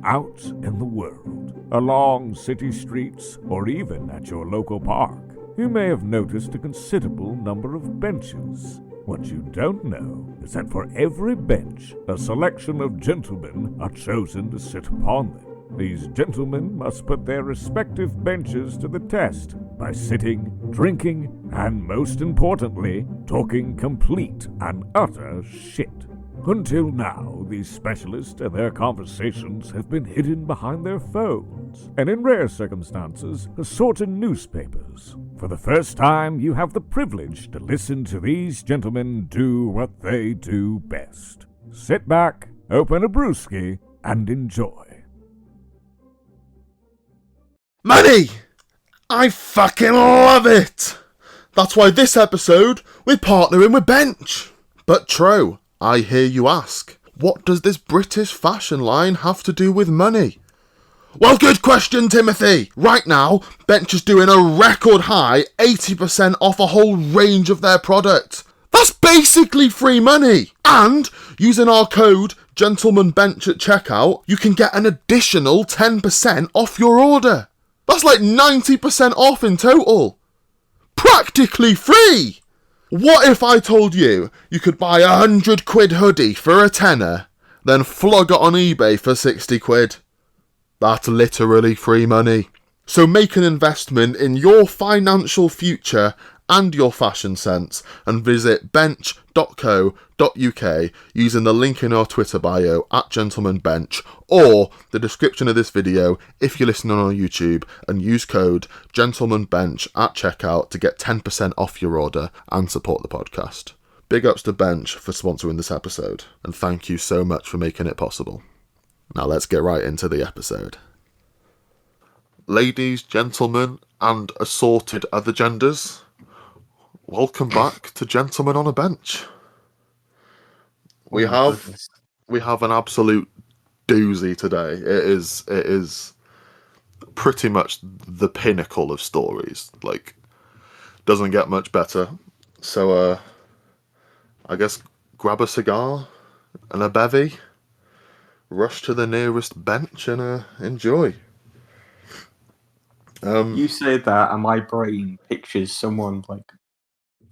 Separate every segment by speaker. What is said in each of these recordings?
Speaker 1: out in the world, along city streets, or even at your local park, you may have noticed a considerable number of benches. What you don't know is that for every bench, a selection of gentlemen are chosen to sit upon them. These gentlemen must put their respective benches to the test by sitting, drinking, and most importantly, talking complete and utter shit. Until now, these specialists and their conversations have been hidden behind their phones, and in rare circumstances, assorted newspapers. For the first time, you have the privilege to listen to these gentlemen do what they do best. Sit back, open a brewski, and enjoy.
Speaker 2: Money! I fucking love it! That's why this episode, we're partnering with Bench. But Tro, I hear you ask, what does this British fashion line have to do with money? Well, good question, Timothy. Right now, Bench is doing a record high 80% off a whole range of their products. That's basically free money. And using our code GentlemanBench at checkout, you can get an additional 10% off your order. That's like 90% off in total. Practically free! What if I told you you could buy a £100 hoodie for a tenner, then flog it on eBay for 60 quid? That's literally free money. So make an investment in your financial future and your fashion sense and visit bench.co.uk using the link in our Twitter bio at GentlemanBench or the description of this video if you're listening on YouTube, and use code GentlemanBench at checkout to get 10% off your order and support the podcast. Big ups to Bench for sponsoring this episode, and thank you so much for making it possible. Now let's get right into the episode. Ladies, gentlemen, and assorted other genders, welcome back to Gentlemen on a Bench. We have an absolute doozy today. It is pretty much the pinnacle of stories. Like, doesn't get much better. So, I guess grab a cigar and a bevy, rush to the nearest bench and enjoy.
Speaker 3: You say that, and my brain pictures someone like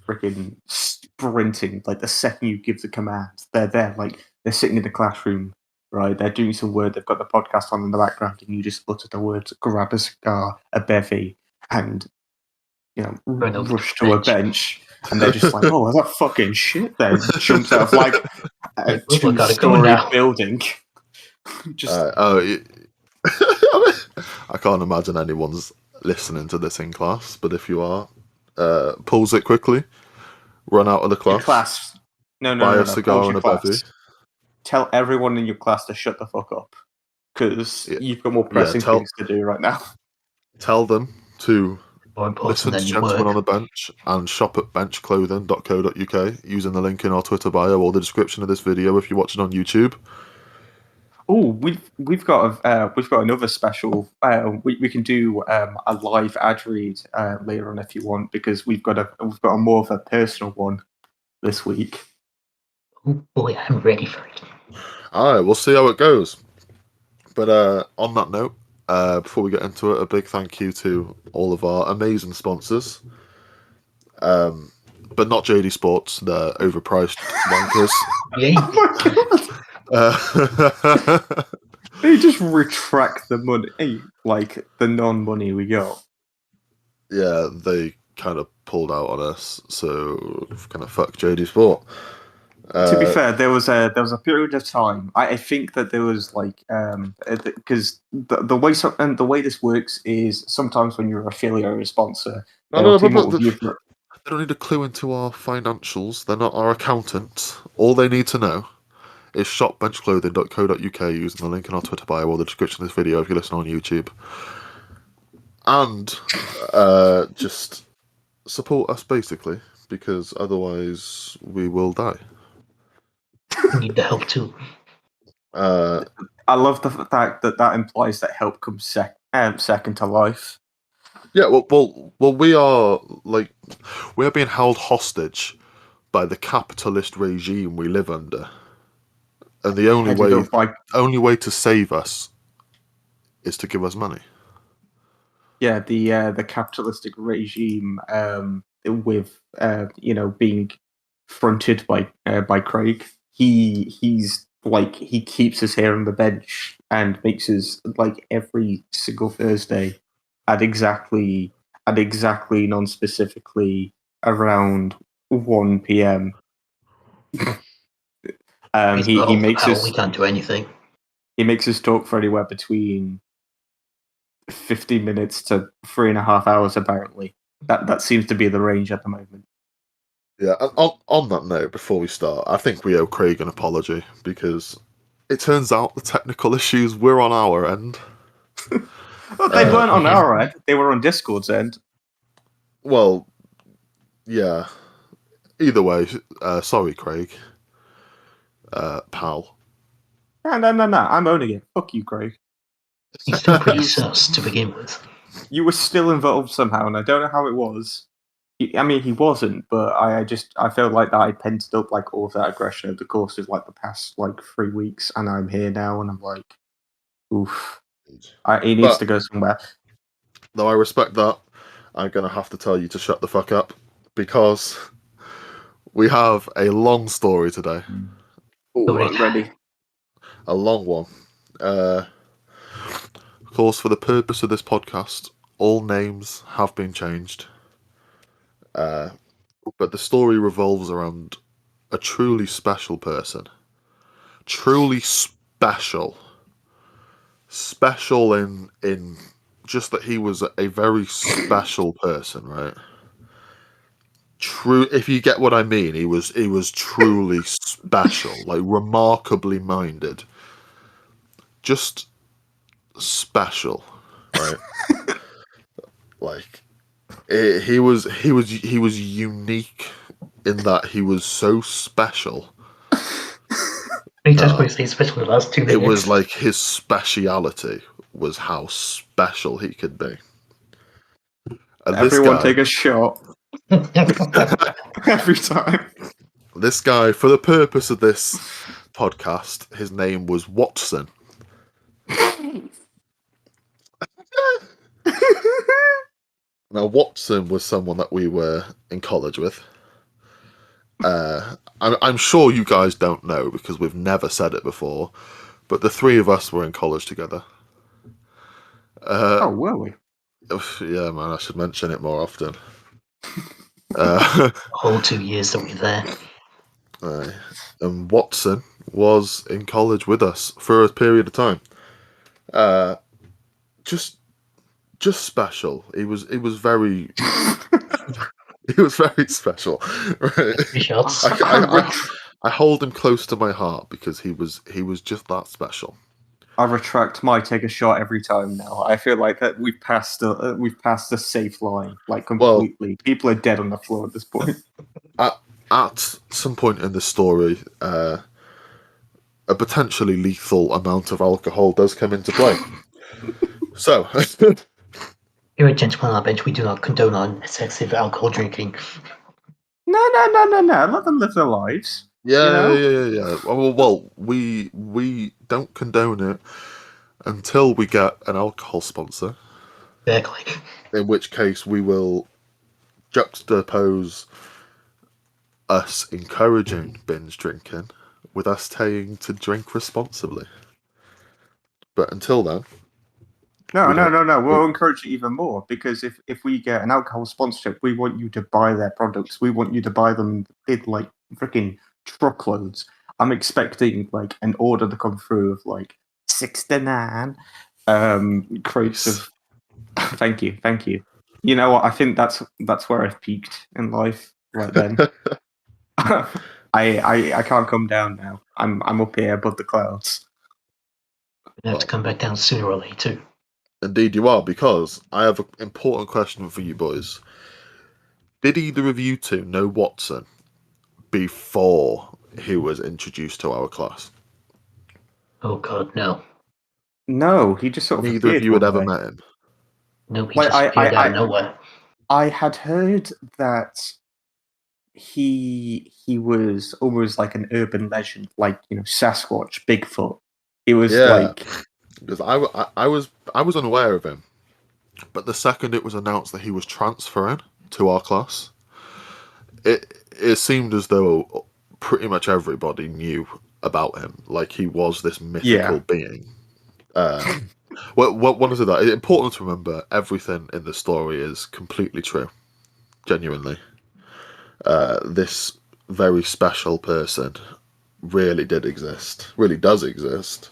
Speaker 3: freaking sprinting. Like the second you give the command, they're there. Like they're sitting in the classroom, right? They're doing some work. They've got the podcast on in the background, and you just utter the words "grab a cigar, a bevy," and rush to a bench. And they're just like, "Oh, that fucking shit!" Then jumps out of like a two-story building.
Speaker 2: I can't imagine anyone's listening to this in class, but if you are, pause it quickly, run out of the class, buy a cigar and a bevy.
Speaker 3: Tell everyone in your class to shut the fuck up, because you've got more pressing things to do right now.
Speaker 2: Tell them to listen to Gentlemen on a Bench and shop at benchclothing.co.uk using the link in our Twitter bio or the description of this video if you're watching on YouTube.
Speaker 3: Oh, we've got another special. We can do a live ad read later on if you want, because we've got a more of a personal one this week.
Speaker 4: Oh boy, I'm ready for it.
Speaker 2: All right, we'll see how it goes. But on that note, before we get into it, a big thank you to all of our amazing sponsors. But not JD Sports, they're overpriced wankers.
Speaker 3: They just retract the money, like the non-money we got.
Speaker 2: Yeah, they kind of pulled out on us, so kind of fuck JD Sport.
Speaker 3: To be fair, there was a period of time. I think that there was like because the way this works is sometimes when you're an affiliate or a sponsor,
Speaker 2: they don't need a clue into our financials. They're not our accountants. All they need to know is shopbenchclothing.co.uk using the link in our Twitter bio or the description of this video if you listen on YouTube. And just support us, basically, because otherwise we will die.
Speaker 4: We need the help too.
Speaker 3: I love the fact that implies that help comes second to life.
Speaker 2: Yeah, well, we are being held hostage by the capitalist regime we live under. And the only way to save us is to give us money.
Speaker 3: Yeah, the capitalistic regime, with being fronted by Craig. He keeps us here on the bench and makes us like every single Thursday at exactly non-specifically around 1 p.m. He makes
Speaker 4: We
Speaker 3: us
Speaker 4: can't do anything.
Speaker 3: talk for anywhere between 50 minutes to 3.5 hours. Apparently, that seems to be the range at the moment.
Speaker 2: Yeah, and on that note, before we start, I think we owe Craig an apology because it turns out the technical issues were on our end.
Speaker 3: Well, they weren't on our end; they were on Discord's end.
Speaker 2: Well, yeah. Either way, sorry, Craig. Pal.
Speaker 3: No. I'm owning it. Fuck you, Craig.
Speaker 4: He's still pretty sus to begin with.
Speaker 3: You were still involved somehow, and I don't know how it was. I mean, he wasn't, but I feel like that I pented up like all of that aggression over the course of like the past like 3 weeks, and I'm here now, and I'm like, oof. He needs to go somewhere.
Speaker 2: Though I respect that, I'm gonna have to tell you to shut the fuck up because we have a long story today.
Speaker 3: Ooh, ready?
Speaker 2: A long one. Of course, for the purpose of this podcast, all names have been changed. But the story revolves around a truly special person. Truly special. Special in just that he was a very special person, right? True, if you get what I mean, he was truly special, like remarkably minded. Just special, right? Like he was unique in that he was so special.
Speaker 4: He just basically especially the last 2 minutes.
Speaker 2: It was like his speciality was how special he could be. And
Speaker 3: Everyone take a shot. Every time.
Speaker 2: This guy, for the purpose of this podcast, his name was Watson. Now, Watson was someone that we were in college with. I'm sure you guys don't know because we've never said it before, but the three of us were in college together.
Speaker 3: Were we?
Speaker 2: Yeah, man, I should mention it more often.
Speaker 4: The whole 2 years that we were there.
Speaker 2: And Watson was in college with us for a period of time. Just special. He was very he was very special. Right? I hold him close to my heart because he was just that special.
Speaker 3: I retract my take a shot every time now. I feel like that we've passed a safe line, like completely. Well, people are dead on the floor at this point.
Speaker 2: At some point in the story, a potentially lethal amount of alcohol does come into play. So,
Speaker 4: here at Gentlemen on our Bench, we do not condone on excessive alcohol drinking.
Speaker 3: No. Let them live their lives.
Speaker 2: Yeah. Well, we don't condone it until we get an alcohol sponsor.
Speaker 4: Exactly.
Speaker 2: In which case, we will juxtapose us encouraging binge drinking with us saying to drink responsibly. But until then...
Speaker 3: No. We'll encourage it even more because if we get an alcohol sponsorship, we want you to buy their products. We want you to buy them in like freaking truckloads. I'm expecting like an order to come through of like 69 crates of. Thank you. You know what? I think that's where I've peaked in life right then. I can't come down now. I'm up here above the clouds.
Speaker 4: You have to come back down sooner or later.
Speaker 2: Indeed you are, because I have an important question for you boys. Did either of you two know Watson before he was introduced to our class?
Speaker 4: Oh god, no.
Speaker 3: No, he just sort of
Speaker 2: Neither of you had ever met him?
Speaker 4: No, he just appeared out of nowhere.
Speaker 3: I had heard that he was almost like an urban legend, like Sasquatch, Bigfoot. He was like
Speaker 2: because I was unaware of him, but the second it was announced that he was transferring to our class, it seemed as though pretty much everybody knew about him. Like he was this mythical
Speaker 3: Yeah.
Speaker 2: being. What is it that? It's important to remember everything in the story is completely true. Genuinely. This very special person really did exist. Really does exist.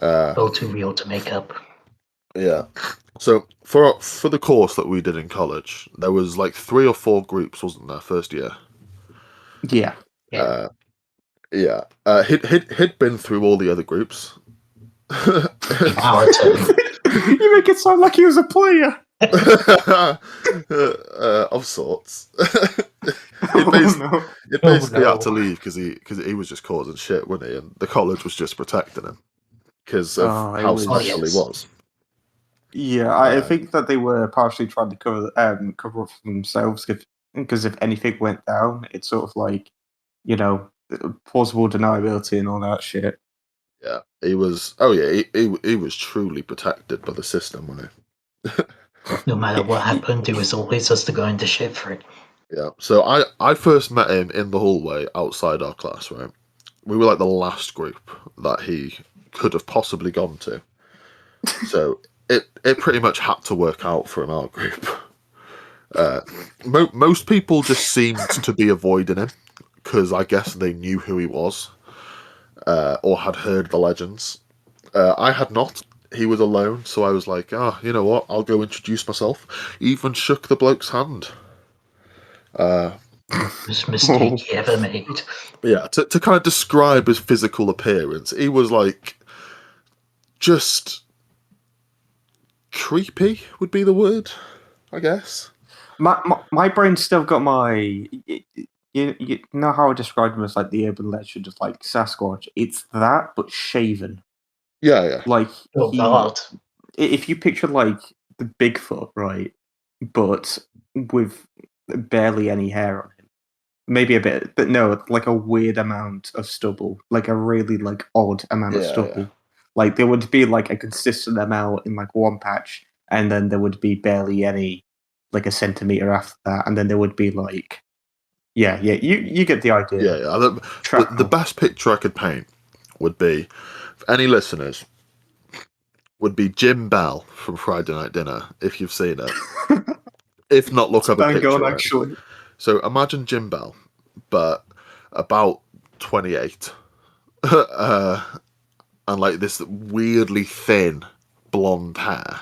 Speaker 4: All too real to make up.
Speaker 2: Yeah. So for the course that we did in college, there was like 3 or 4 groups, wasn't there, first year?
Speaker 3: Yeah.
Speaker 4: Yeah.
Speaker 2: Yeah. He'd been through all the other groups.
Speaker 4: Our turn.
Speaker 3: You make it sound like he was a player.
Speaker 2: Of sorts.
Speaker 3: Oh, no.
Speaker 2: It basically
Speaker 4: no.
Speaker 2: had to leave because he was just causing shit, wasn't he? And the college was just protecting him because of
Speaker 3: Oh, it
Speaker 2: how
Speaker 3: was-
Speaker 2: special he
Speaker 4: yes.
Speaker 2: was.
Speaker 3: Yeah, I think that they were partially trying to cover up for themselves because if anything went down, it's sort of like, plausible deniability and all that shit.
Speaker 2: Yeah, he was. Oh yeah, he was truly protected by the system, wasn't he?
Speaker 4: No matter what happened, it was always us to go into shit for it.
Speaker 2: Yeah. So I first met him in the hallway outside our class, right? We were like the last group that he could have possibly gone to. So it pretty much had to work out for our group. Most people just seemed to be avoiding him because I guess they knew who he was or had heard the legends. I had not. He was alone, so I was like, you know what? I'll go introduce myself. Even shook the bloke's hand.
Speaker 4: Worst mistake he ever made.
Speaker 2: Yeah, to kind of describe his physical appearance, he was like just creepy would be the word, I guess.
Speaker 3: My brain's still got my. You know how I described him as like the urban legend of like Sasquatch? It's that, but shaven.
Speaker 2: Yeah.
Speaker 3: Like
Speaker 4: Oh God.
Speaker 3: if you picture like the Bigfoot, right, but with barely any hair on him, maybe a bit, but no, like a weird amount of stubble, like a really like odd amount of stubble.
Speaker 2: Yeah.
Speaker 3: Like there would be like a consistent amount in like one patch, and then there would be barely any, like a centimeter after that, and then there would be like, yeah, you get the idea.
Speaker 2: Yeah. The best picture I could paint would be, for any listeners, would be Jim Bell from Friday Night Dinner, if you've seen it. If not, look up a
Speaker 3: Bang
Speaker 2: picture.
Speaker 3: on,
Speaker 2: of it.
Speaker 3: actually.
Speaker 2: So imagine Jim Bell, but about 28, and like this weirdly thin blonde hair.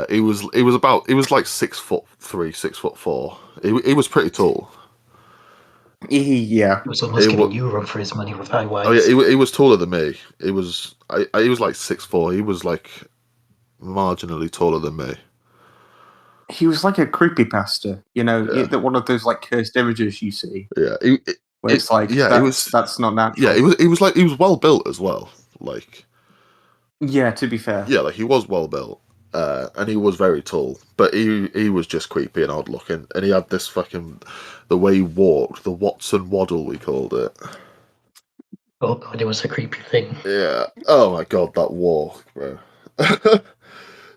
Speaker 2: He was like 6'3", 6'4". He was pretty tall.
Speaker 3: Yeah.
Speaker 4: He was almost
Speaker 2: It
Speaker 4: giving
Speaker 2: wa-
Speaker 4: you a run for his money with high
Speaker 2: Oh yeah,
Speaker 4: wise.
Speaker 2: he was taller than me. He was like 6'4". He was like marginally taller than me.
Speaker 3: He was like a creepypasta,
Speaker 2: Yeah.
Speaker 3: one of those like cursed images you see,
Speaker 2: Yeah,
Speaker 3: where it's like that's not natural.
Speaker 2: yeah. He was well built as well. Like
Speaker 3: Yeah, to be fair.
Speaker 2: yeah, like he was well built, and he was very tall. But he was just creepy and odd looking, and he had this fucking the way he walked, the Watson waddle we called it.
Speaker 4: Oh God, it was a creepy thing.
Speaker 2: Yeah. Oh my god, that walk, bro.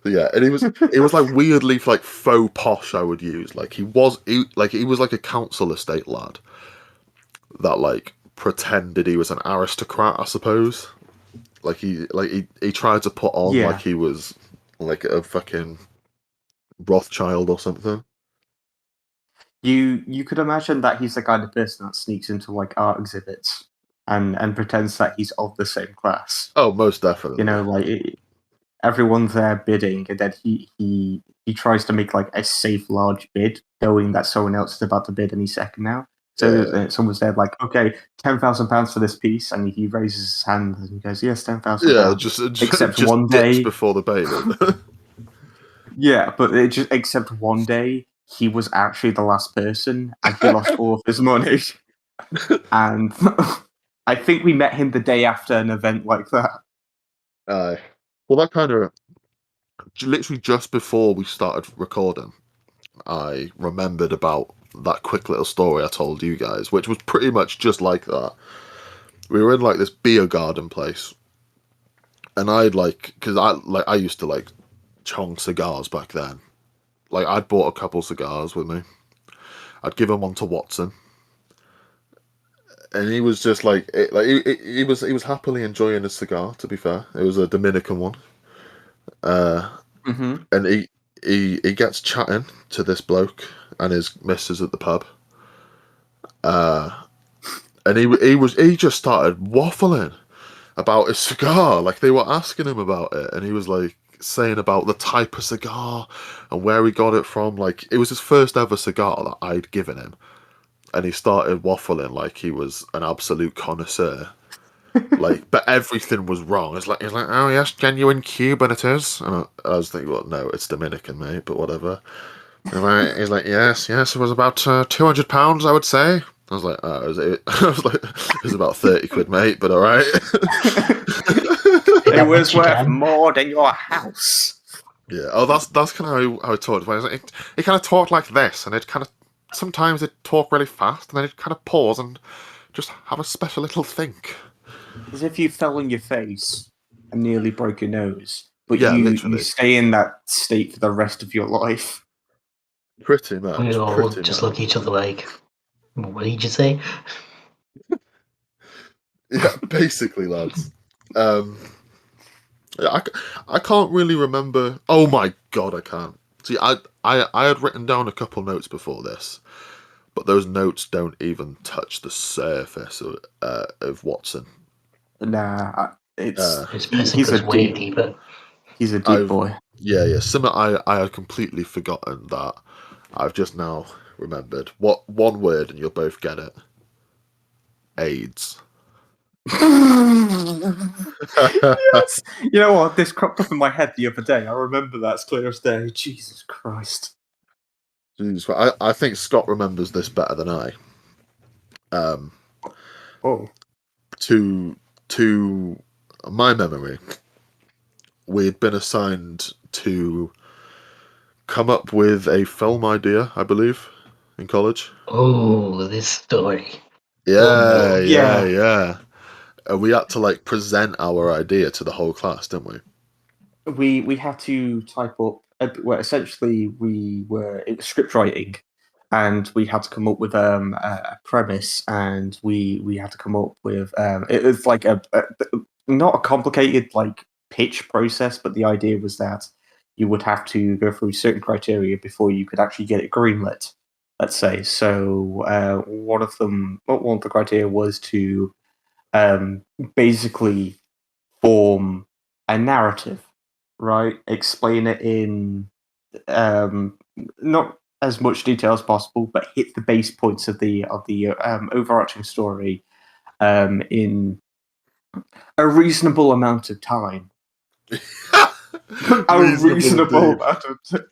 Speaker 2: Yeah, and it was like weirdly like faux posh. I would use like he was like a council estate lad that like pretended he was an aristocrat, I suppose. Like he tried to put on
Speaker 3: Yeah.
Speaker 2: like he was like a fucking Rothschild or something.
Speaker 3: You could imagine that he's the kind of person that sneaks into like art exhibits and pretends that he's of the same class.
Speaker 2: Oh, most definitely.
Speaker 3: Like everyone's there bidding, and then he tries to make like a safe large bid, knowing that someone else is about to bid any second now. So someone's there like, okay, £10,000 for this piece, and he raises his hand and he goes, yes, £10,000.
Speaker 2: Yeah, just
Speaker 3: except
Speaker 2: just
Speaker 3: one
Speaker 2: dips
Speaker 3: day
Speaker 2: before the baby.
Speaker 3: Yeah, but except one day he was actually the last person, and he lost all of his money. And I think we met him the day after an event like that.
Speaker 2: Well, that kind of literally just before we started recording, I remembered about that quick little story I told you guys, which was pretty much just like that. We were in like this beer garden place, And I'd because I used to chong cigars back then. Like I'd bought a couple cigars with me. I'd give him one to Watson, and he was just he was happily enjoying his cigar. To be fair, it was a Dominican one. And he gets chatting to this bloke and his missus at the pub. And he just started waffling about his cigar. Like they were asking him about it, and he was like saying about the type of cigar and where he got it from. Like it was his first ever cigar that I'd given him, and he started waffling like he was an absolute connoisseur. But everything was wrong. He's like, oh yes, genuine Cuban it is. And I was thinking, well, no, it's Dominican, mate, but whatever. And he's like, yes, it was about £200, I would say. I was like, oh, I was like, it was about 30 quid, mate, but all right.
Speaker 3: It was worth more than your house.
Speaker 2: Yeah. Oh, that's kind of how it talked. It kind of talked like this, and it kind of sometimes it talk really fast, and then it kind of pause and just have a special little think.
Speaker 3: As if you fell on your face and nearly broke your nose, but
Speaker 2: Yeah,
Speaker 3: you
Speaker 2: literally.
Speaker 3: stay in that state for the rest of your life.
Speaker 2: Pretty much.
Speaker 4: We all just look at each other like, what did you say?
Speaker 2: Yeah, basically, lads. I can't really remember. Oh my god, I can't. See, I had written down a couple notes before this, but those notes don't even touch the surface of Watson.
Speaker 3: Nah,
Speaker 4: He's a way deeper.
Speaker 3: He's a deep boy.
Speaker 2: Yeah. Something I had completely forgotten that I've just now remembered. What one word and you'll both get it? AIDS.
Speaker 3: Yes. You know what? This cropped up in my head the other day. I remember that as clear as day. Jesus Christ.
Speaker 2: Jeez, I think Scott remembers this better than I. To my memory, we had been assigned to come up with a film idea, I believe, in college.
Speaker 4: Oh, this story.
Speaker 2: Yeah. And we had to present our idea to the whole class, didn't we?
Speaker 3: We had to type up. Well, essentially, it was script writing, and we had to come up with a premise, and we had to come up with it was like a not a complicated pitch process, but the idea was that you would have to go through certain criteria before you could actually get it greenlit. Let's say so. One of the criteria was to basically form a narrative, right? Explain it in not as much detail as possible, but hit the base points of the overarching story in a reasonable amount of time. A reasonable amount of time.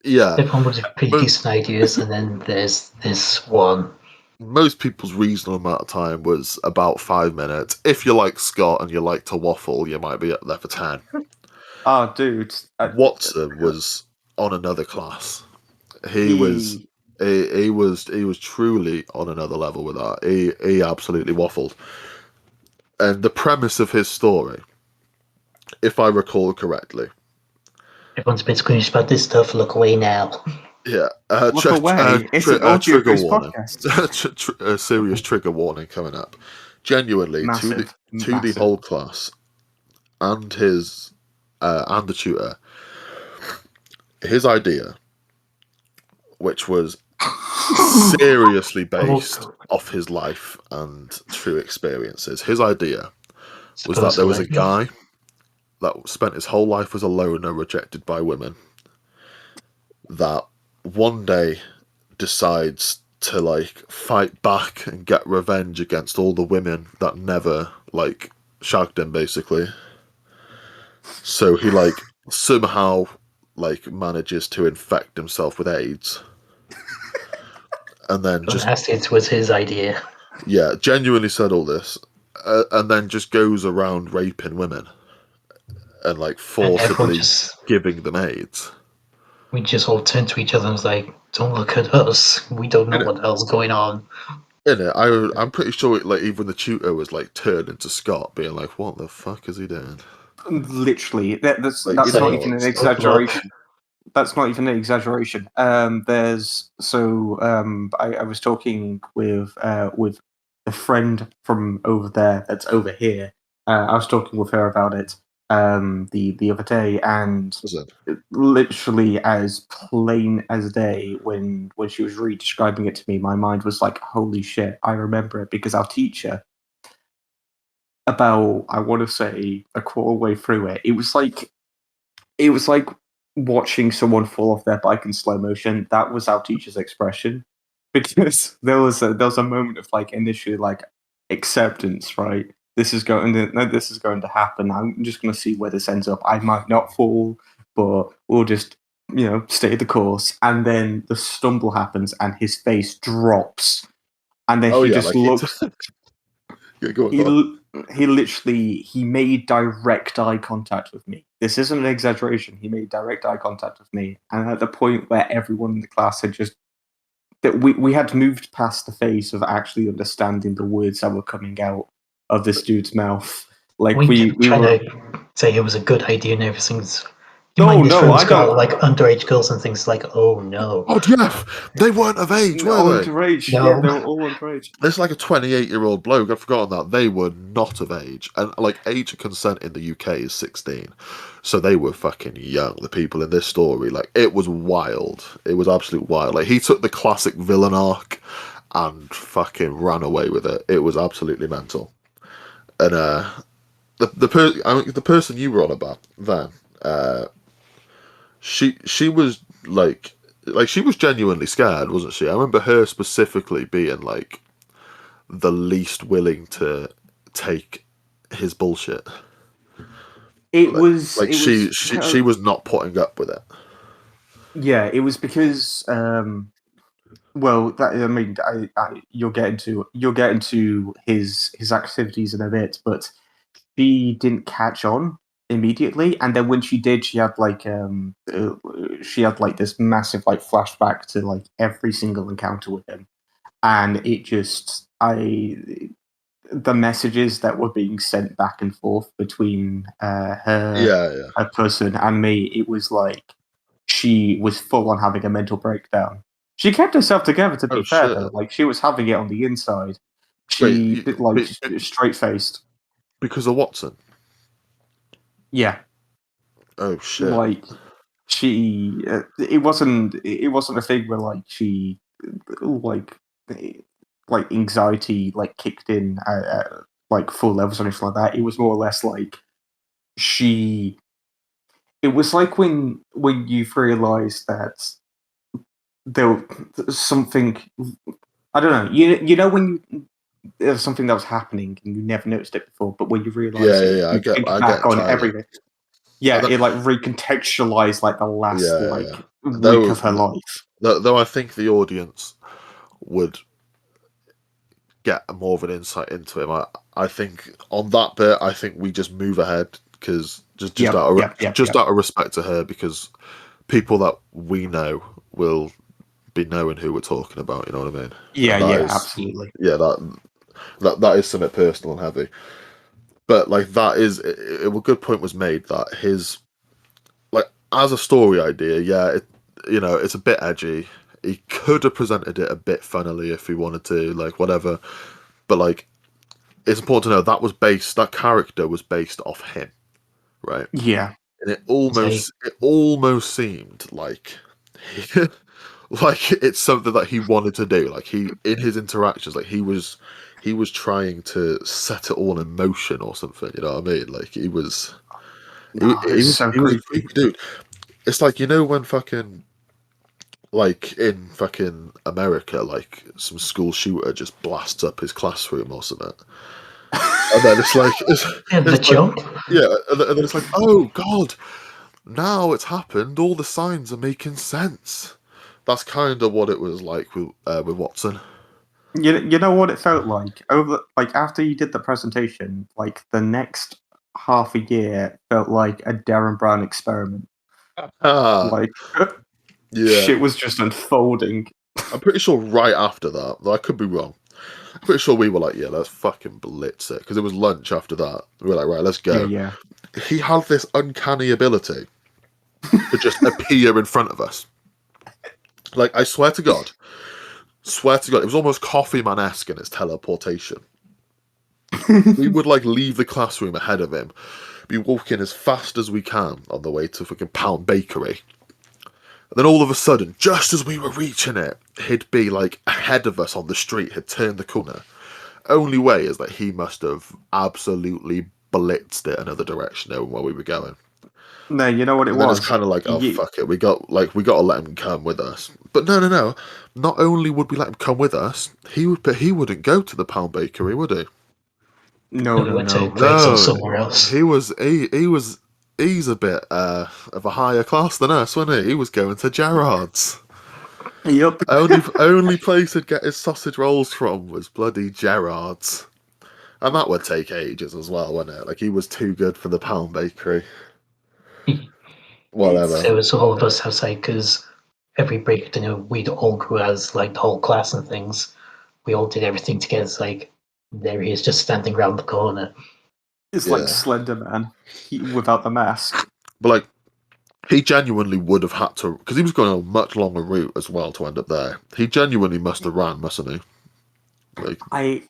Speaker 2: Yeah.
Speaker 4: Everyone with pretty decent ideas, and then there's this one.
Speaker 2: Most people's reasonable amount of time was about 5 minutes. If you like Scott and you like to waffle, you might be up there for 10.
Speaker 3: Oh, dude.
Speaker 2: Watson was on another class. He was truly on another level with that. He absolutely waffled. And the premise of his story, if I recall correctly,
Speaker 4: everyone's been squeamish about this stuff. Look away now.
Speaker 2: Yeah,
Speaker 3: look away. It's an audio
Speaker 2: trigger
Speaker 3: warning.
Speaker 2: A serious trigger warning coming up. Genuinely,
Speaker 3: Massive.
Speaker 2: to the whole class and his and the tutor, his idea, which was seriously based off his life and true experiences. His idea was that there was a guy that spent his whole life as alone and rejected by women, that one day decides to fight back and get revenge against all the women that never shagged him, basically. So he somehow manages to infect himself with AIDS. And then
Speaker 4: it was his idea.
Speaker 2: Yeah, genuinely said all this, and then just goes around raping women and forcibly giving them AIDS.
Speaker 4: We just all turned to each other and was like, "Don't look at us. We don't know what else is going on."
Speaker 2: I'm pretty sure even the tutor was turned into Scott, being like, "What the fuck is he doing?"
Speaker 3: Literally, that's
Speaker 2: Like,
Speaker 3: that's
Speaker 2: you
Speaker 3: not
Speaker 2: know
Speaker 3: even an
Speaker 2: what's-
Speaker 3: exaggeration. That's not even an exaggeration. I was talking with a friend from over there that's over here. I was talking with her about it the other day, and
Speaker 2: Was it?
Speaker 3: literally as plain as day when she was re-describing it to me, my mind was like, "Holy shit!" I remember it because our teacher, about I want to say a quarter way through it, it was like watching someone fall off their bike in slow motion. That was our teacher's expression, because there was a moment of like initially like acceptance, right? This is going to happen. I'm just going to see where this ends up. I might not fall, but we'll just stay the course. And then the stumble happens, and his face drops, and then
Speaker 2: Oh
Speaker 3: he
Speaker 2: yeah,
Speaker 3: just
Speaker 2: like
Speaker 3: looks.
Speaker 2: yeah, go on,
Speaker 3: He
Speaker 2: go on.
Speaker 3: he literally he made direct eye contact with me. This isn't an exaggeration. He made direct eye contact with me, and at the point where everyone in the class had just that we had moved past the phase of actually understanding the words that were coming out of this dude's mouth. Like
Speaker 4: We
Speaker 3: we
Speaker 4: kept
Speaker 3: we
Speaker 4: trying
Speaker 3: were.
Speaker 4: to say it was a good idea and everything's. You
Speaker 3: No,
Speaker 4: mind his
Speaker 3: no,
Speaker 4: friends
Speaker 3: I
Speaker 4: got
Speaker 3: don't.
Speaker 4: like underage girls and things like, oh no.
Speaker 2: Oh yeah, they weren't of age, were they?
Speaker 3: Underage. Yeah,
Speaker 4: No.
Speaker 3: they were all underage.
Speaker 2: It's like a 28-year-old bloke. I've forgotten that they were not of age, and like age of consent in the UK is 16, so they were fucking young. The people in this story, like it was wild. It was absolute wild. Like he took the classic villain arc and fucking ran away with it. It was absolutely mental. And the person you were on about then, she was like she was genuinely scared, wasn't she? I remember her specifically being like the least willing to take his bullshit.
Speaker 3: It
Speaker 2: Like,
Speaker 3: was.
Speaker 2: like
Speaker 3: It was.
Speaker 2: she was not putting up with it.
Speaker 3: Yeah, it was because. Well, that I mean, you'll get into his activities in a bit, but she didn't catch on immediately, and then when she did, she had like this massive like flashback to like every single encounter with him, and it just I the messages that were being sent back and forth between
Speaker 2: Yeah, yeah.
Speaker 3: her person and me, it was like she was full on having a mental breakdown. She kept herself together, to be
Speaker 2: Oh
Speaker 3: fair,
Speaker 2: shit.
Speaker 3: though. Like she was having it on the inside.
Speaker 2: Wait,
Speaker 3: She did like straight faced.
Speaker 2: because of Watson?
Speaker 3: Yeah,
Speaker 2: Oh shit.
Speaker 3: like she. It wasn't a thing where like she like like anxiety like kicked in at like full levels or anything like that. It was more or less like she. It was like when you've realised that there was something. I don't know. You know when there was something that was happening and you never noticed it before, but when you realise
Speaker 2: Yeah,
Speaker 3: it,
Speaker 2: yeah, yeah.
Speaker 3: you think
Speaker 2: I get
Speaker 3: back on
Speaker 2: entirely.
Speaker 3: everything. Yeah,
Speaker 2: That,
Speaker 3: it like recontextualized like the last
Speaker 2: yeah,
Speaker 3: like
Speaker 2: yeah.
Speaker 3: week
Speaker 2: Though,
Speaker 3: of her life.
Speaker 2: though I think the audience would get more of an insight into him. I think on that bit, I think we just move ahead because
Speaker 3: Yep, yep, yep,
Speaker 2: just
Speaker 3: yep.
Speaker 2: out of respect to her, because people that we know will be knowing who we're talking about. You know what I mean?
Speaker 3: Yeah,
Speaker 2: And that
Speaker 3: yeah,
Speaker 2: is
Speaker 3: absolutely.
Speaker 2: yeah that is something personal and heavy. But like that is a good point was made that his like as a story idea, yeah, it's a bit edgy. He could have presented it a bit funnily if he wanted to, like whatever. But like it's important to know that character was based off him, right?
Speaker 3: Yeah,
Speaker 2: And
Speaker 4: Okay.
Speaker 2: it almost seemed like like it's something that he wanted to do. Like he in his interactions, like he was trying to set it all in motion or something. You know what I mean? Like
Speaker 3: no, it's so
Speaker 2: he was a
Speaker 3: creepy.
Speaker 2: creepy dude. It's like when fucking like in fucking America, like some school shooter just blasts up his classroom or something. And then
Speaker 4: And the
Speaker 2: it's like
Speaker 4: jump?
Speaker 2: yeah, and then it's like, oh god, now it's happened. All the signs are making sense. That's kind of what it was like with Watson.
Speaker 3: You know what it felt like over like after you did the presentation, like the next half a year felt like a Darren Brown experiment.
Speaker 2: Ah,
Speaker 3: Like
Speaker 2: yeah.
Speaker 3: shit was just unfolding.
Speaker 2: I'm pretty sure right after that, though I could be wrong. I'm pretty sure we were like, yeah, let's fucking blitz it, because it was lunch after that. We were like, right, let's
Speaker 3: Yeah,
Speaker 2: go.
Speaker 3: yeah.
Speaker 2: he had this uncanny ability to just appear in front of us. Like, I swear to God, it was almost Coffee Man-esque in its teleportation. We would, like, leave the classroom ahead of him, be walking as fast as we can on the way to fucking Pound Bakery. And then all of a sudden, just as we were reaching it, he'd be, like, ahead of us on the street, he'd turn the corner. Only way is that he must have absolutely blitzed it another direction knowing where we were going.
Speaker 3: No, you know what it
Speaker 2: And then
Speaker 3: was?
Speaker 2: it's kind of like, oh, fuck it, we got to let him come with us. But no. Not only would we let him come with us, he wouldn't go to the Pound Bakery, would he?
Speaker 3: No,
Speaker 4: We went to
Speaker 3: no.
Speaker 4: Greg's or
Speaker 2: No,
Speaker 4: somewhere else.
Speaker 2: he's a bit of a higher class than us, wasn't he? He was going to Gerrard's.
Speaker 3: Yup.
Speaker 2: Only place he'd get his sausage rolls from was bloody Gerrard's. And that would take ages as well, wouldn't it? Like, he was too good for the Pound Bakery. Whatever.
Speaker 4: It was all of us outside because every break, we'd all grew as like the whole class and things. We all did everything together. It's like there he is, just standing around the corner.
Speaker 3: It's like Slender Man without the mask.
Speaker 2: But, like, he genuinely would have had to, because he was going on a much longer route as well to end up there. He genuinely must have ran, mustn't he? Like,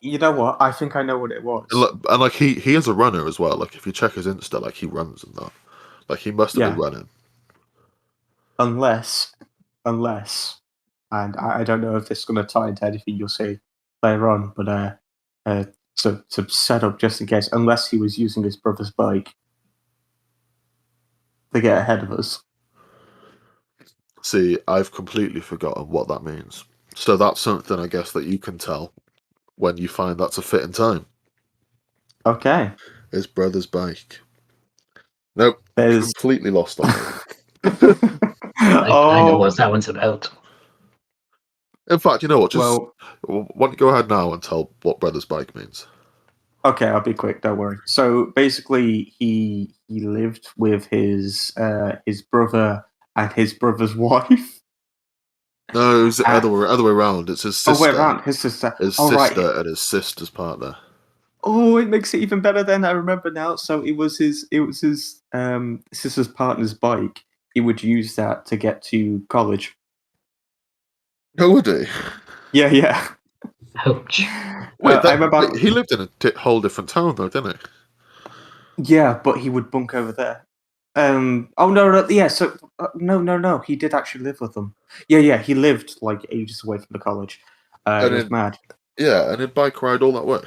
Speaker 3: you know what? I think I know what it was.
Speaker 2: And like he is a runner as well. Like, if you check his Insta, like, he runs and that. Like, he must have been running.
Speaker 3: Unless, and I don't know if this is going to tie into anything you'll say later on, but to set up just in case, unless he was using his brother's bike to get ahead of us.
Speaker 2: See, I've completely forgotten what that means. So that's something, I guess, that you can tell when you find that's a fitting time.
Speaker 3: Okay.
Speaker 2: His brother's bike. Nope. Completely lost on it.
Speaker 4: I know what that one's about.
Speaker 2: In fact, you know what? Just why don't you go ahead now and tell what brother's bike means?
Speaker 3: Okay, I'll be quick. Don't worry. So basically, he lived with his brother and his brother's wife.
Speaker 2: No, it was the other way around. It's his sister.
Speaker 3: Oh, way around. His sister.
Speaker 2: And his sister's partner.
Speaker 3: Oh, it makes it even better then. I remember now. So it was his sister's partner's bike. He would use that to get to college.
Speaker 2: Oh, would he?
Speaker 3: Yeah.
Speaker 4: Ouch.
Speaker 2: Wait, he lived in a whole different town though, didn't
Speaker 3: he? Yeah, but he would bunk over there. Oh no, yeah. So no. He did actually live with them. Yeah. He lived like ages away from the college. It was mad.
Speaker 2: Yeah, and he'd bike ride all that way.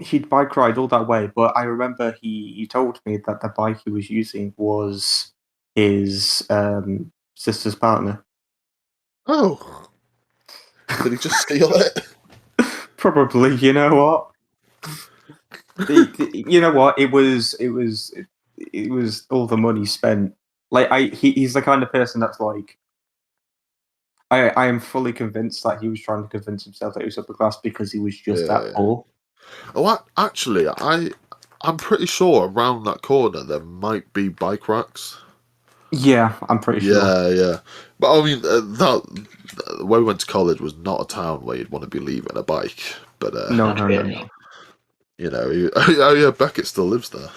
Speaker 3: He'd bike ride all that way, but I remember he told me that the bike he was using was his sister's partner.
Speaker 2: Oh, did he just steal it?
Speaker 3: Probably. You know what? You know what? It was all the money spent. Like he's the kind of person that's like. I am fully convinced that he was trying to convince himself that he was upper class because he was just that poor.
Speaker 2: Oh, actually, I'm pretty sure around that corner there might be bike racks.
Speaker 3: Yeah, I'm pretty sure.
Speaker 2: Yeah. But I mean, where we went to college was not a town where you'd want to be leaving a bike. But
Speaker 3: no.
Speaker 2: You know, oh yeah, Beckett still lives there.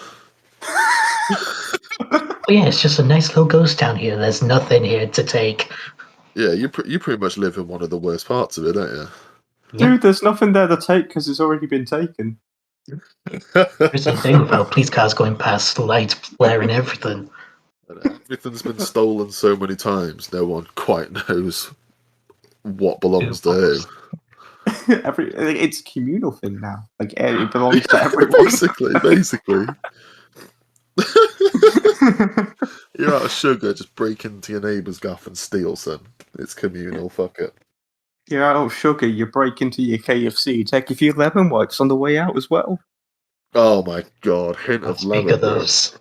Speaker 4: Yeah, it's just a nice little ghost town here. There's nothing here to take.
Speaker 2: Yeah, you pretty much live in one of the worst parts of it, don't you?
Speaker 3: Dude, there's nothing there to take because it's already been taken.
Speaker 4: There's a thing about police cars going past, the lights blaring, everything.
Speaker 2: Everything's been stolen so many times, no one quite knows what belongs to who.
Speaker 3: It's a communal thing now. Like, it belongs to everyone.
Speaker 2: Basically. You're out of sugar, just break into your neighbour's gaff and steal some. It's communal, fuck it.
Speaker 3: You're out of sugar, you break into your KFC, take a few lemon wipes on the way out as well.
Speaker 2: Oh my god, hint of lemon.
Speaker 4: Of those.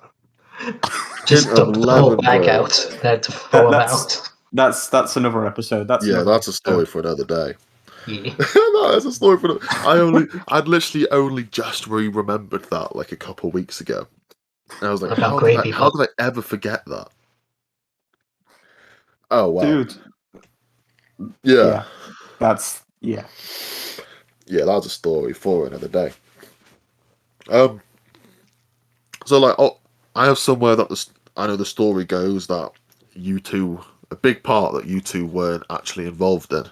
Speaker 4: Just dump the whole bag out. There to throw them out.
Speaker 3: That's another episode. That's
Speaker 2: a story for another day.
Speaker 4: Yeah.
Speaker 2: No, that's a story for I'd literally only just remembered that like a couple of weeks ago. And I was like, how did I ever forget that? Oh wow.
Speaker 3: Dude.
Speaker 2: Yeah.
Speaker 3: That's
Speaker 2: a story for another day. So like I have somewhere that I know the story goes that you two, a big part that you two weren't actually involved in.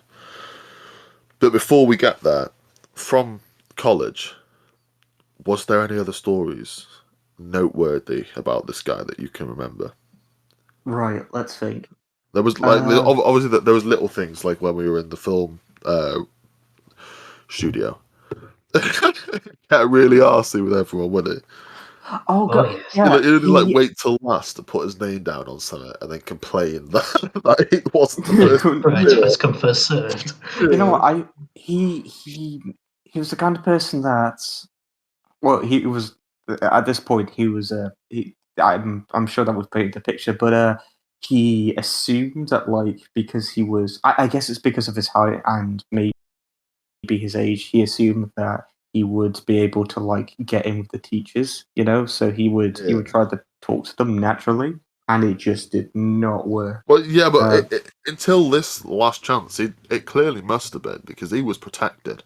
Speaker 2: But before we get there, from college, was there any other stories noteworthy about this guy that you can remember?
Speaker 3: Right, let's think.
Speaker 2: There was like obviously that there was little things like when we were in the film studio. Get really arsey with everyone, wouldn't he?
Speaker 3: Oh god,
Speaker 4: yes.
Speaker 3: yeah.
Speaker 2: He'd like wait till last to put his name down on something and then complain that it wasn't the
Speaker 3: He
Speaker 2: first.
Speaker 3: couldn't
Speaker 4: Right,
Speaker 3: do it.
Speaker 4: first come, first served.
Speaker 3: You know what? He was the kind of person that. Well, he was at this point. He was. I'm sure that was painted the picture, but he assumed that like because he was. I guess it's because of his height and maybe his age. He assumed that he would be able to like get in with the teachers. So he would try to talk to them naturally, and it just did not work.
Speaker 2: Well, yeah, but
Speaker 3: Uh,
Speaker 2: until this last chance, it clearly must have been because he was protected.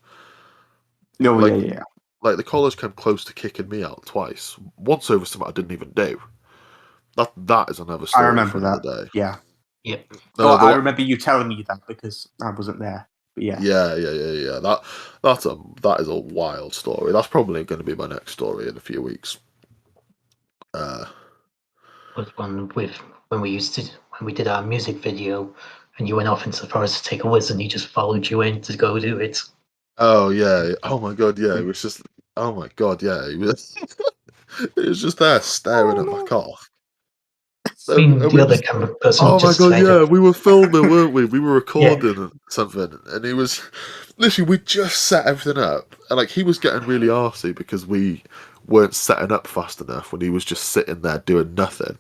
Speaker 3: no,
Speaker 2: Like,
Speaker 3: yeah.
Speaker 2: like the college came close to kicking me out twice. Once over something I didn't even do. That is another
Speaker 3: I
Speaker 2: story for
Speaker 3: remember
Speaker 2: another
Speaker 3: that.
Speaker 2: day.
Speaker 3: Yeah.
Speaker 4: Yep.
Speaker 2: No,
Speaker 3: I remember you telling me that because I wasn't there. But yeah.
Speaker 2: yeah. That is a wild story. That's probably going to be my next story in a few weeks.
Speaker 4: Was one with when we did our music video, and you went off into the forest to take a whiz, and he just followed you in to go do it.
Speaker 2: Oh yeah. Oh my god. Yeah. It was just. Oh my god. Yeah. He was. He was just there staring at my car.
Speaker 4: I mean,
Speaker 2: And
Speaker 4: the
Speaker 2: we
Speaker 4: other
Speaker 2: just.
Speaker 4: camera person
Speaker 2: Oh my
Speaker 4: just
Speaker 2: god,
Speaker 4: kind
Speaker 2: yeah,
Speaker 4: of
Speaker 2: we were filming, weren't we? We were
Speaker 4: yeah.
Speaker 2: recording something, and he was literally we just set everything up, and like he was getting really arsey because we weren't setting up fast enough when he was just sitting there doing nothing.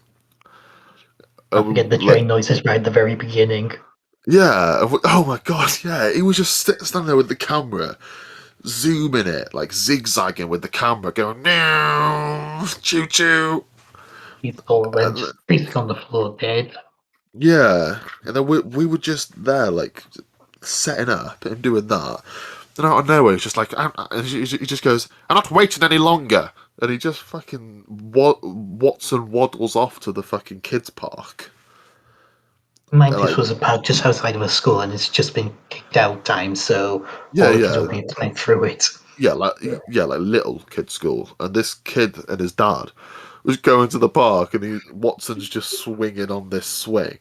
Speaker 4: I forget the train noises right at the very beginning.
Speaker 2: Yeah, oh my god, yeah, he was just standing there with the camera, zooming it, like zigzagging with the camera, going no, choo choo.
Speaker 4: He's all went
Speaker 2: And
Speaker 4: breathing on the floor dead.
Speaker 2: yeah, and then we were just there, like setting up and doing that. Then out of nowhere, he's just like, and he just goes, "I'm not waiting any longer," and he just fucking Watson waddles off to the fucking kids park.
Speaker 4: Mind
Speaker 2: And
Speaker 4: this
Speaker 2: like,
Speaker 4: was about just outside of a school, and it's just been kicked out time, so
Speaker 2: yeah,
Speaker 4: all the kids
Speaker 2: yeah,
Speaker 4: will be playing through it.
Speaker 2: like little kid school, and this kid and his dad was going to the park, and Watson's just swinging on this swing,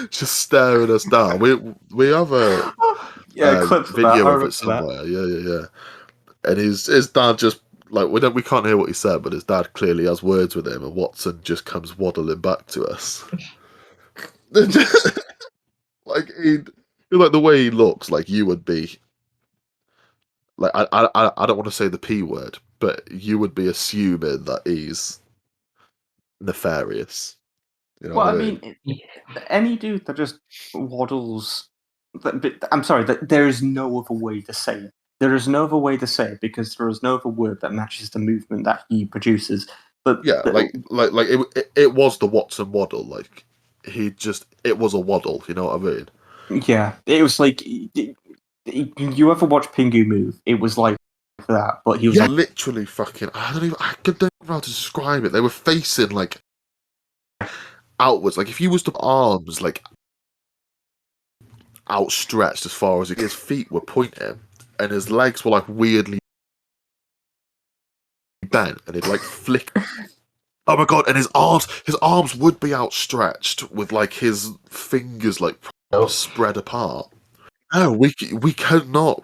Speaker 2: just staring us down. We have a
Speaker 3: Yeah, clips of that. I
Speaker 2: video of
Speaker 3: remember
Speaker 2: it
Speaker 3: that.
Speaker 2: somewhere. Yeah. And his dad just like we can't hear what he said, but his dad clearly has words with him, and Watson just comes waddling back to us. Like like the way he looks, like you would be. Like I don't want to say the p word, but you would be assuming that he's nefarious. You know
Speaker 3: Well,
Speaker 2: what
Speaker 3: I
Speaker 2: I mean?
Speaker 3: mean, any dude that just waddles. I'm sorry, there is no other way to say it. There is no other way to say it because there is no other word that matches the movement that he produces. But
Speaker 2: Yeah, like it was the Watson waddle. Like it was a waddle. You know what I mean?
Speaker 3: yeah, it was like you ever watch Pingu move? It was like that, but he was
Speaker 2: Yeah,
Speaker 3: on.
Speaker 2: literally fucking. I don't know how to describe it. They were facing like outwards. Like if you was to put arms like outstretched as far as his feet were pointing, and his legs were like weirdly bent, and he'd like flick. Oh my god! And his arms would be outstretched with like his fingers like spread apart. No, we could not.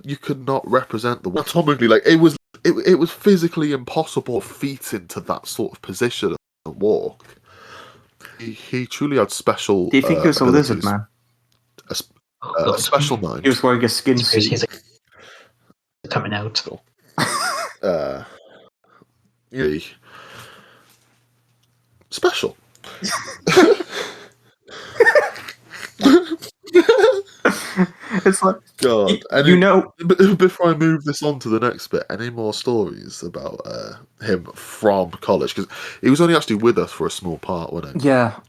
Speaker 2: You could not represent the anatomically. Like it was physically impossible feet into that sort of position and walk. He truly had special
Speaker 3: Do you think it was a lizard
Speaker 2: abilities,
Speaker 3: man?
Speaker 4: Oh
Speaker 2: a
Speaker 4: god,
Speaker 2: special
Speaker 3: He was
Speaker 2: mind.
Speaker 3: wearing a skin
Speaker 4: he's
Speaker 3: suit.
Speaker 4: coming out.
Speaker 2: Uh, yeah, special.
Speaker 3: It's like
Speaker 2: God,
Speaker 3: you know.
Speaker 2: before I move this on to the next bit, any more stories about him from college? Because he was only actually with us for a small part, wasn't he?
Speaker 3: Yeah.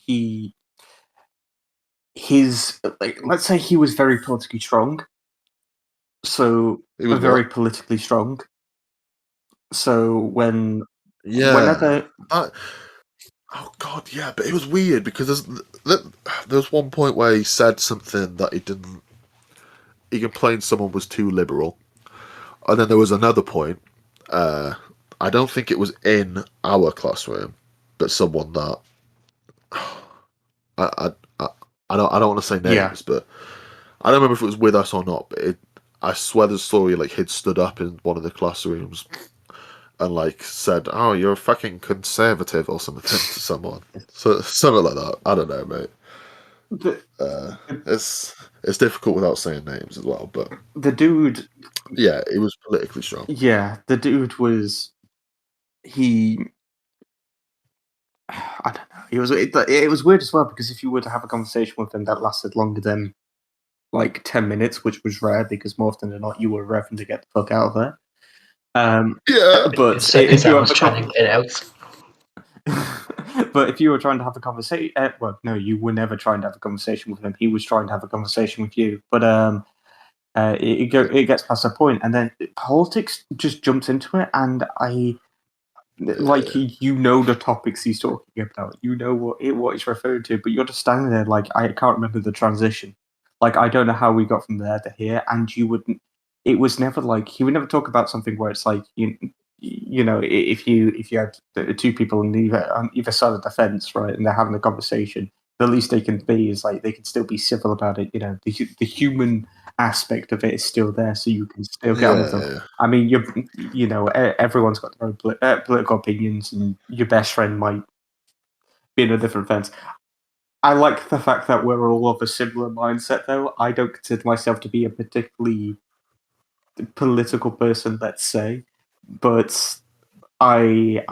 Speaker 3: He his like let's say he was very politically strong. So
Speaker 2: He was
Speaker 3: very
Speaker 2: what?
Speaker 3: politically strong. So
Speaker 2: Yeah.
Speaker 3: whenever
Speaker 2: Oh god, yeah, but it was weird because there was one point where he said something that he didn't. He complained someone was too liberal, and then there was another point. I don't think it was in our classroom, but someone that I I don't want to say
Speaker 3: yeah,
Speaker 2: names, but I don't remember if it was with us or not. But I swear the story like he'd stood up in one of the classrooms and like said, "Oh, you're a fucking conservative" or something to someone. So something like that. I don't know, mate.
Speaker 3: the,
Speaker 2: It's difficult without saying names as well, but
Speaker 3: the dude,
Speaker 2: yeah, it was politically strong.
Speaker 3: yeah, the dude was he. I don't know. It was weird as well because if you were to have a conversation with him that lasted longer than like 10 minutes, which was rare because more often than not you were revving to get the fuck out of there.
Speaker 2: Yeah,
Speaker 3: But
Speaker 4: Because
Speaker 3: if
Speaker 4: I
Speaker 3: you have
Speaker 4: was
Speaker 3: a
Speaker 4: trying to get out.
Speaker 3: but if you were trying to have a conversation, well, no, you were never trying to have a conversation with him. He was trying to have a conversation with you. But it gets past a point, and then politics just jumps into it, and like you know the topics he's talking about, you know what he's referring to, but you're just standing there like I can't remember the transition. Like I don't know how we got from there to here, and you wouldn't. It was never like he would never talk about something where it's like you know if you had two people on either side of the fence, right, and they're having a conversation, the least they can be is like they can still be civil about it. You know, the human aspect of it is still there, so you can still get on with them.
Speaker 2: yeah,
Speaker 3: I mean, you know, everyone's got their own political opinions, and your best friend might be in a different fence. I like the fact that we're all of a similar mindset, though. I don't consider myself to be a particularly political person, let's say, but I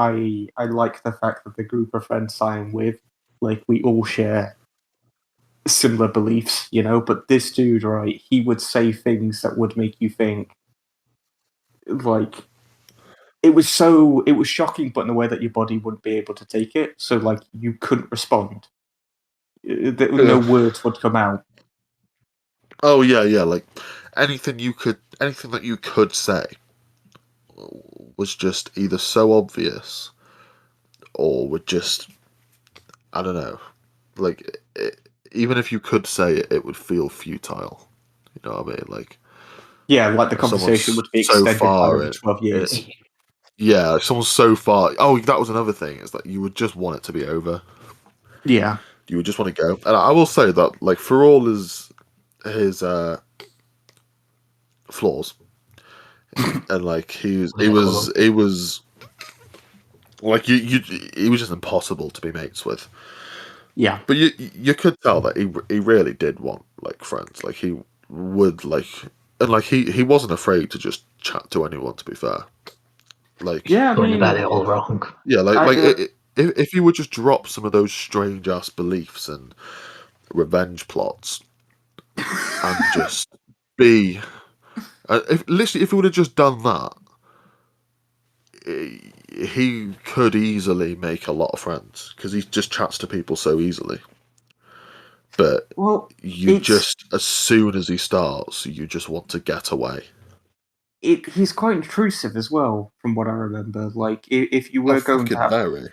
Speaker 3: like the fact that the group of friends I'm with, like, we all share similar beliefs, you know. But this dude, right, he would say things that would make you think, like, it was shocking, but in a way that your body wouldn't be able to take it. So like you couldn't respond. No
Speaker 2: yeah.
Speaker 3: words would come out.
Speaker 2: Oh yeah, yeah. Like anything that you could say was just either so obvious or would just, I don't know. Like even if you could say it, it would feel futile. You know what I mean? Like
Speaker 3: Yeah, like the conversation
Speaker 2: someone's
Speaker 3: would be
Speaker 2: so
Speaker 3: extended by
Speaker 2: far
Speaker 3: over
Speaker 2: in
Speaker 3: 12 years.
Speaker 2: yeah, like someone's so far. Oh, that was another thing. Is that you would just want it to be over.
Speaker 3: Yeah,
Speaker 2: You would just want to go. And I will say that, like, for all his flaws, and like he was like he was just impossible to be mates with.
Speaker 3: yeah,
Speaker 2: But you could tell that he really did want like friends. Like he would like, and like he wasn't afraid to just chat to anyone. To be fair, like
Speaker 3: yeah. I
Speaker 4: Going about
Speaker 3: mean,
Speaker 4: it all wrong.
Speaker 2: yeah,
Speaker 3: I
Speaker 2: if you would just drop some of those strange ass beliefs and revenge plots and just be, if he would have just done that, he could easily make a lot of friends because he just chats to people so easily. But
Speaker 3: well,
Speaker 2: you
Speaker 3: it's
Speaker 2: just, as soon as he starts, you just want to get away.
Speaker 3: he's quite intrusive as well, from what I remember. Like if you
Speaker 2: Oh,
Speaker 3: were going to
Speaker 2: fucking
Speaker 3: have
Speaker 2: very.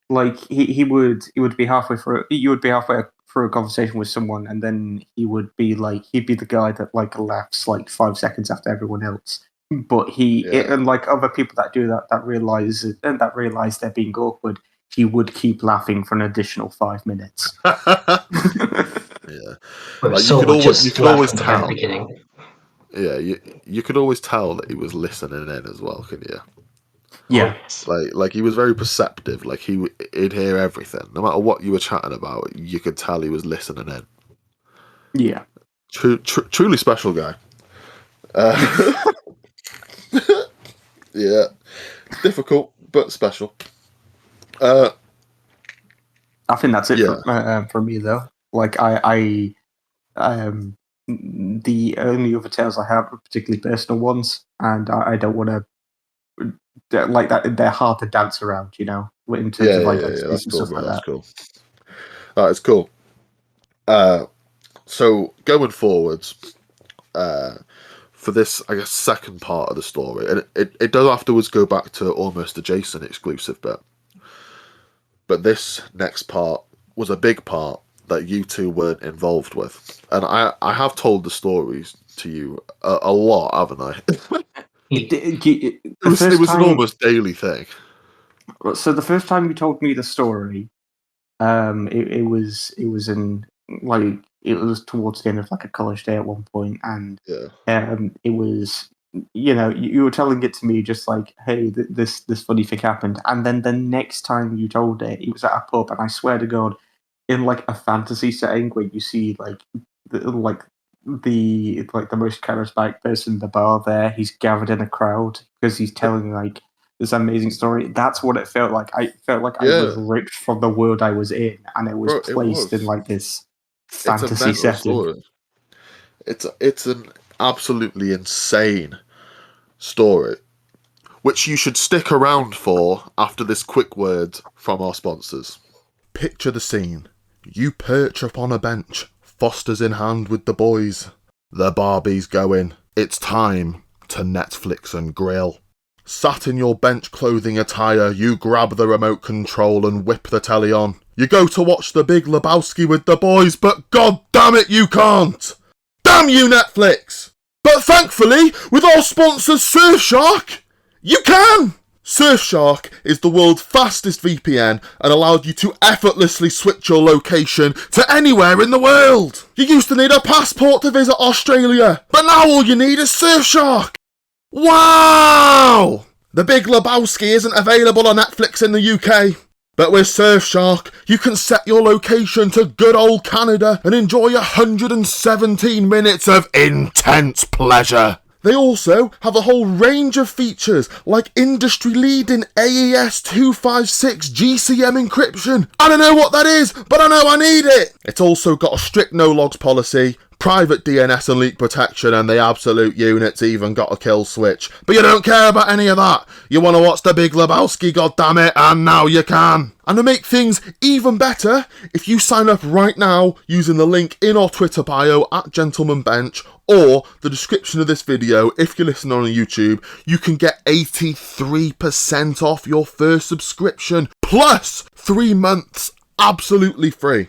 Speaker 3: like he would be halfway through you would be halfway through a conversation with someone, and then he would be like he'd be the guy that like laughs like 5 seconds after everyone else. But
Speaker 2: Yeah.
Speaker 3: and like other people that do that that realize they're being awkward, he would keep laughing for an additional 5 minutes.
Speaker 2: Yeah.
Speaker 4: Whereas
Speaker 2: Like
Speaker 4: Saul would
Speaker 2: you
Speaker 4: just
Speaker 2: could
Speaker 4: laugh
Speaker 2: always
Speaker 4: from the very
Speaker 2: tell.
Speaker 4: beginning.
Speaker 2: Yeah, you could always tell that he was listening in as well, can you?
Speaker 4: Oh
Speaker 3: Yeah,
Speaker 4: yes.
Speaker 2: Like he was very perceptive. Like he'd hear everything, no matter what you were chatting about. You could tell he was listening in.
Speaker 3: yeah.
Speaker 2: Truly special guy. Uh, yeah, difficult but special. Uh,
Speaker 3: I think that's it
Speaker 2: yeah,
Speaker 3: for me though. Like the only other tales I have are particularly personal ones, and I don't want to like that. They're hard to dance around, you know, in terms of
Speaker 2: yeah.
Speaker 3: identities
Speaker 2: That's
Speaker 3: and
Speaker 2: cool,
Speaker 3: stuff
Speaker 2: bro.
Speaker 3: like
Speaker 2: That's
Speaker 3: that.
Speaker 2: cool. It's cool. So going forwards, uh, for this, I guess, second part of the story, and it does afterwards go back to almost a Jason exclusive bit. But this next part was a big part that you two weren't involved with. And I have told the stories to you a lot, haven't I? It was an almost daily thing.
Speaker 3: So the first time you told me the story, it was in like it was towards the end of like a college day at one point, and it was, you know, you were telling it to me just like, hey, this funny thing happened, and then the next time you told it, it was at a pub, and I swear to God, in like a fantasy setting where you see like the most charismatic person in the bar there, he's gathered in a crowd because he's telling like this amazing story. That's what it felt like. I felt like I was ripped from the world I was in, and it was placed in like this fantasy setting.
Speaker 2: Story. It's an absolutely insane story, which you should stick around for after this quick word from our sponsors. Picture the scene. You perch upon a bench, Fosters in hand with the boys. The Barbie's going. It's time to Netflix and grill. Sat in your bench clothing attire, you grab the remote control and whip the telly on. You go to watch The Big Lebowski with the boys, but god damn it, you can't! Damn you, Netflix! But thankfully, with our sponsor Surfshark, you can! Surfshark is the world's fastest VPN and allowed you to effortlessly switch your location to anywhere in the world. You used to need a passport to visit Australia, but now all you need is Surfshark. Wow! The Big Lebowski isn't available on Netflix in the UK, but with Surfshark, you can set your location to good old Canada and enjoy 117 minutes of intense pleasure. They also have a whole range of features like industry-leading AES 256 GCM encryption. I don't know what that is, but I know I need it. It's also got a strict no-logs policy, private DNS and leak protection, and the absolute unit's even got a kill switch. But you don't care about any of that. You want to watch The Big Lebowski, goddammit, and now you can. And to make things even better, if you sign up right now using the link in our Twitter bio @GentlemanBench or the description of this video, if you're listening on YouTube, you can get 83% off your first subscription, plus 3 months absolutely free.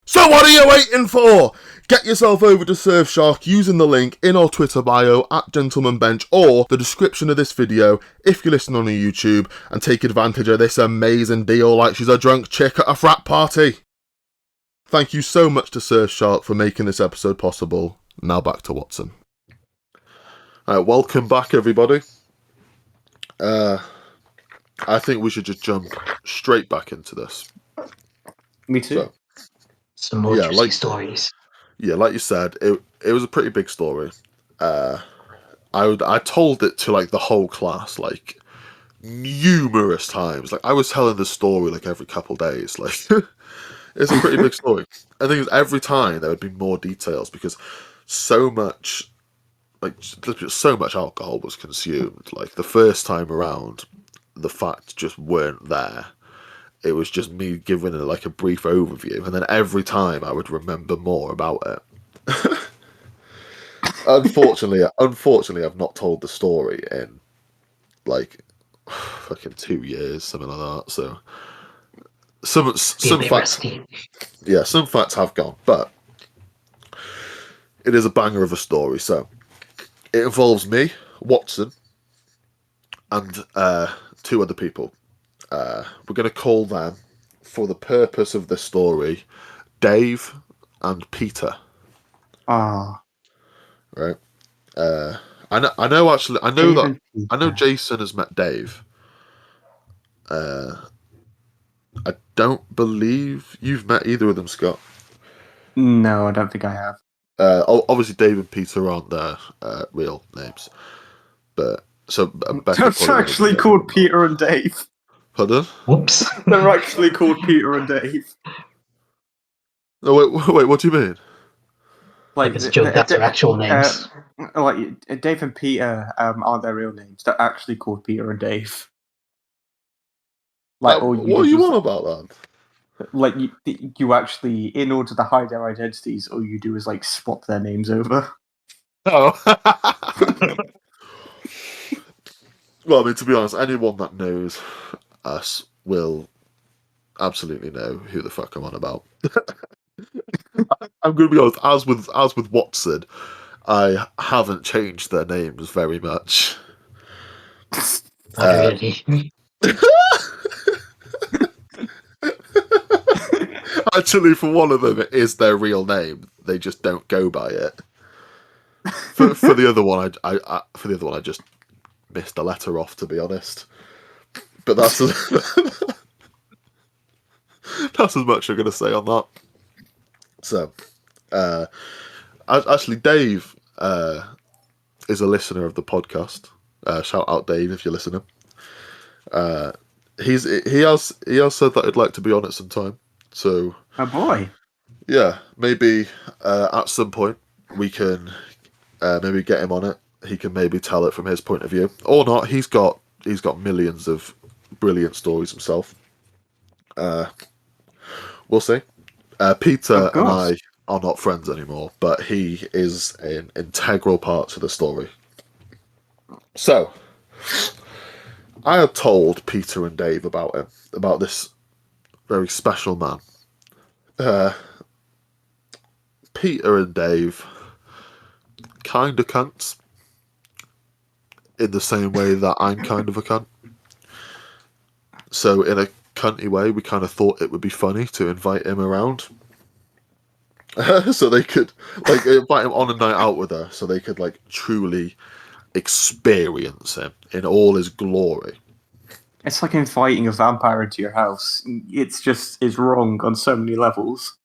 Speaker 2: So what are you waiting for? Get yourself over to Surfshark using the link in our Twitter bio @GentlemanBench or the description of this video if you're listening on YouTube, and take advantage of this amazing deal like she's a drunk chick at a frat party. Thank you so much to Surfshark for making this episode possible. Now back to Watson. Alright, welcome back everybody. I think we should just jump straight back into this.
Speaker 3: Me too.
Speaker 2: So,
Speaker 4: some more juicy stories.
Speaker 2: Yeah, like you said, it was a pretty big story. I told it to like the whole class like numerous times. Like I was telling the story like every couple days. Like it's a pretty big story. I think every time there would be more details because so much alcohol was consumed. Like the first time around, the facts just weren't there. It was just me giving it like a brief overview, and then every time I would remember more about it. Unfortunately, I've not told the story in like fucking 2 years, something like that. So some facts, some facts have gone, but it is a banger of a story. So it involves me, Watson, and 2 other people. We're going to call them, for the purpose of the story, Dave and Peter.
Speaker 3: Ah,
Speaker 2: right. I know Jason has met Dave. I don't believe you've met either of them, Scott.
Speaker 3: No, I don't think I have.
Speaker 2: Obviously, Dave and Peter aren't their real names, but so
Speaker 3: It's actually called Peter and Dave.
Speaker 2: Pardon?
Speaker 4: Whoops.
Speaker 3: They're actually called Peter and Dave.
Speaker 2: No, wait. What do you mean?
Speaker 4: Like it's a joke. That's their actual names.
Speaker 3: Like Dave and Peter aren't their real names. They're actually called Peter and Dave. Like,
Speaker 2: what are you on about that?
Speaker 3: Like you actually, in order to hide their identities, all you do is like swap their names over.
Speaker 2: Oh. Well, I mean, to be honest, anyone that knows us will absolutely know who the fuck I'm on about. I'm going to be honest, as with Watson, I haven't changed their names very much.
Speaker 4: Not really.
Speaker 2: Actually, for one of them, it is their real name. They just don't go by it. For the other one, I just missed a letter off, to be honest. But that's that's as much I'm going to say on that. So, actually, Dave is a listener of the podcast. Shout out, Dave, if you're listening. He has said that he'd like to be on at some time. So,
Speaker 3: Oh boy.
Speaker 2: yeah, maybe at some point we can maybe get him on it. He can maybe tell it from his point of view, or not. He's got millions of brilliant stories himself. We'll see. Peter and I are not friends anymore, but he is an integral part to the story. So, I had told Peter and Dave about him, about this very special man. Peter and Dave kind of cunts in the same way that I'm kind of a cunt. So in a cunty way, we kind of thought it would be funny to invite him around. So they could invite him on a night out with us, so they could truly experience him in all his glory.
Speaker 3: It's like inviting a vampire into your house. It's wrong on so many levels.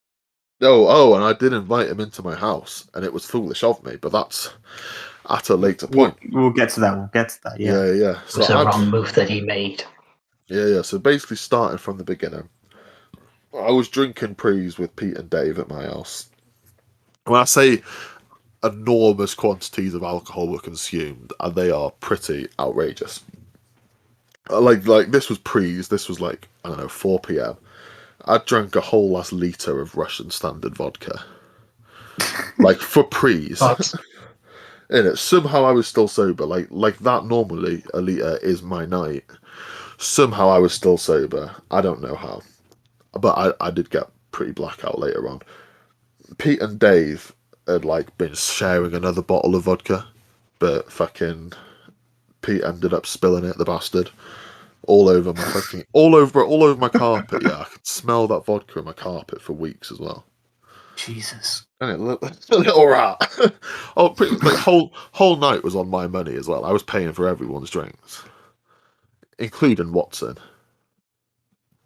Speaker 2: And I did invite him into my house, and it was foolish of me, but that's at a later point.
Speaker 3: We'll get to that. Yeah.
Speaker 2: Yeah.
Speaker 4: It was a wrong move that he made.
Speaker 2: Yeah. So basically, starting from the beginning, I was drinking prees with Pete and Dave at my house. When I say enormous quantities of alcohol were consumed, and they are pretty outrageous. Like this was prees. This was 4 p.m. I drank a whole last litre of Russian standard vodka. For prees. In it. Somehow I was still sober. Like that normally a litre is my night. Somehow I was still sober. I don't know how. But I did get pretty blackout later on. Pete and Dave had been sharing another bottle of vodka. But fucking Pete ended up spilling it, the bastard. All over my carpet. Yeah, I could smell that vodka in my carpet for weeks as well.
Speaker 3: Jesus.
Speaker 2: And it looked like a little rat. Whole night was on my money as well. I was paying for everyone's drinks, including Watson.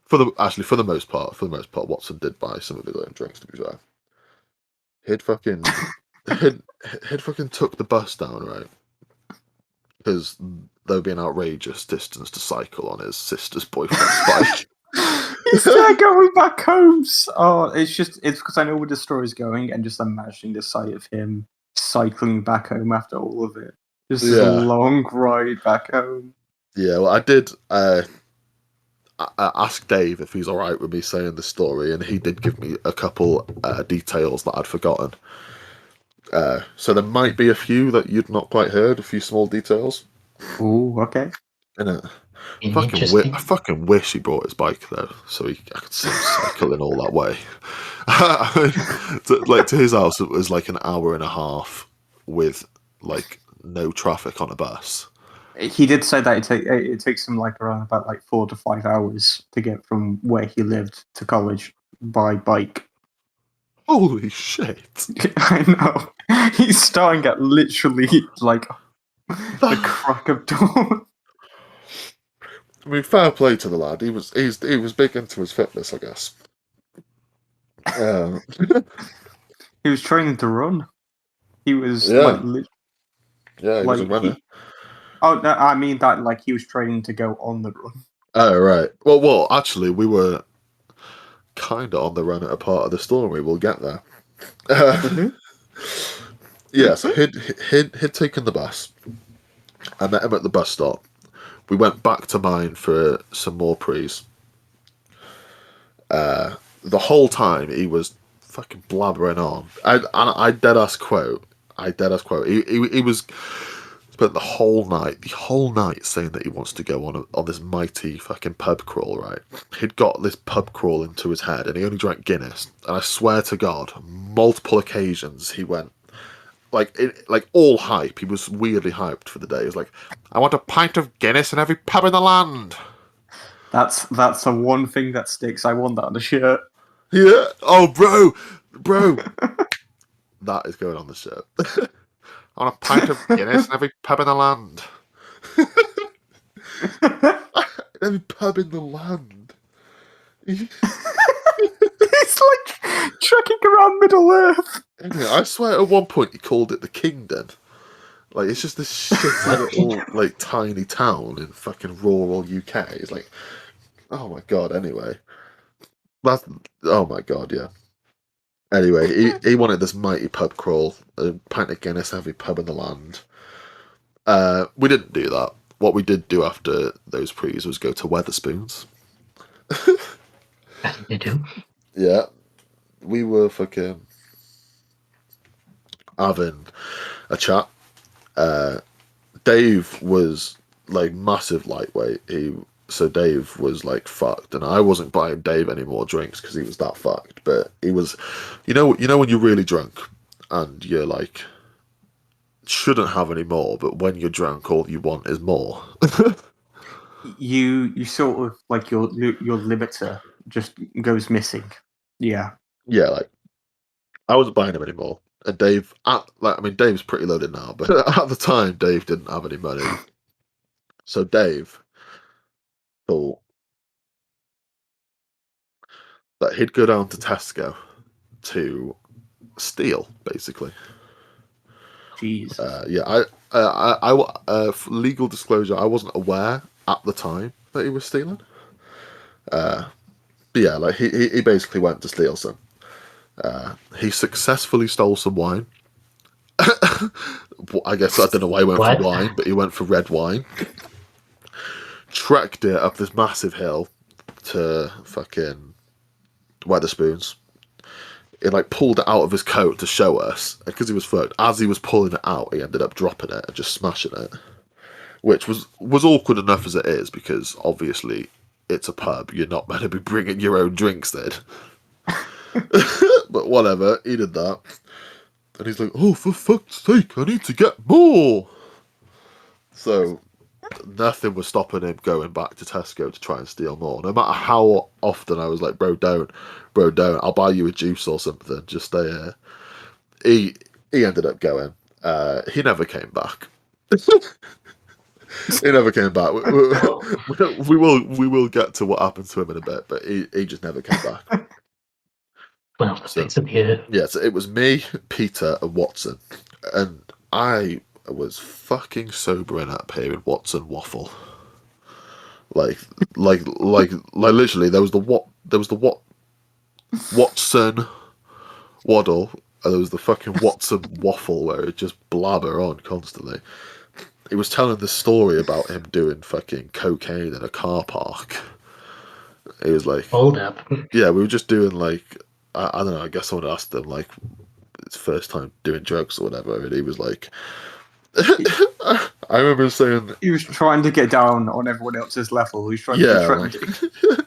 Speaker 2: For the most part, Watson did buy some of his own drinks. To be fair, he'd fucking took the bus down, right? Because there would be an outrageous distance to cycle on his sister's boyfriend's bike.
Speaker 3: Is that going back home? Oh, it's because I know where the story's going, and just imagining the sight of him cycling back home after all of it. Just a long ride back home.
Speaker 2: Yeah, well, I did ask Dave if he's all right with me saying the story, and he did give me a couple details that I'd forgotten. So there might be a few that you'd not quite heard, a few small details.
Speaker 3: Ooh, okay.
Speaker 2: Innit? I fucking wish he brought his bike though, so I could see him cycling all that way. To his house, it was an hour and a half with no traffic on a bus.
Speaker 3: He did say that it takes him around about 4 to 5 hours to get from where he lived to college by bike.
Speaker 2: Holy shit!
Speaker 3: I know. He's starting at literally the crack of dawn.
Speaker 2: I mean, fair play to the lad. He was big into his fitness, I guess.
Speaker 3: He was training to run. He was
Speaker 2: he was a runner.
Speaker 3: No, I mean that he was training to go on the run.
Speaker 2: Oh right. Well, actually, we were kind of on the run at a part of the story. We'll get there. Yeah, so he'd taken the bus. I met him at the bus stop. We went back to mine for some more prees. The whole time he was fucking blabbering on. I dead ass quote. I dead as quote. He was spent the whole night saying that he wants to go on this mighty fucking pub crawl, right? He'd got this pub crawl into his head and he only drank Guinness. And I swear to God, multiple occasions he went, like all hype. He was weirdly hyped for the day. He was like, I want a pint of Guinness in every pub in the land.
Speaker 3: That's the one thing that sticks. I want that on the shirt.
Speaker 2: Yeah. Oh, bro. That is going on the shirt. I want a pint of Guinness in every pub in the land. Every pub in the land.
Speaker 3: It's like trekking around Middle Earth.
Speaker 2: Anyway, I swear at one point he called it the Kingdom. Like, it's just this shitty little, like, tiny town in fucking rural UK. It's like, oh my god, anyway. Oh my god, yeah. Anyway, he wanted this mighty pub crawl, a pint of Guinness, every pub in the land. We didn't do that. What we did do after those prees was go to Wetherspoons.
Speaker 4: You do?
Speaker 2: Yeah. We were fucking having a chat. Dave was like massive lightweight. So Dave was like fucked, and I wasn't buying Dave any more drinks because he was that fucked. But he was, you know when you're really drunk and you're like shouldn't have any more, but when you're drunk, all you want is more.
Speaker 3: You sort of like your limiter just goes missing. Yeah.
Speaker 2: Yeah, like I wasn't buying him anymore. And Dave, Dave's pretty loaded now, but at the time, Dave didn't have any money. So Dave thought that he'd go down to Tesco to steal, basically.
Speaker 3: Jeez.
Speaker 2: For legal disclosure, I wasn't aware at the time that he was stealing. But yeah, like he basically went to steal some. He successfully stole some wine. I guess I don't know why he went for wine, but he went for red wine. Trekked it up this massive hill to fucking Wetherspoons. He like pulled it out of his coat to show us, because he was fucked. As he was pulling it out, he ended up dropping it and just smashing it, which was awkward enough as it is, because obviously it's a pub. You're not meant to be bringing your own drinks then. But whatever, he did that. And he's like, oh, for fuck's sake, I need to get more. So nothing was stopping him going back to Tesco to try and steal more. No matter how often I was like, bro, don't. I'll buy you a juice or something. Just stay here. He ended up going. He never came back. He never came back. We will get to what happened to him in a bit, but he just never came back.
Speaker 4: Well, so
Speaker 2: it was me, Peter, and Watson, and I was fucking sobering up hearing Watson waffle. Like literally, there was the Watson waddle, and there was the fucking Watson waffle where it just blabber on constantly. He was telling the story about him doing fucking cocaine in a car park. He was like,
Speaker 4: hold up.
Speaker 2: Yeah, we were just doing like, I don't know, I guess someone asked him like his first time doing drugs or whatever, and he was like, I remember saying
Speaker 3: he was trying to get down on everyone else's level. He was trying to be trendy.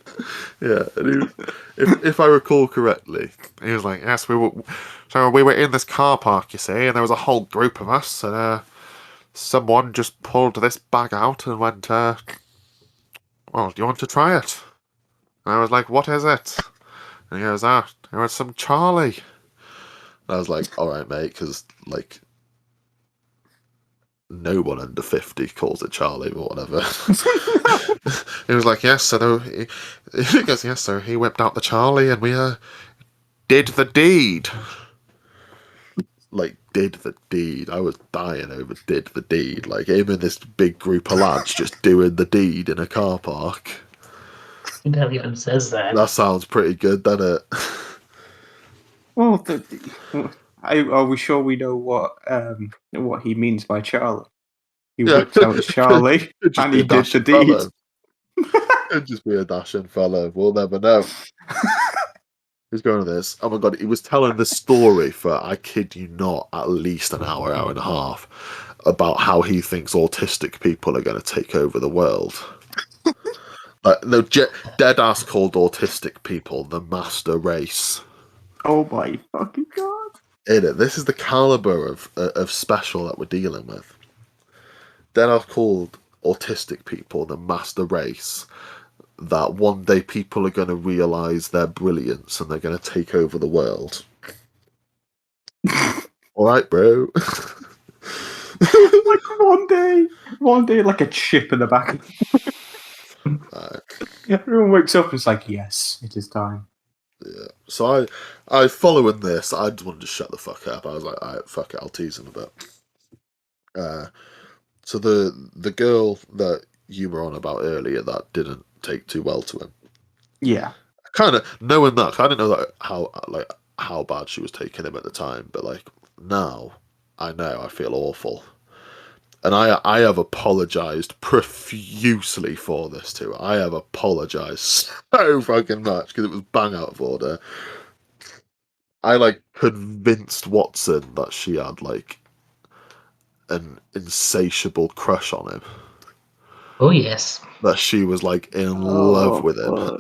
Speaker 2: Yeah, and if I recall correctly, he was like, yes, we were in this car park, you see, and there was a whole group of us, and someone just pulled this bag out and went, well, do you want to try it? And I was like, what is it? And he goes, it was some Charlie. And I was like, all right, mate, because like no one under 50 calls it Charlie or whatever. He was like, yes, so he goes, yes, so he whipped out the Charlie and we did the deed. Like, did the deed. I was dying over did the deed. Like, him and this big group of lads just doing the deed in a car park.
Speaker 4: He never even says that.
Speaker 2: That sounds pretty good, doesn't it?
Speaker 3: Well, are we sure we know what he means by Charlie? He whipped out his Charlie and he did the deed.
Speaker 2: It'd just be a dashing fellow. We'll never know. He's going to this. Oh my god, he was telling this story for, I kid you not, at least an hour, hour and a half, about how he thinks autistic people are going to take over the world. No, dead ass called autistic people the master race.
Speaker 3: Oh my fucking god!
Speaker 2: This is the caliber of special that we're dealing with. Dead ass called autistic people the master race. That one day people are going to realise their brilliance and they're going to take over the world. All right, bro.
Speaker 3: Like one day, like a chip in the back. Everyone wakes up and it's like, yes, it is time.
Speaker 2: Yeah. So I following this, I just wanted to shut the fuck up. I was like, all right, fuck it, I'll tease him a bit. So the girl that you were on about earlier that didn't take too well to him.
Speaker 3: Yeah.
Speaker 2: Kind of knowing that, I didn't know that how bad she was taking him at the time, but like now I know I feel awful. And I have apologised profusely for this too. I have apologised so fucking much because it was bang out of order. I like convinced Watson that she had like an insatiable crush on him.
Speaker 4: Oh yes.
Speaker 2: That she was like in love with him.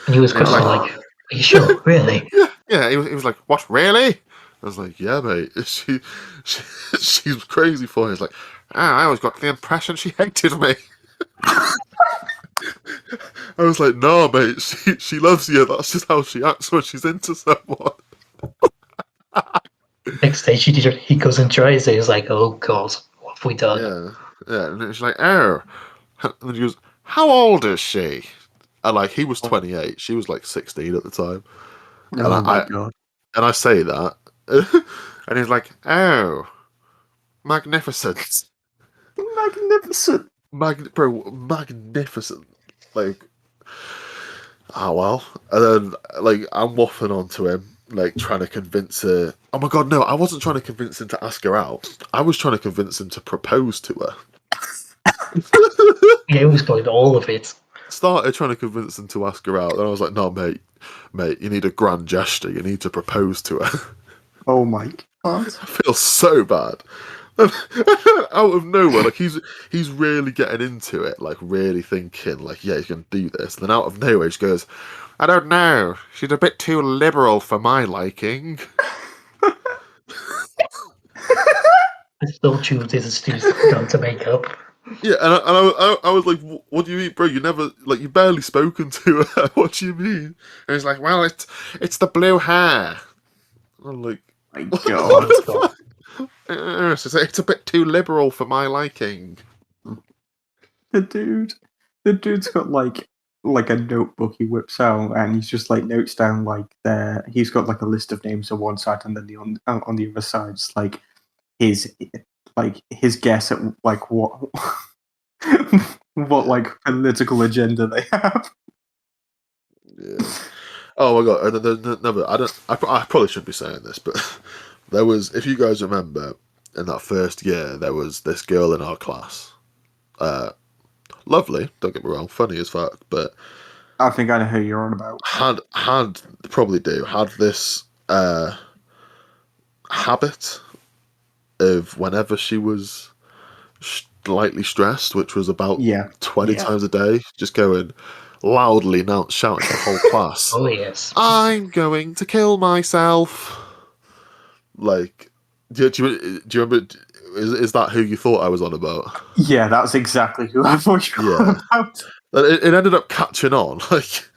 Speaker 4: And he was questioning like, "Are you sure? Really?"
Speaker 2: Yeah. He was like, "What? Really?" I was like, "Yeah, mate. She's crazy for you." He's like, I always got the impression she hated me. I was like, "No, mate. She loves you. That's just how she acts when she's into someone."
Speaker 4: Next day, he goes and tries it. He's like, "Oh God, what have we done?"
Speaker 2: Yeah. And she's like, "Oh," and he goes, "How old is she?" And like, he was 28. She was like 16 at the time.
Speaker 3: Oh my god.
Speaker 2: And I say that, and he's like, "Oh, magnificent."
Speaker 3: Magnificent.
Speaker 2: Magnificent. Like, well. And then, like, I'm waffling onto him, like, trying to convince her. Oh my god, no, I wasn't trying to convince him to ask her out. I was trying to convince him to propose to her.
Speaker 4: Yeah, he was doing all of it.
Speaker 2: Started trying to convince him to ask her out, and I was like, "No, mate, you need a grand gesture. You need to propose to her."
Speaker 3: Oh my god.
Speaker 2: I feel so bad. Out of nowhere, like he's really getting into it, like really thinking, like, yeah, he's gonna do this. And then out of nowhere, he just goes, "I don't know. She's a bit too liberal for my liking."
Speaker 4: I still choose his excuse done to make up.
Speaker 2: Yeah, and I was like, "What do you mean, bro? You never, like, you barely spoken to her. What do you mean?" And he's like, "Well, it's the blue hair." I'm like,
Speaker 3: My
Speaker 2: "What
Speaker 3: god.
Speaker 2: the fuck?" It's a bit too liberal for my liking.
Speaker 3: The dude's got like a notebook he whips out, and he's just like notes down like there. He's got like a list of names on one side, and then on the other side, it's like his guess at like what what like political agenda they have.
Speaker 2: Yeah. Oh my god! No, I probably shouldn't be saying this, but there was, if you guys remember, in that first year, there was this girl in our class. Lovely, don't get me wrong, funny as fuck, but
Speaker 3: I think I know who you're on about.
Speaker 2: had this habit of whenever she was slightly stressed, which was about 20 times a day, just going loudly shouting to the whole class.
Speaker 4: Oh yes.
Speaker 2: "I'm going to kill myself." Like, do you remember? Is that who you thought I was on about?
Speaker 3: Yeah, that's exactly who I thought you were on about.
Speaker 2: It ended up catching on. Like,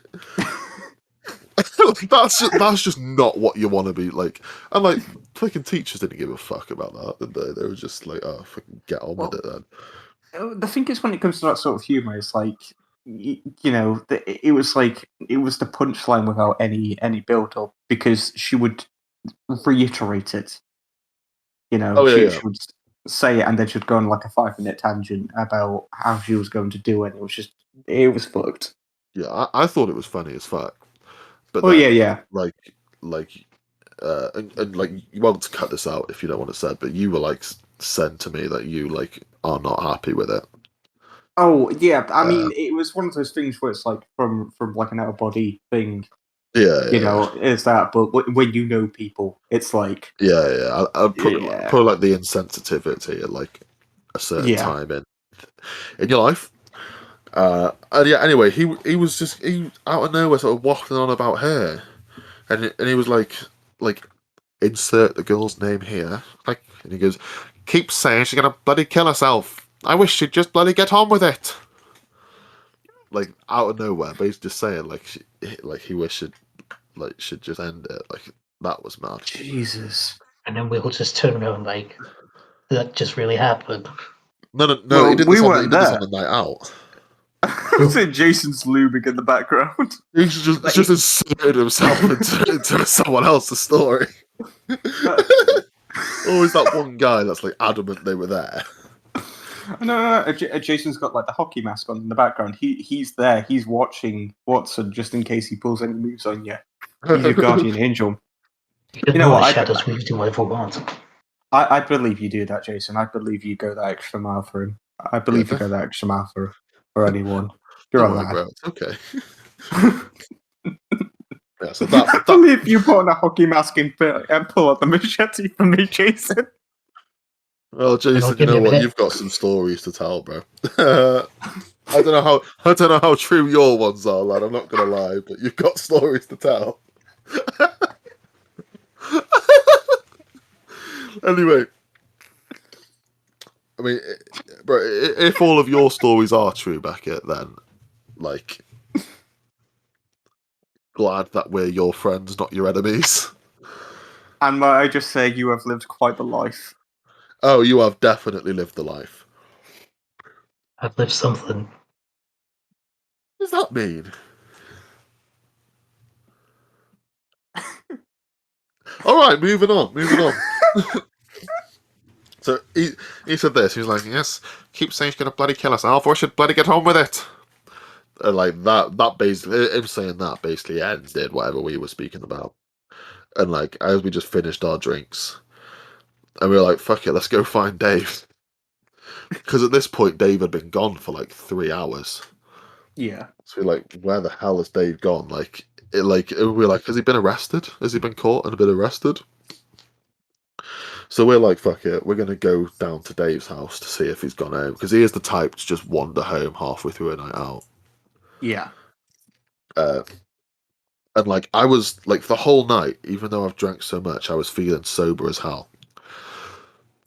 Speaker 2: that's just not what you want to be like. And like, fucking teachers didn't give a fuck about that, did they? They were just like, "Oh, fucking get on with it then."
Speaker 3: The thing is, when it comes to that sort of humor, it's like it was the punchline without any build up, because she would reiterate it. She would say it, and then she'd go on like a 5-minute tangent about how she was going to do it. It was fucked.
Speaker 2: Yeah, I thought it was funny as fuck. But
Speaker 3: yeah.
Speaker 2: Like, and like, you won't cut this out if you don't want to say it, but you were like said to me that you like are not happy with it.
Speaker 3: Oh yeah, I mean, it was one of those things where it's like from like an out of body thing. You know, it's that. But when you know people, it's like
Speaker 2: I'd probably like the insensitivity at like a certain time in your life. And yeah, anyway, he was out of nowhere sort of waffling on about her, and he was like insert the girl's name here, like, and he goes, keep saying she's gonna bloody kill herself. I wish she'd just bloody get on with it. Like out of nowhere, but he's just saying like he wished she'd just end it. Like that was mad.
Speaker 3: Jesus.
Speaker 4: And then we'll just turn around like, that just really happened.
Speaker 2: No.
Speaker 3: Well,
Speaker 2: he did
Speaker 3: we
Speaker 2: this
Speaker 3: weren't
Speaker 2: he did this
Speaker 3: there.
Speaker 2: on the night out.
Speaker 3: See Jason's lubing in the background.
Speaker 2: He's just inserted himself into someone else's story. Always that one guy that's like adamant they were there.
Speaker 3: No. Jason's got like the hockey mask on in the background. He's there. He's watching Watson just in case he pulls any moves on you. He's your guardian angel.
Speaker 4: You know what? Shadows, we do whatever we want.
Speaker 3: I believe you do that, Jason. I believe you go that extra mile for him. I believe you go that extra mile for anyone. You're a lad.
Speaker 2: It's okay. Yeah, so that
Speaker 3: I believe you put on a hockey mask and pull out the machete for me, Jason.
Speaker 2: Well, Jason, you know what? You've got some stories to tell, bro. I don't know how true your ones are, lad. I'm not gonna lie, but you've got stories to tell. Anyway, I mean, bro, if all of your stories are true, Beckett, then like, glad that we're your friends, not your enemies.
Speaker 3: And might I just say, you have lived quite the life.
Speaker 2: Oh, you have definitely lived the life.
Speaker 4: I've lived something.
Speaker 2: What does that mean? All right, moving on. So he said this. He was like, "Yes, keep saying she's gonna bloody kill herself, or should bloody get on with it." And like that basically, him saying that basically ended whatever we were speaking about. And like as we just finished our drinks, and we were like, "Fuck it, let's go find Dave." Because at this point, Dave had been gone for like 3 hours.
Speaker 3: Yeah.
Speaker 2: So we're like, "Where the hell has Dave gone?" We were like, "Has he been arrested? Has he been caught and been arrested?" So we're like, fuck it, we're going to go down to Dave's house to see if he's gone home. Because he is the type to just wander home halfway through a night out.
Speaker 3: Yeah.
Speaker 2: And like, I was, like, the whole night, even though I've drank so much, I was feeling sober as hell.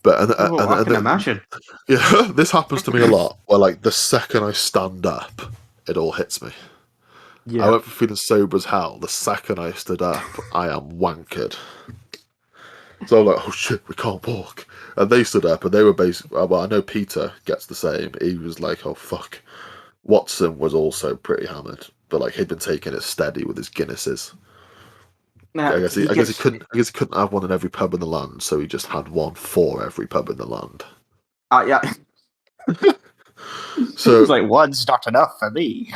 Speaker 2: But
Speaker 3: I can imagine.
Speaker 2: Yeah, this happens to me a lot, where like, the second I stand up, it all hits me.
Speaker 3: Yeah.
Speaker 2: I went from feeling sober as hell. The second I stood up, I am wankered. So I'm like, oh shit, we can't walk. And they stood up and they were basically, well, I know Peter gets the same. He was like, oh fuck. Watson was also pretty hammered, but like he'd been taking it steady with his Guinnesses.
Speaker 3: Now,
Speaker 2: I guess he couldn't have one in every pub in the land, so he just had one for every pub in the land.
Speaker 3: Yeah.
Speaker 2: So
Speaker 3: it was like, one's not enough for me.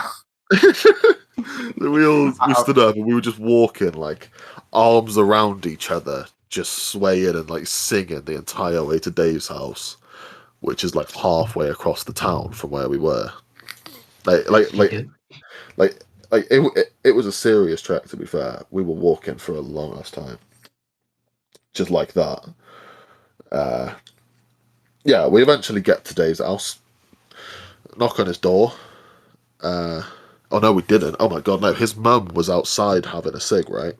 Speaker 2: we stood up and we were just walking like arms around each other, just swaying and like singing the entire way to Dave's house, which is like halfway across the town from where we were. It was a serious trek, to be fair. We were walking for a long ass time, just like that. Yeah, we eventually get to Dave's house, knock on his door. Oh no, we didn't. Oh my god, no. His mum was outside having a cig, right?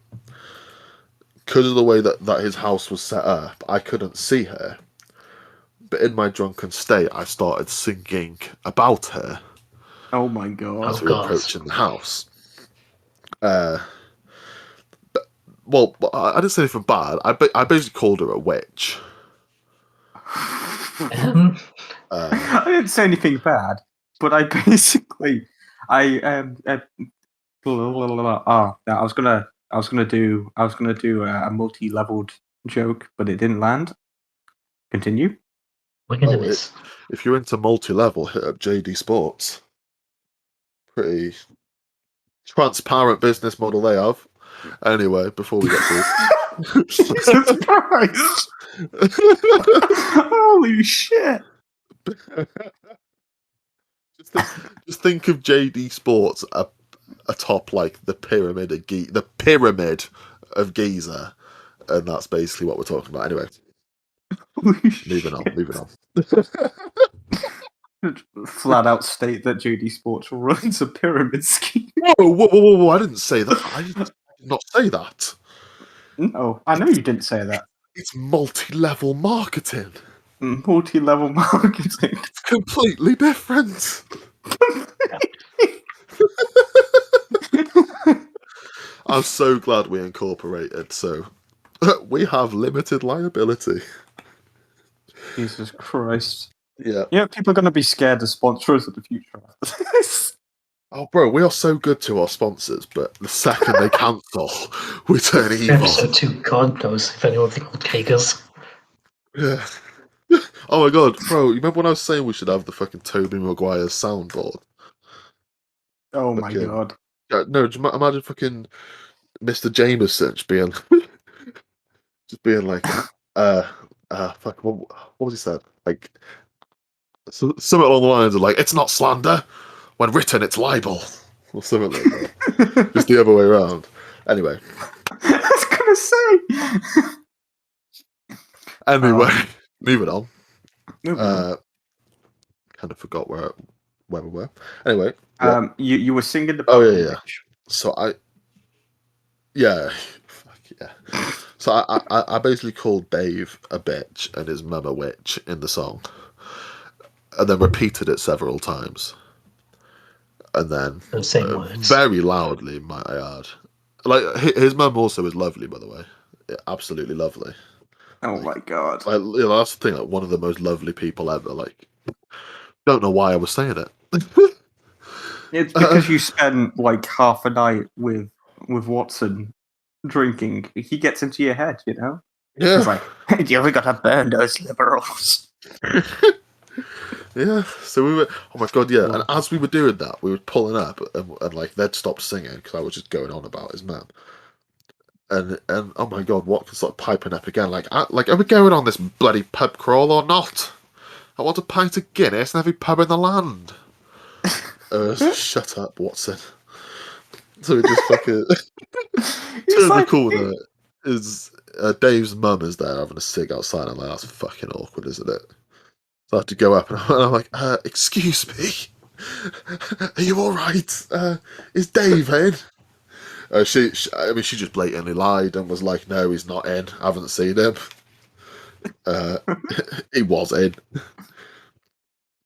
Speaker 2: Because of the way that his house was set up, I couldn't see her. But in my drunken state, I started singing about her.
Speaker 3: Oh my god.
Speaker 2: As we were approaching the house. I didn't say anything bad. I basically called her a witch.
Speaker 3: I didn't say anything bad, but I basically, I was gonna do a multi-leveled joke, but it didn't land. Continue.
Speaker 4: We're gonna miss.
Speaker 2: If you're into multi-level, hit up JD Sports. Pretty transparent business model they have. Anyway, before we get to
Speaker 3: Jesus Christ! Holy shit!
Speaker 2: Just think of JD Sports, atop like the pyramid of Giza, and that's basically what we're talking about. Anyway, moving on.
Speaker 3: Flat out state that JD Sports runs a pyramid scheme.
Speaker 2: Whoa! I didn't say that. I did not say that.
Speaker 3: No, I know you didn't say that.
Speaker 2: It's multi-level marketing.
Speaker 3: Multi-level marketing.
Speaker 2: It's completely different. I'm so glad we incorporated. So we have limited liability.
Speaker 3: Jesus Christ.
Speaker 2: Yeah.
Speaker 3: Yeah, people are going to be scared to sponsor us in the future after this.
Speaker 2: Oh, bro, we are so good to our sponsors, but the second they cancel, we turn evil.
Speaker 4: Episode 2, God knows if anyone will take us.
Speaker 2: Yeah. Oh my god, bro, you remember when I was saying we should have the fucking Tobey Maguire's soundboard?
Speaker 3: Oh my god.
Speaker 2: Yeah, no, imagine fucking Mr. Jameson just being like, fuck, what was he said? Like, something along the lines of like, it's not slander. When written, it's libel. Or something like that. Just the other way around. Anyway.
Speaker 3: I was gonna say.
Speaker 2: Anyway, moving on. Kind of forgot where we were. Anyway.
Speaker 3: You were singing the
Speaker 2: yeah. So fuck yeah. So I basically called Dave a bitch and his mum a witch in the song, and then repeated it several times, and then very loudly, might I add. Like his mum also is lovely, by the way, absolutely lovely.
Speaker 3: Oh my god!
Speaker 2: Like, that's the thing. Like, one of the most lovely people ever. Like, don't know why I was saying it.
Speaker 3: It's because you spend like half a night with Watson drinking. He gets into your head, you know.
Speaker 2: Yeah.
Speaker 3: He's like, hey, you ever got to burn those liberals?
Speaker 2: Yeah. So we were. Oh my god, yeah. And as we were doing that, we were pulling up, and like they'd stopped singing because I was just going on about his mum. And oh my god, Watkins started piping up again. Like, are we going on this bloody pub crawl or not? I want a pint of Guinness in every pub in the land. Shut up, Watson. So we just fucking turn the corner. Is Dave's mum is there having a cig outside. I'm like, that's fucking awkward, isn't it? So I have to go up and I'm like, excuse me, are you all right? Is Dave in? She just blatantly lied and was like, no, he's not in. I haven't seen him. He was in.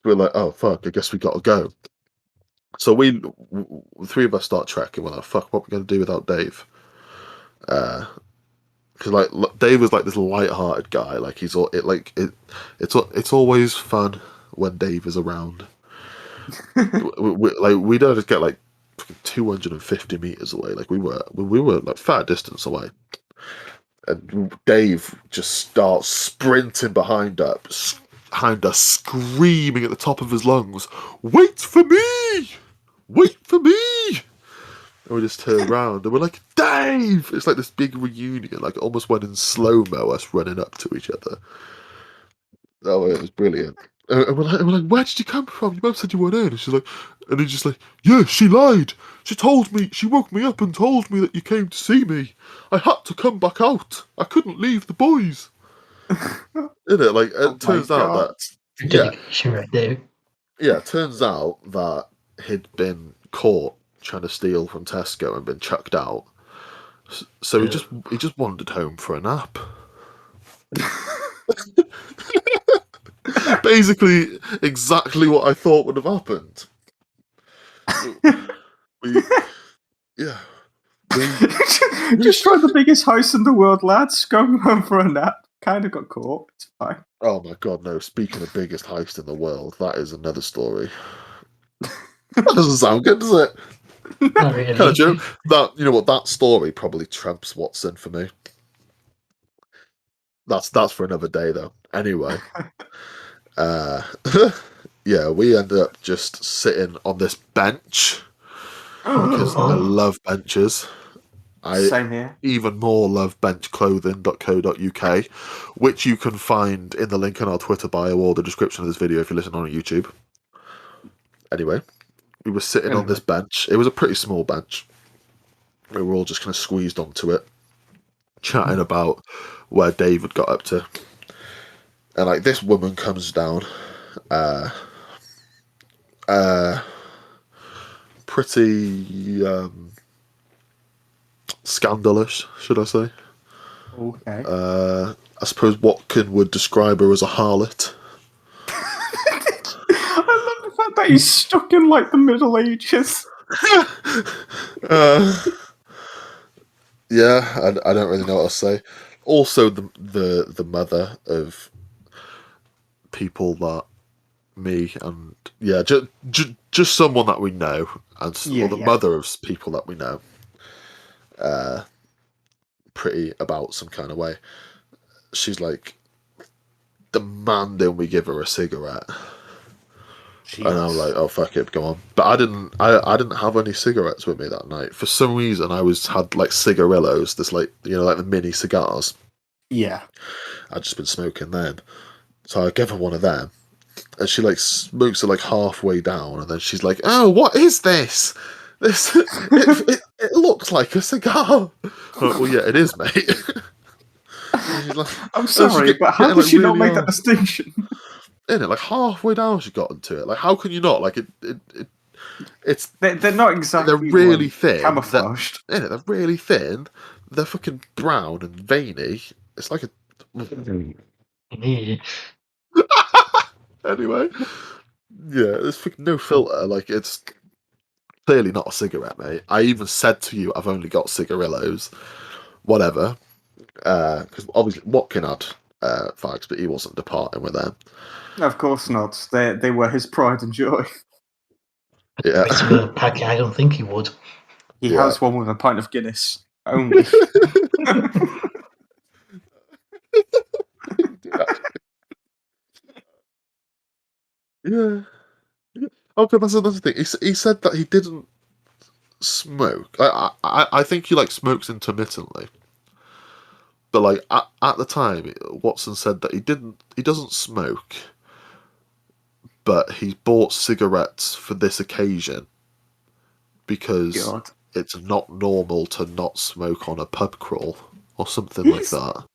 Speaker 2: We're like, oh fuck, I guess we gotta go. So the three of us start trekking. We're like, fuck, what are we gonna do without Dave? Because like Dave was like this light-hearted guy. Like it's always fun when Dave is around. we don't just get like 250 meters away. Like we were like far distance away, and Dave just starts sprinting behind us, screaming at the top of his lungs, "Wait for me! Wait for me!" And we just turned around and we're like, Dave! It's like this big reunion, like it almost went in slow-mo, us running up to each other. Oh, it was brilliant. And we're like, where did you come from? Your mum said you weren't in. And he's just like, yeah, she lied. She woke me up and told me that you came to see me. I had to come back out. I couldn't leave the boys. Isn't it? Like, it turns out that...
Speaker 4: Dedication right there.
Speaker 2: Yeah, it turns out that he'd been caught trying to steal from Tesco and been chucked out. So he just wandered home for a nap. Basically, exactly what I thought would have happened.
Speaker 3: Just tried the biggest house in the world, lads. Going home for a nap. Kind of got caught. It's fine.
Speaker 2: Oh my god, no. Speaking of biggest heist in the world, that is another story. That doesn't sound good, does it?
Speaker 4: Not really.
Speaker 2: Kind of joke. You know what? That story probably trumps Watson for me. That's for another day, though. Anyway, yeah, we ended up just sitting on this bench because I love benches.
Speaker 3: Same here.
Speaker 2: Even more love benchclothing.co.uk, which you can find in the link in our Twitter bio or the description of this video if you're listening on YouTube. Anyway, We were sitting on this bench. It was a pretty small bench. We were all just kind of squeezed onto it, chatting about where David got up to. And like this woman comes down, pretty scandalous, should I say?
Speaker 3: Okay.
Speaker 2: I suppose Watkin would describe her as a harlot.
Speaker 3: I love the fact that he's stuck in like the Middle Ages.
Speaker 2: Yeah, I don't really know what to say. Also, the mother of people that me and just someone that we know, and or the mother of people that we know, pretty about some kind of way. She's like demanding we give her a cigarette.
Speaker 3: Jeez.
Speaker 2: And I'm like, oh fuck it, go on. But I didn't have any cigarettes with me that night. For some reason, I had like cigarillos, this like like the mini cigars.
Speaker 3: Yeah.
Speaker 2: I'd just been smoking them, so I gave her one of them, and she like smokes it like halfway down, and then she's like, "Oh, what is this? This it looks like a cigar." I'm like, well, yeah, it is, mate. Like,
Speaker 3: I'm sorry, but how did she not make that distinction?
Speaker 2: In it, like halfway down, she got into it. Like, how can you not? Like, it's
Speaker 3: they're not exactly.
Speaker 2: They're really thin,
Speaker 3: camouflaged.
Speaker 2: They're really thin. They're fucking brown and veiny. It's like a. Anyway, yeah, there's fucking no filter. Like, it's clearly not a cigarette, mate. I even said to you, I've only got cigarillos. Whatever. Because obviously Watkin had fags, but he wasn't departing with them.
Speaker 3: Of course not. They were his pride and joy.
Speaker 2: Yeah.
Speaker 4: I don't think he would.
Speaker 3: He has one with a pint of Guinness only.
Speaker 2: Yeah. Okay, that's another thing. He said that he didn't smoke. I think he like smokes intermittently. But like at the time, Watson said that he doesn't smoke, but he bought cigarettes for this occasion because it's not normal to not smoke on a pub crawl or something like that.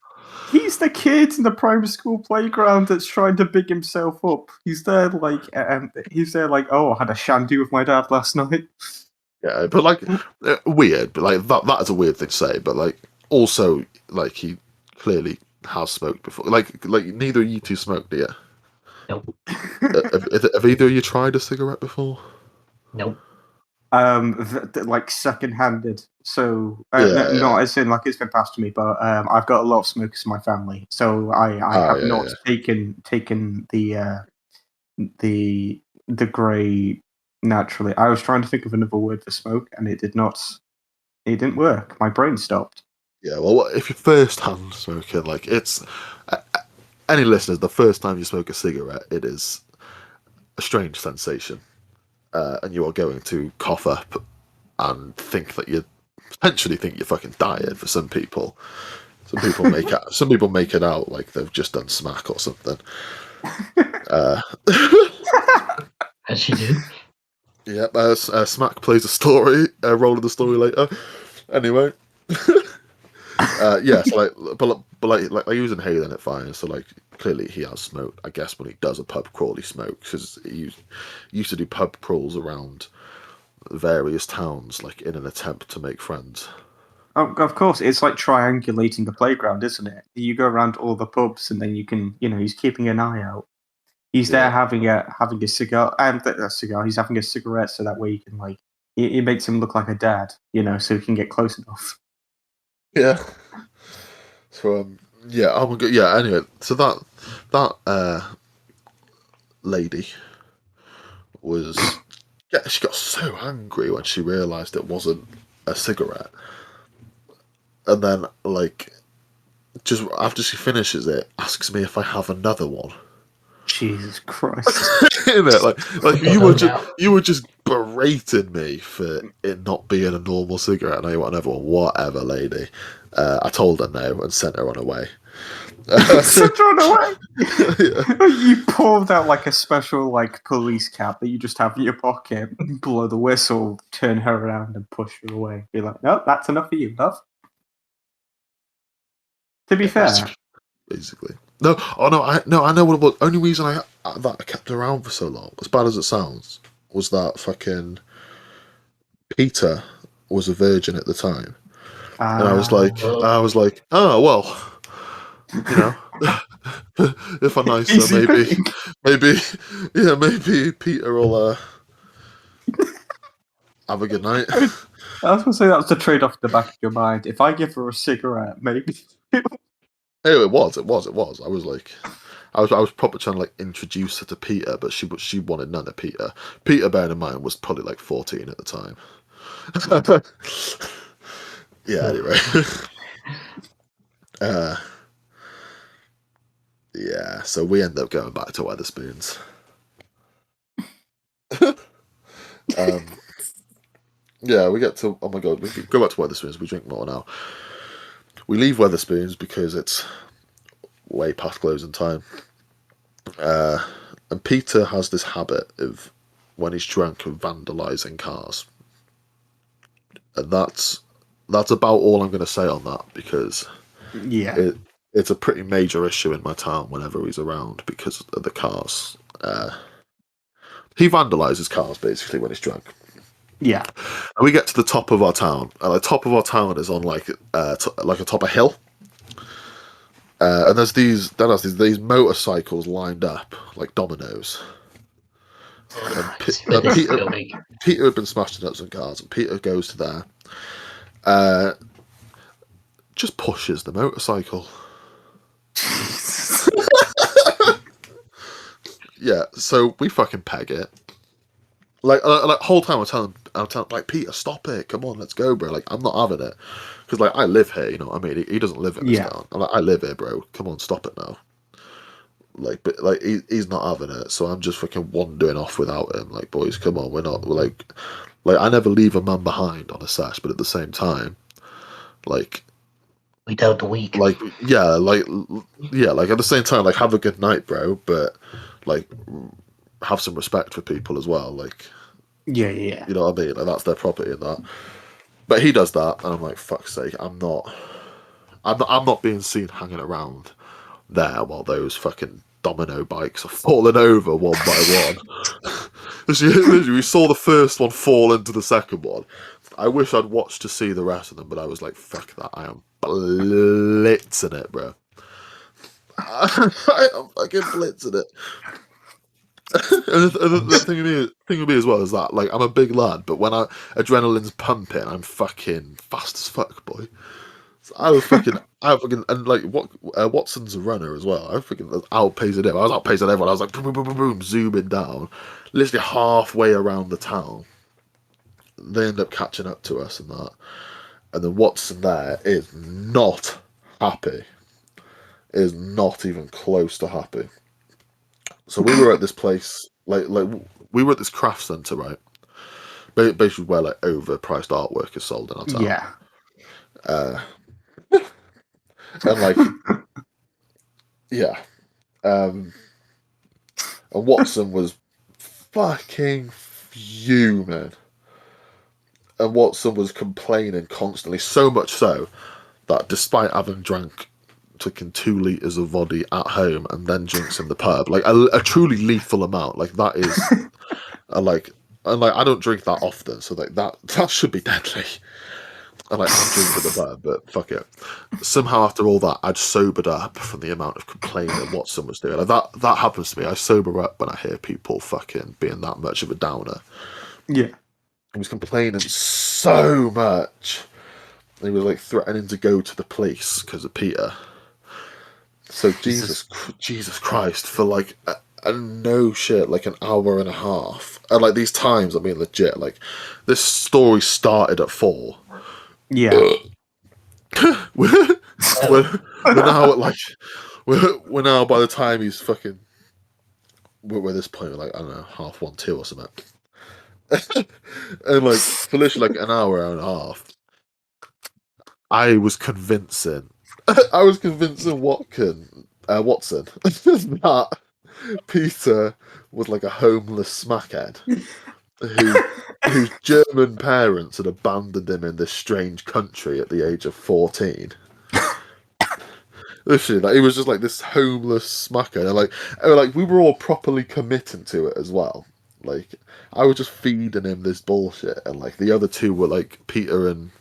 Speaker 3: He's the kid in the primary school playground that's trying to big himself up. He's there like, oh, I had a shandy with my dad last night.
Speaker 2: Yeah, but like weird, but like that is a weird thing to say. But like also like he clearly has smoked before. Like neither of you two smoked, do you?
Speaker 4: Nope.
Speaker 2: Have either of you tried a cigarette before?
Speaker 4: Nope.
Speaker 3: Like second-handed. So not as in like it's been passed to me, but I've got a lot of smokers in my family, so I have not taken the grey naturally. I was trying to think of another word for smoke, and it didn't work. My brain stopped.
Speaker 2: Yeah, well, if you're first-hand smoking, like it's any listeners, the first time you smoke a cigarette, it is a strange sensation, and you are going to cough up and potentially think you're fucking dying. For some people, some people make it out like they've just done smack or something.
Speaker 4: As she did.
Speaker 2: Yep, Smack plays a role in the story later. Anyway, yeah, so like he was inhaling it fine, so like clearly he has smoked. I guess when he does a pub crawl, he smokes because he used to do pub crawls around various towns, like in an attempt to make friends.
Speaker 3: Oh, of course, it's like triangulating the playground, isn't it? You go around all the pubs, and then you can, he's keeping an eye out. He's there having a cigar, and he's having a cigarette, so that way you can like it makes him look like a dad, so he can get close enough.
Speaker 2: Yeah. So yeah, oh my god, yeah. Anyway, so that lady was she got so angry when she realised it wasn't a cigarette, and then like just after she finishes it, asks me if I have another one.
Speaker 3: Jesus Christ!
Speaker 2: like you were just berating me for it not being a normal cigarette. And I want another one, whatever, lady. I told her no and sent her on her way.
Speaker 3: Just run away.
Speaker 2: Yeah.
Speaker 3: You pulled out like a special like police cap that you just have in your pocket, blow the whistle, turn her around and push her away. You're like, no, that's enough for you, love. To be fair,
Speaker 2: Basically. No, I know what it was. Only reason that I kept her around for so long, as bad as it sounds, was that fucking Peter was a virgin at the time. And I was like, oh well, you know, if I'm nicer,
Speaker 3: easy
Speaker 2: maybe,
Speaker 3: thing.
Speaker 2: maybe Peter will have a good night.
Speaker 3: I was gonna say that was the trade-off in the back of your mind. If I give her a cigarette, maybe.
Speaker 2: Anyway, it was. I was like, I was probably trying to like introduce her to Peter, but she wanted none of Peter. Peter, bearing in mind, was probably like 14 at the time. Yeah. Anyway. Yeah. So we end up going back to Weatherspoons. Yeah, we get to. Oh my god, we go back to Weatherspoons. We drink more now. We leave Weatherspoons because it's way past closing time. And Peter has this habit of, when he's drunk, of vandalising cars. And that's about all I'm going to say on that, because
Speaker 3: Yeah.
Speaker 2: it's a pretty major issue in my town whenever he's around because of the cars. He vandalises cars basically when he's drunk.
Speaker 3: Yeah.
Speaker 2: And we get to the top of our town, and the top of our town is on like atop a hill. And there's these motorcycles lined up like dominoes. And Peter had been smashing up some cars, and Peter goes to there, just pushes the motorcycle. Yeah, so we fucking peg it. Like whole time I'm telling like, Peter, stop it, come on, let's go, bro. Like, I'm not having it, because like I live here, you know what I mean. He doesn't live in this town. I'm like, I live here, bro. Come on, stop it now. Like, but like he's not having it, so I'm just fucking wandering off without him. Like, boys, come on, we're like I never leave a man behind on a sesh, but at the same time, like,
Speaker 4: without the week.
Speaker 2: like like at the same time, like, have a good night, bro, but like have some respect for people as well. Like,
Speaker 3: Yeah.
Speaker 2: you know what I mean? Like, that's their property and that. But he does that, and I'm like, fuck's sake, I'm not being seen hanging around there while those fucking domino bikes are falling over one by one. We saw the first one fall into the second one. I wish I'd watched to see the rest of them, but I was like, fuck that, I am blitzing it, bro. I am fucking blitzing it. And the thing with me as well is that, like, I'm a big lad, but when adrenaline's pumping, I'm fucking fast as fuck, boy. So I fucking, and like, Watson's a runner as well. I fucking outpacing him. I was outpacing everyone. I was like, boom, boom, boom, boom, boom, zooming down, literally halfway around the town. They end up catching up to us and that, and then Watson there is not happy. Is not even close to happy. So we were at this place, like we were at this craft centre, right? Basically where like overpriced artwork is sold in our town.
Speaker 3: Yeah.
Speaker 2: And like, yeah. And Watson was fucking fuming. And Watson was complaining constantly, so much so that despite having drank taking 2 litres of vodka at home and then drinks in the pub, like a truly lethal amount, like that is and I don't drink that often, so like that should be deadly. And like, I'm drinking the pub, but fuck it. Somehow after all that, I'd sobered up from the amount of complaining Watson was doing. Like, that happens to me. I sober up when I hear people fucking being that much of a downer.
Speaker 3: Yeah.
Speaker 2: He was complaining so much. He was like threatening to go to the police because of Peter. So Jesus Christ, for like a no shit, like an hour and a half, and like these times, I mean, legit. Like, this story started at 4.
Speaker 3: Yeah.
Speaker 2: we're now at like we're now, by the time he's fucking, we're at this point, like, I don't know, 1:30, 2 or something. And like, for literally like an hour and a half, I was convincing I was convincing Watson that Peter was like a homeless smackhead whose German parents had abandoned him in this strange country at the age of 14. Literally, like, he was just like this homeless smacker, and like we were all properly committing to it as well. Like, I was just feeding him this bullshit, and like the other two were like Peter and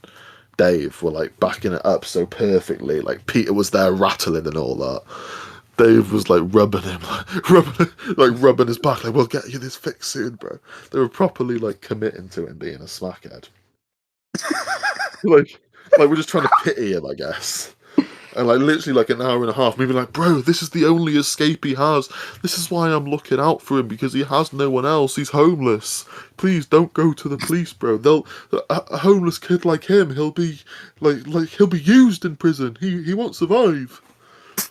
Speaker 2: Dave were like backing it up so perfectly. Like Peter was there rattling and all that. Dave was like rubbing him, rubbing his back, like, "We'll get you this fixed soon, bro." They were properly like committing to him being a smackhead. like, we're just trying to pity him, I guess. And like literally like an hour and a half, maybe like, "Bro, this is the only escape he has. This is why I'm looking out for him, because he has no one else. He's homeless. Please don't go to the police, bro. A homeless kid like him, he'll be he'll be used in prison. He won't survive."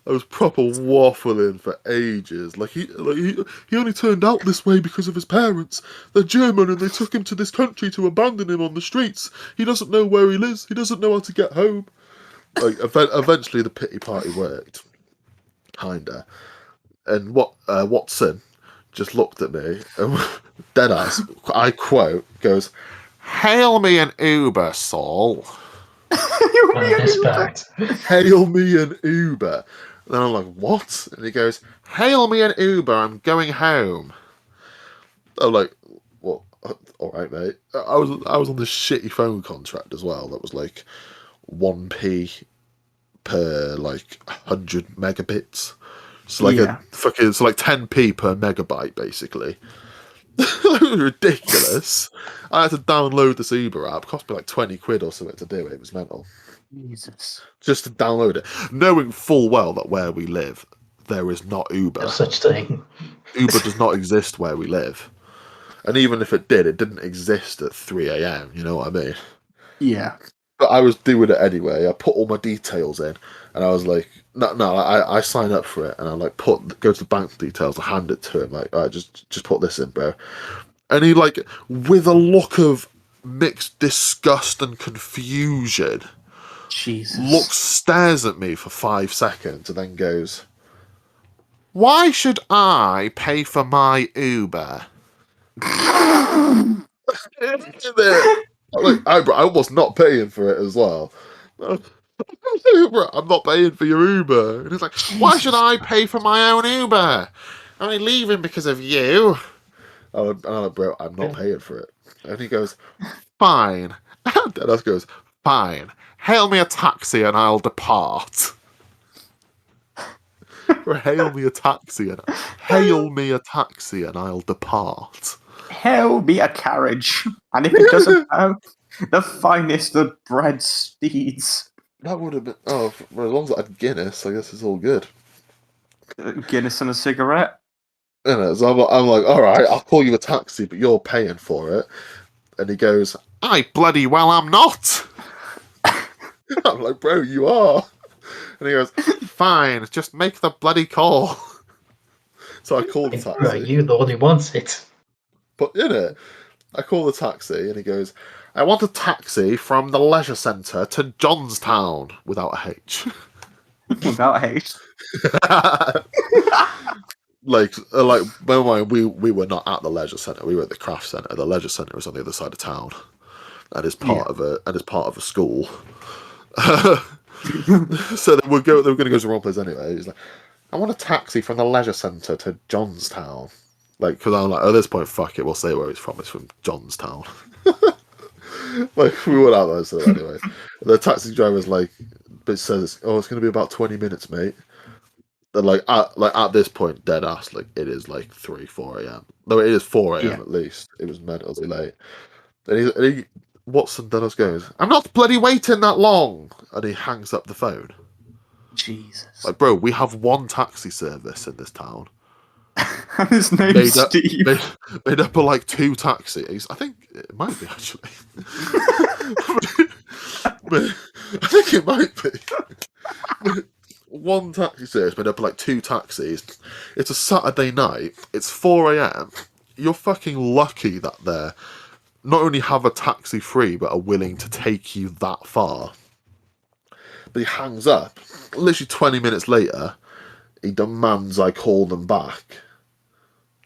Speaker 2: I was proper waffling for ages. He only turned out this way because of his parents. They're German and they took him to this country to abandon him on the streets. He doesn't know where he lives. He doesn't know how to get home. Like, eventually the pity party worked, kinda. And Watson just looked at me and deadass, I quote, goes, "Hail me an Uber, Saul." Hail me an Uber. And then I'm like, "What?" And he goes, "Hail me an Uber, I'm going home." I'm like, "Well, all right, mate." I was on this shitty phone contract as well. That was like 1p per like 100 megabits. So like so like 10p per megabyte basically. It was ridiculous. I had to download this Uber app. It cost me like 20 quid or something to do it. It was mental.
Speaker 3: Jesus.
Speaker 2: Just to download it, knowing full well that where we live, there is not Uber.
Speaker 4: No such thing.
Speaker 2: Uber does not exist where we live. And even if it did, it didn't exist at 3 a.m. You know what I mean?
Speaker 3: Yeah.
Speaker 2: But I was doing it anyway. I put all my details in, and I was like, I sign up for it, and I like go to the bank details, I hand it to him, like, "All right, just put this in, bro." And he, like, with a look of mixed disgust and confusion,
Speaker 3: Jesus,
Speaker 2: stares at me for 5 seconds, and then goes, "Why should I pay for my Uber?" I was not paying for it as well. I'm not paying for your Uber. And he's like, "Why should I pay for my own Uber? I'm only leaving because of you." I'm like, "Bro, I'm not paying for it." And he goes, "Fine." Dennis goes, "Fine. Hail me a taxi and I'll depart." Or hail me a taxi and I'll depart.
Speaker 3: Hail me a carriage, and if it doesn't have the finest of bred steeds.
Speaker 2: That would have been, well, as long as I had Guinness, I guess it's all good.
Speaker 3: Guinness and a cigarette.
Speaker 2: So I'm like, "All right, I'll call you a taxi, but you're paying for it." And he goes, "I bloody well am not." I'm like, "Bro, you are." And he goes, "Fine, just make the bloody call." So I called the taxi.
Speaker 4: Right, you the one who wants it.
Speaker 2: But I call the taxi, and he goes, "I want a taxi from the leisure centre to Johnstown," without a H.
Speaker 3: Without hate.
Speaker 2: Bear in mind, we were not at the leisure centre. We were at the craft centre. The leisure centre is on the other side of town, and is part of a school. So they were going to go to the wrong place anyway. He's like, "I want a taxi from the leisure centre to Johnstown." Like, because I'm like, at this point, fuck it, we'll say where he's from. It's from Johnstown. Like, we went out there, so anyway. The taxi driver's like, but says, "Oh, it's going to be about 20 minutes, mate." And at this point, dead ass, like, it is like 3-4 a.m. No, it is 4 a.m. at least. It was mentally late. And Watson dead ass goes, "I'm not bloody waiting that long," and he hangs up the phone.
Speaker 3: Jesus.
Speaker 2: Like, bro, we have one taxi service in this town.
Speaker 3: And his name's Steve.
Speaker 2: Made up of like 2 taxis. I think it might be, actually. I think it might be. One taxi service made up of like 2 taxis. It's a Saturday night. It's 4 a.m. You're fucking lucky that they not only have a taxi free, but are willing to take you that far. But he hangs up. Literally 20 minutes later, he demands I call them back.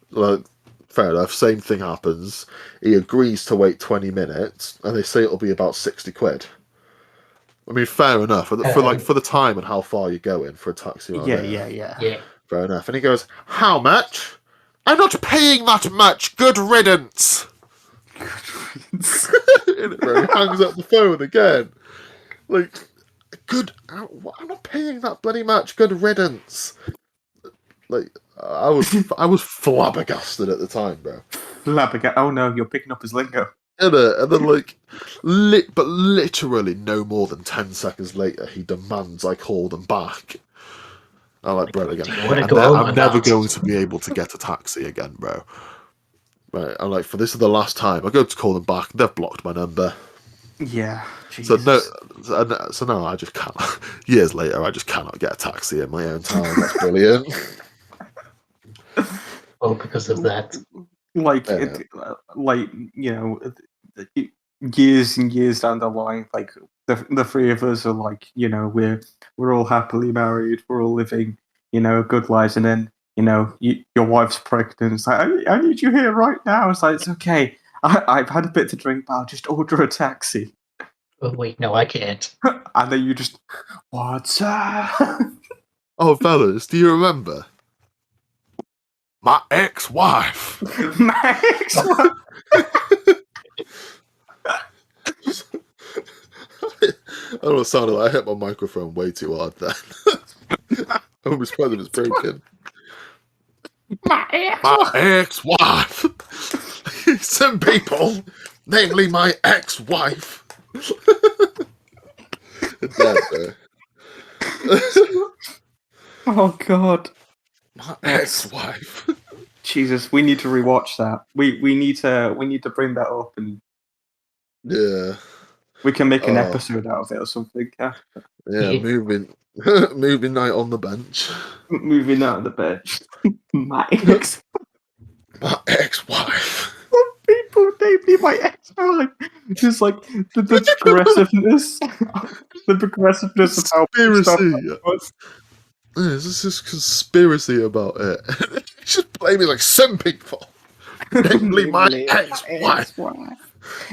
Speaker 2: Like, fair enough, same thing happens. He agrees to wait 20 minutes, and they say it'll be about 60 quid. I mean, fair enough. For the time and how far you're going for a taxi ride.
Speaker 4: Yeah.
Speaker 2: Fair enough. And he goes, how much? I'm not paying that much. Good riddance. He hangs up the phone again. Like, I'm not paying that bloody much. Good riddance. Like, I was flabbergasted at the time, bro.
Speaker 3: Oh no, you're picking up his lingo.
Speaker 2: And then like, but literally no more than 10 seconds later, he demands I call them back. I'm like, bro, again, I'm never going to be able to get a taxi again, bro. Right, I'm like, this is the last time. I go to call them back. They've blocked my number.
Speaker 3: Yeah. Jesus.
Speaker 2: So now I just can't. Years later, I just cannot get a taxi in my own town. That's brilliant.
Speaker 4: Oh, because of that.
Speaker 3: Years and years down the line, like the three of us are like, we're all happily married, we're all living, good lives, and then your wife's pregnant. It's like, I need you here right now. It's like, it's okay. I've had a bit to drink, but I'll just order a taxi.
Speaker 4: Oh wait, no, I can't.
Speaker 3: And then you just, what's up?
Speaker 2: Oh, fellas, do you remember? My ex-wife.
Speaker 3: My ex-wife.
Speaker 2: I don't know, it sounded like I hit my microphone way too hard then. I almost thought it was broken. My ex-wife. Some people, namely my ex-wife.
Speaker 3: Oh God.
Speaker 2: My ex-wife.
Speaker 3: Jesus, we need to rewatch that. We need to bring that up, and
Speaker 2: yeah,
Speaker 3: we can make an episode out of it or something.
Speaker 2: Yeah, moving night on the bench.
Speaker 3: Moving out of the bench. My
Speaker 2: ex-wife.
Speaker 3: People name me my ex-wife. Just like the progressiveness, the progressiveness of how
Speaker 2: conspiracy. There's this conspiracy about it. Just blame me like some people. Namely my ex-wife.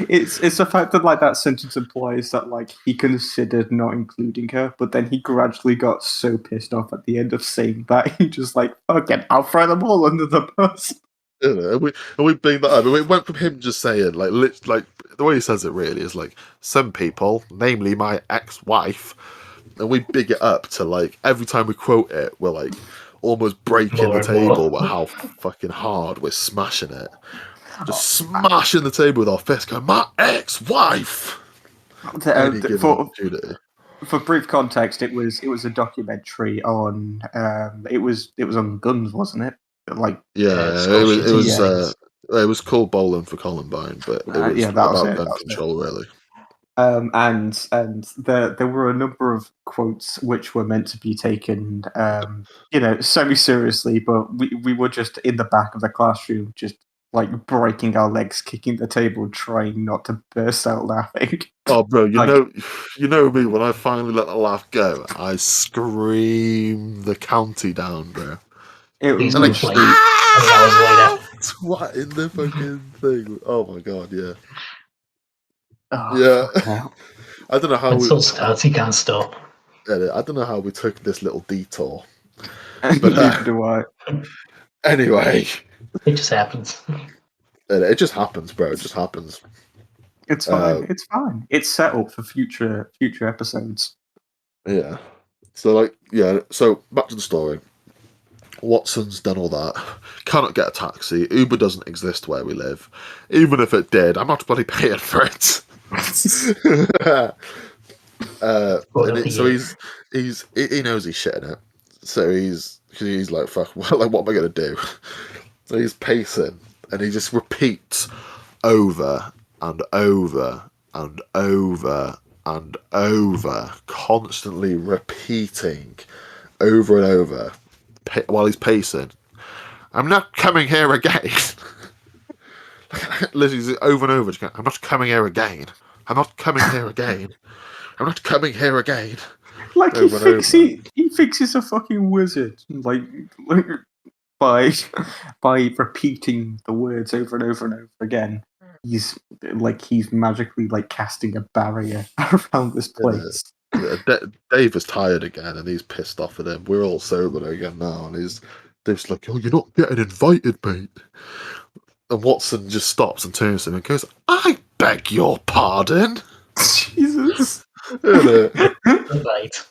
Speaker 3: It's the fact that like that sentence implies that like he considered not including her, but then he gradually got so pissed off at the end of saying that he just like, okay, I'll throw them all under the bus.
Speaker 2: And we bring that up. And it went from him just saying like the way he says it really is like some people, namely my ex-wife, and we big it up to like every time we quote it, we're like almost breaking the table with how fucking hard we're smashing it. Just smashing the table with our fists, going, my ex-wife.
Speaker 3: For brief context, it was a documentary on it was on guns, wasn't it? Like
Speaker 2: it was called Bowling for Columbine, but it was about gun control really.
Speaker 3: And there were a number of quotes which were meant to be taken semi-seriously, but we were just in the back of the classroom just like breaking our legs, kicking the table, trying not to burst out laughing.
Speaker 2: Oh, bro, you know me. When I finally let the laugh go, I scream the county down, bro.
Speaker 4: It was like 20 hours later.
Speaker 2: What in the fucking thing? Oh my God, yeah.
Speaker 3: Oh,
Speaker 2: yeah. I don't know how
Speaker 4: he can't stop.
Speaker 2: I don't know how we took this little detour.
Speaker 3: But neither do I.
Speaker 2: Anyway.
Speaker 4: It just happens.
Speaker 2: It just happens, bro. It just happens.
Speaker 3: It's fine. It's fine. It's set up for future episodes.
Speaker 2: Yeah. So back to the story. Watson's done all that. Cannot get a taxi. Uber doesn't exist where we live. Even if it did, I'm not bloody paying for it. He knows he's shitting it. So he's like, fuck, what am I gonna do? So he's pacing and he just repeats over and over and over and over, constantly repeating over and over while he's pacing, I'm not coming here again. Literally over and over, just going, I'm not coming here again. I'm not coming here again. I'm not coming here again.
Speaker 3: Like
Speaker 2: over and over.
Speaker 3: he thinks he's a fucking wizard. Like by repeating the words over and over and over again. He's magically like casting a barrier around this place.
Speaker 2: Dave is tired again, and he's pissed off at him. We're all sober again now, and Dave's like, "Oh, you're not getting invited, mate." And Watson just stops and turns to him and goes, "I beg your pardon."
Speaker 3: Jesus.
Speaker 4: Right.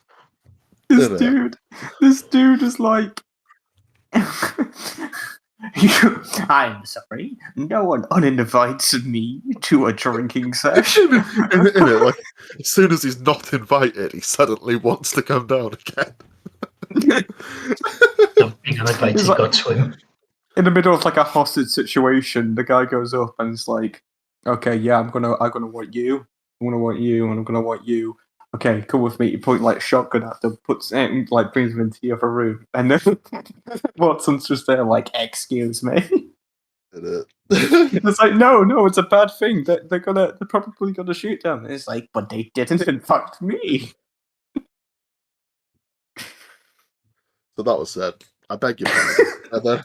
Speaker 3: This dude is like, I'm sorry, no one uninvites me to a drinking session.
Speaker 2: Like, as soon as he's not invited, he suddenly wants to come down again.
Speaker 4: Being uninvited got to him.
Speaker 3: In the middle of like a hostage situation, the guy goes up and it's like, "Okay, yeah, I'm gonna want you. I'm gonna want you, and I'm gonna want you. Okay, come with me." You point like shotgun at them, puts it, like brings them into the other room, and then Watson's just there like, "Excuse me." It's like, no, it's a bad thing. They're probably gonna shoot them. And it's like, but they didn't invite me.
Speaker 2: So that was said. I beg your pardon. And then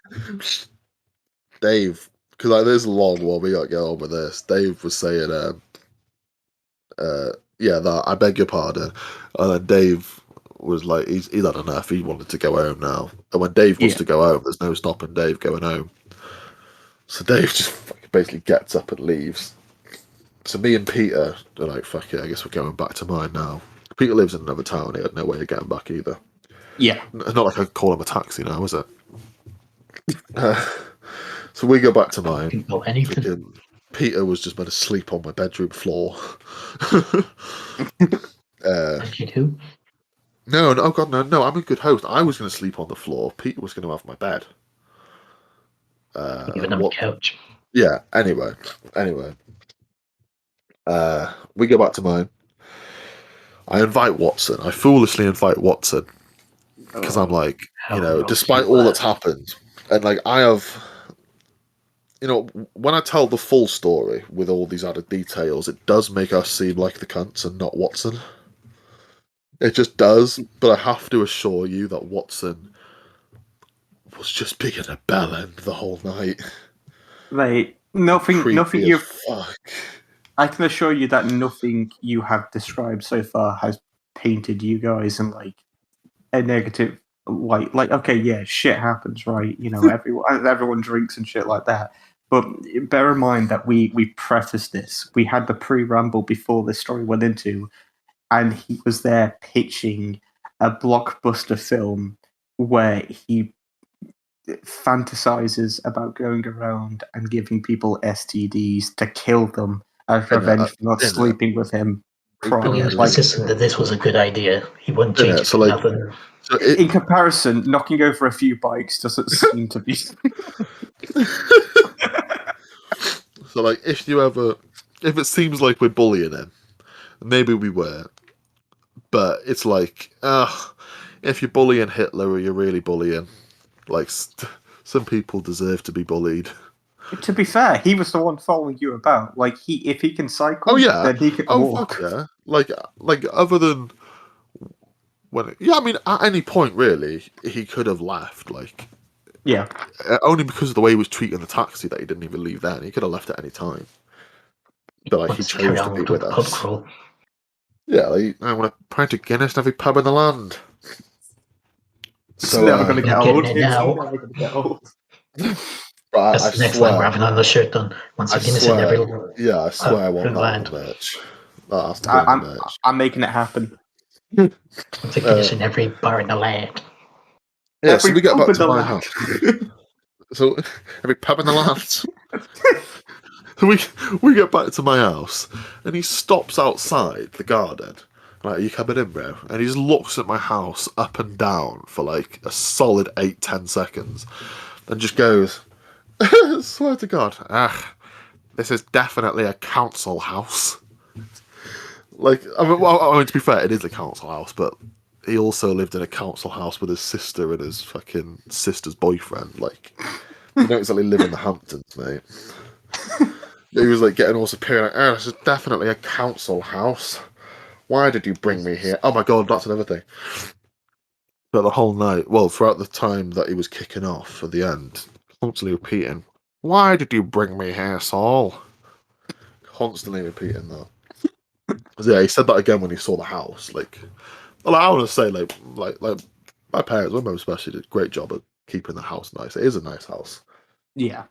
Speaker 2: Dave, because like this is long while we got to get on with this. Dave was saying, that I beg your pardon, and then Dave was like, he's had enough. He wanted to go home now, and when Dave wants to go home, there's no stopping Dave going home. So Dave just basically gets up and leaves. So me and Peter are like, "Fuck it, I guess we're going back to mine now." Peter lives in another town. He had no way of getting back either.
Speaker 3: Yeah.
Speaker 2: It's not like I could call him a taxi now, is it? So we go back to mine. Peter was just meant to sleep on my bedroom floor.
Speaker 4: Who?
Speaker 2: No, oh God, no, I'm a good host. I was going to sleep on the floor. Peter was going to have my bed.
Speaker 4: Even on the couch.
Speaker 2: Yeah, anyway. We go back to mine. I invite Watson. I foolishly invite Watson. Because I'm like, despite all that's happened, and like I have, when I tell the full story with all these added details, it does make us seem like the cunts and not Watson. It just does, but I have to assure you that Watson was just being a bellend the whole night.
Speaker 3: Like, nothing
Speaker 2: you. Fuck.
Speaker 3: I can assure you that nothing you have described so far has painted you guys in like a negative light. Like, okay, yeah, shit happens, right? Everyone drinks and shit like that. But bear in mind that we prefaced this. We had the pre-ramble before this story went into, and he was there pitching a blockbuster film where he fantasizes about going around and giving people STDs to kill them as revenge for not sleeping with him.
Speaker 4: He was insistent that this was a good idea. He wouldn't change it for nothing.
Speaker 3: In comparison, knocking over a few bikes doesn't seem to be.
Speaker 2: So, like, if it seems like we're bullying him, maybe we were, but it's like, if you're bullying Hitler or you're really bullying, like, some people deserve to be bullied.
Speaker 3: To be fair, he was the one following you about. Like, if he can cycle, then he can walk.
Speaker 2: Fuck yeah. Like other than at any point really, he could have left. Like,
Speaker 3: yeah,
Speaker 2: only because of the way he was treating the taxi that he didn't even leave then. He could have left at any time, but like he chose to be with us. Yeah, like, I want a pint of Guinness in every pub in the land.
Speaker 3: It's never going to get old. It's never going to get old.
Speaker 2: But
Speaker 4: that's the next line we're having on the shirt done. Once again, it's in every.
Speaker 2: Yeah, I swear I want that merch.
Speaker 3: I'm making it happen.
Speaker 4: Once again, it's in every bar in the land.
Speaker 2: Yeah, so we get back to my house. So every pub in the land. So we get back to my house, and he stops outside the garden. Like, "Are you coming in, bro?" And he just looks at my house up and down for like a solid 8-10 seconds, and just goes, "Swear to God, this is definitely a council house." Like, I mean, to be fair, it is a council house, but he also lived in a council house with his sister and his fucking sister's boyfriend. Like, you don't exactly live in the Hamptons, mate. He was like getting all superior. Like, "This is definitely a council house. Why did you bring me here? Oh my god, that's another thing. But the whole night, well, throughout the time that he was kicking off at the end, constantly repeating, "Why did you bring me here, Saul?" Constantly repeating that. Yeah, he said that again when he saw the house. Like, well, I want to say, like my parents, my mum especially, did a great job at keeping the house nice. It is a nice house.
Speaker 3: Yeah.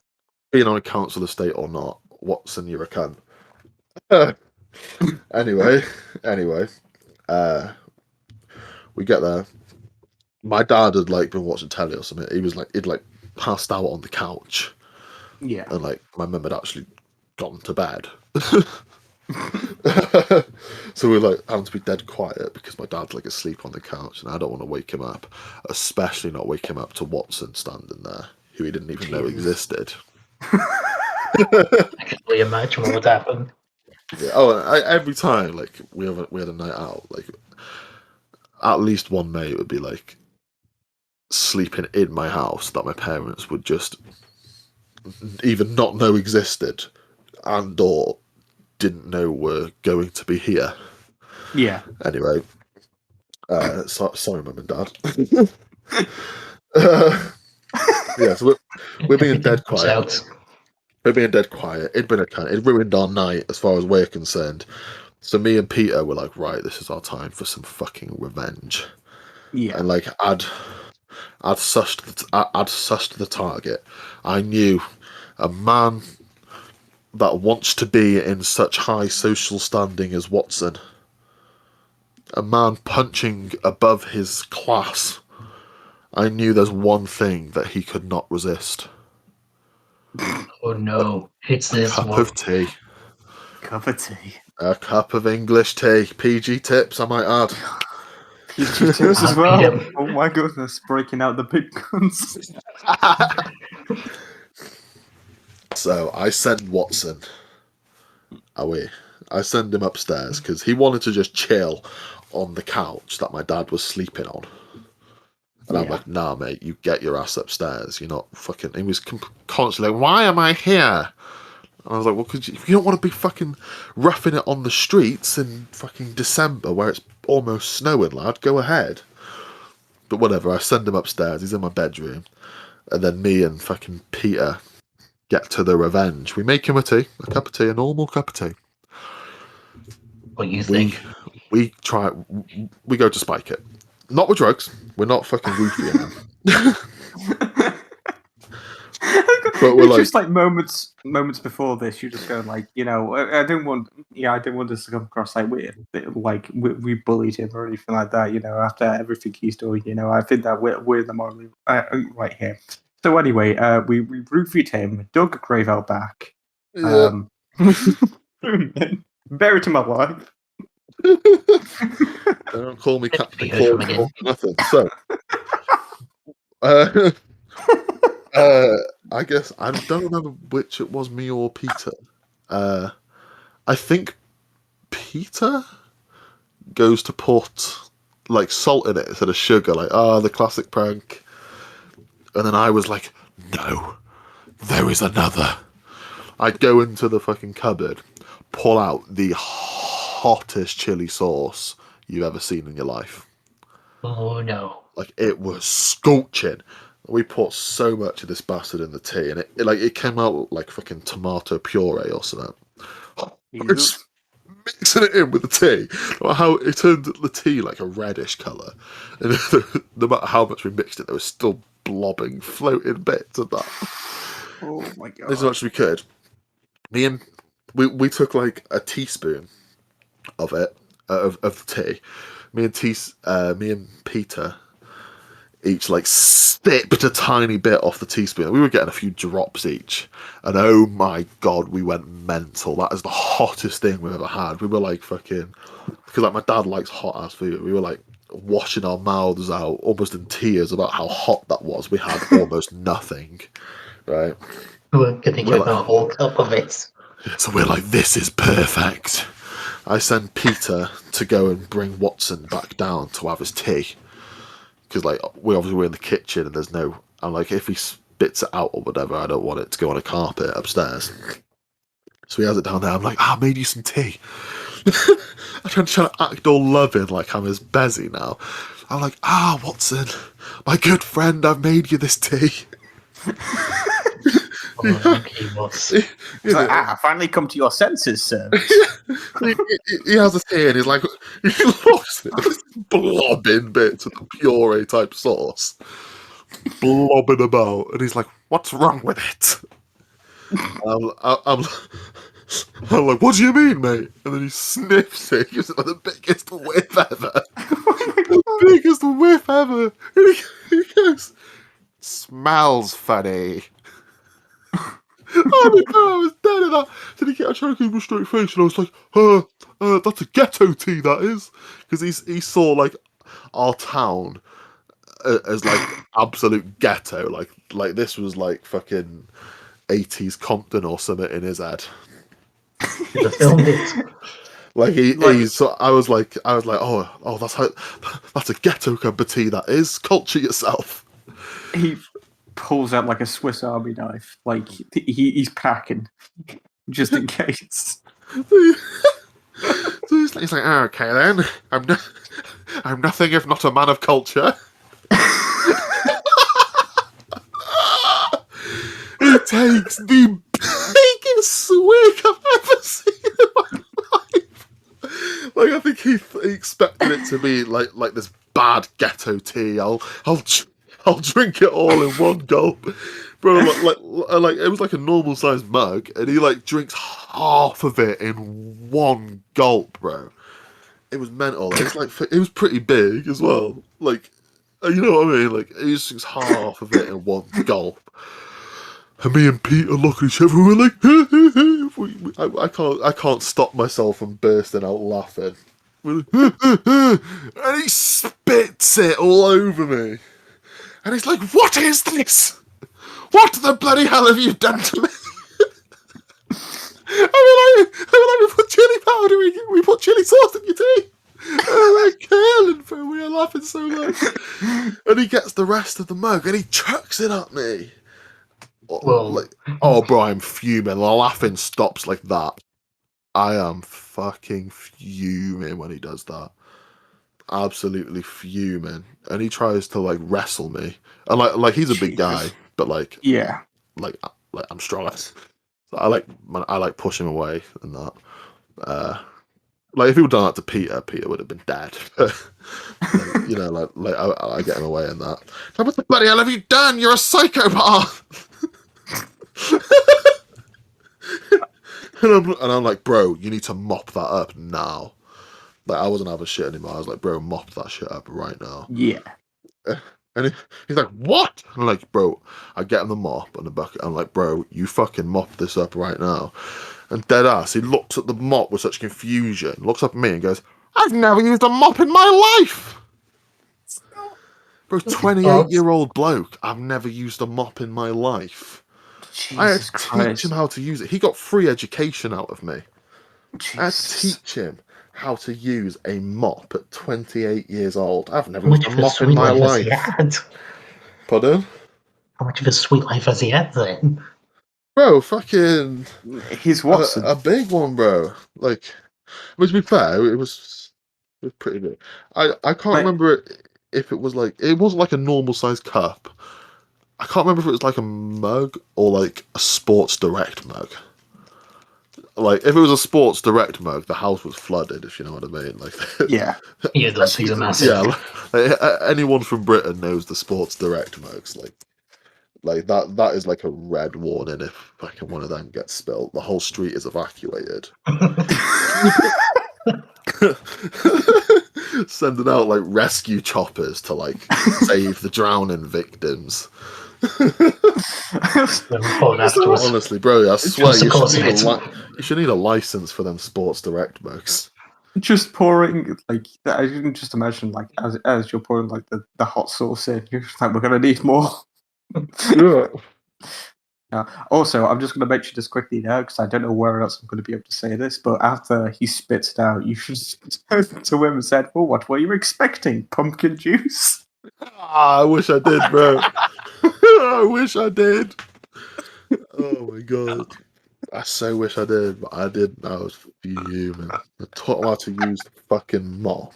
Speaker 2: Being on a council estate or not, Watson, you're a cunt. anyway, we get there. My dad had like been watching telly or something. He'd passed out on the couch,
Speaker 3: Yeah.
Speaker 2: and like my mum had actually gone to bed. So we're like having to be dead quiet because my dad's like asleep on the couch, and I don't want to wake him up, especially not wake him up to Watson standing there, who he didn't even know existed.
Speaker 4: I can only imagine what would happen.
Speaker 2: Yeah. Oh, every time like we had a night out, like at least one mate would be like sleeping in my house that my parents would just either not know existed and or didn't know were going to be here.
Speaker 3: Yeah.
Speaker 2: Anyway, sorry, mum and dad. Yeah, so we're being dead quiet. We're being dead quiet. It'd been it ruined our night as far as we're concerned. So me and Peter were like, right, this is our time for some fucking revenge.
Speaker 3: Yeah.
Speaker 2: And like, I'd sussed the target. I knew a man that wants to be in such high social standing as Watson. A man punching above his class. I knew there's one thing that he could not resist.
Speaker 4: Oh no, it's this
Speaker 2: Cup
Speaker 4: one.
Speaker 2: of tea.
Speaker 3: Cup of tea.
Speaker 2: A cup of English tea. PG tips, I might add.
Speaker 3: PG tips as well. Oh my goodness, breaking out the big guns.
Speaker 2: So I send Watson away. I send him upstairs because he wanted to just chill on the couch that my dad was sleeping on. And I'm like, nah, mate, you get your ass upstairs. You're not fucking... He was constantly like, why am I here? And I was like, well, because if you don't want to be fucking roughing it on the streets in fucking December where it's almost snowing, lad, go ahead. But whatever, I send him upstairs. He's in my bedroom. And then me and fucking Peter get to the revenge. We make him a tea, a cup of tea, a normal cup of tea.
Speaker 4: What you think?
Speaker 2: We go to spike it. Not with drugs. We're not fucking roofing him.
Speaker 3: But we're just like moments before this, you just go like, you know, I didn't want this to come across like we bullied him or anything like that. You know, after everything he's doing, you know, I think that we're the morally right here. So anyway, we roofied him, dug a grave out back, buried him alive.
Speaker 2: Don't call me Captain Claw, nothing. So, I guess I don't remember which it was, me or Peter. I think Peter goes to put like salt in it instead of sugar, like the classic prank. And then I was like, no, there is another. I go into the fucking cupboard, pull out the hottest chili sauce you've ever seen in your life.
Speaker 4: Oh no!
Speaker 2: Like it was scorching. We put so much of this bastard in the tea, and it came out like fucking tomato puree or something. We're just mixing it in with the tea. How it turned the tea like a reddish colour, and no matter how much we mixed it, there was still blobbing, floating bits of that.
Speaker 3: Oh my god!
Speaker 2: As much as we could. We took like a teaspoon of it of the tea. Me and Peter each like sipped a tiny bit off the teaspoon. We were getting a few drops each, and oh my god, we went mental. That is the hottest thing we've ever had. We were like fucking, because like my dad likes hot ass food. We were like washing our mouths out, almost in tears about how hot that was. We had almost nothing, right?
Speaker 4: We're gonna get a whole cup of it.
Speaker 2: So we're like, this is perfect. I send Peter to go and bring Watson back down to have his tea. Because like we're in the kitchen and there's no, and like if he spits it out or whatever, I don't want it to go on a carpet upstairs. So he has it down there. I'm like, I made you some tea. I'm trying to act all loving like I'm his Bezzy now. I'm like, Watson, my good friend, I've made you this tea.
Speaker 4: He was.
Speaker 3: It's like, I finally come to your senses, sir.
Speaker 2: he has a tea and he's like, he looks at this blobbing bits of the puree type sauce, blobbing about, and he's like, what's wrong with it? I'm like, what do you mean, mate? And then he sniffs it, gives it like the biggest whiff ever. The biggest whiff ever. And he goes, smells funny. Oh my god, I was dead of that. Then he kept trying to keep a straight face, and I was like, that's a ghetto tea, that is. Because he saw, like, our town as, like, absolute ghetto. Like this was, like, fucking 80s Compton or something in his head.
Speaker 4: The film it.
Speaker 2: Like I was like, oh, that's a ghetto cup of tea. That is. Culture yourself.
Speaker 3: He pulls out like a Swiss Army knife, like he's packing, just in case.
Speaker 2: So he's like, oh, okay then, I'm nothing if not a man of culture. He takes the biggest swig I've ever seen in my life. Like, I think he expected it to be like this bad ghetto tea. I'll drink it all in one gulp, bro. Like it was like a normal sized mug, and he like drinks half of it in one gulp, bro. It was mental. It was like it was pretty big as well. Like, you know what I mean? Like, he just drinks half of it in one gulp. And me and Peter look at each other. We're like, I can't stop myself from bursting out laughing. We're like, and he spits it all over me. And he's like, what is this? What the bloody hell have you done to me? I mean, we put chili powder in you. We put chili sauce in your tea. And we're like, killing, bro. We are laughing so much. And he gets the rest of the mug and he chucks it at me.
Speaker 4: Well,
Speaker 2: oh, bro, I'm fuming. The laughing stops like that. I am fucking fuming when he does that. Absolutely fuming. And he tries to like wrestle me. And like he's a big guy, but like I'm strong. So I like push him away and that. Like if he would done that to Peter would have been dead. You know, like I get him away in that. Like, what the bloody hell have you done? You're a psychopath. and I'm like, bro, you need to mop that up now. Like, I wasn't having shit anymore. I was like, bro, mop that shit up right now.
Speaker 3: Yeah.
Speaker 2: And he's like, what? And I'm like, bro, I get him the mop and the bucket. I'm like, bro, you fucking mop this up right now. And dead ass, he looks at the mop with such confusion, looks up at me and goes, I've never used a mop in my life. Bro, 28-year-old bloke, I've never used a mop in my life. I had to teach him how to use it. He got free education out of me. I had to teach him how to use a mop at 28 years old. I've never used a mop in my life. Pardon?
Speaker 4: How much of a sweet life has he had then?
Speaker 2: Bro, fucking...
Speaker 3: He's Watson.
Speaker 2: A big one, bro. Like, but to be fair, it was pretty big. I can't remember if it was like... It wasn't like a normal sized cup. I can't remember if it was like a mug or like a Sports Direct mug. Like, if it was a Sports Direct mug, the house was flooded, if you know what I mean. Like,
Speaker 3: yeah.
Speaker 4: Yeah, those things are massive.
Speaker 2: Yeah, like, anyone from Britain knows the Sports Direct mugs. Like that is like a red warning if fucking one of them gets spilled. The whole street is evacuated. Sending out like rescue choppers to like save the drowning victims. Honestly, bro, I swear you should need a license for them Sports Direct mugs.
Speaker 3: Just pouring like I can just imagine like as you're pouring like the hot sauce in, you're just like, we're gonna need more.
Speaker 2: Yeah.
Speaker 3: Also, I'm just going to mention this quickly now because I don't know where else I'm going to be able to say this. But after he spits it out, you should turn to him and said, "Well, what were you expecting? Pumpkin juice?"
Speaker 2: I wish I did, bro. I wish I did. Oh my god. I so wish I did, but I didn't. I was fuming. I taught him how to use the fucking mop.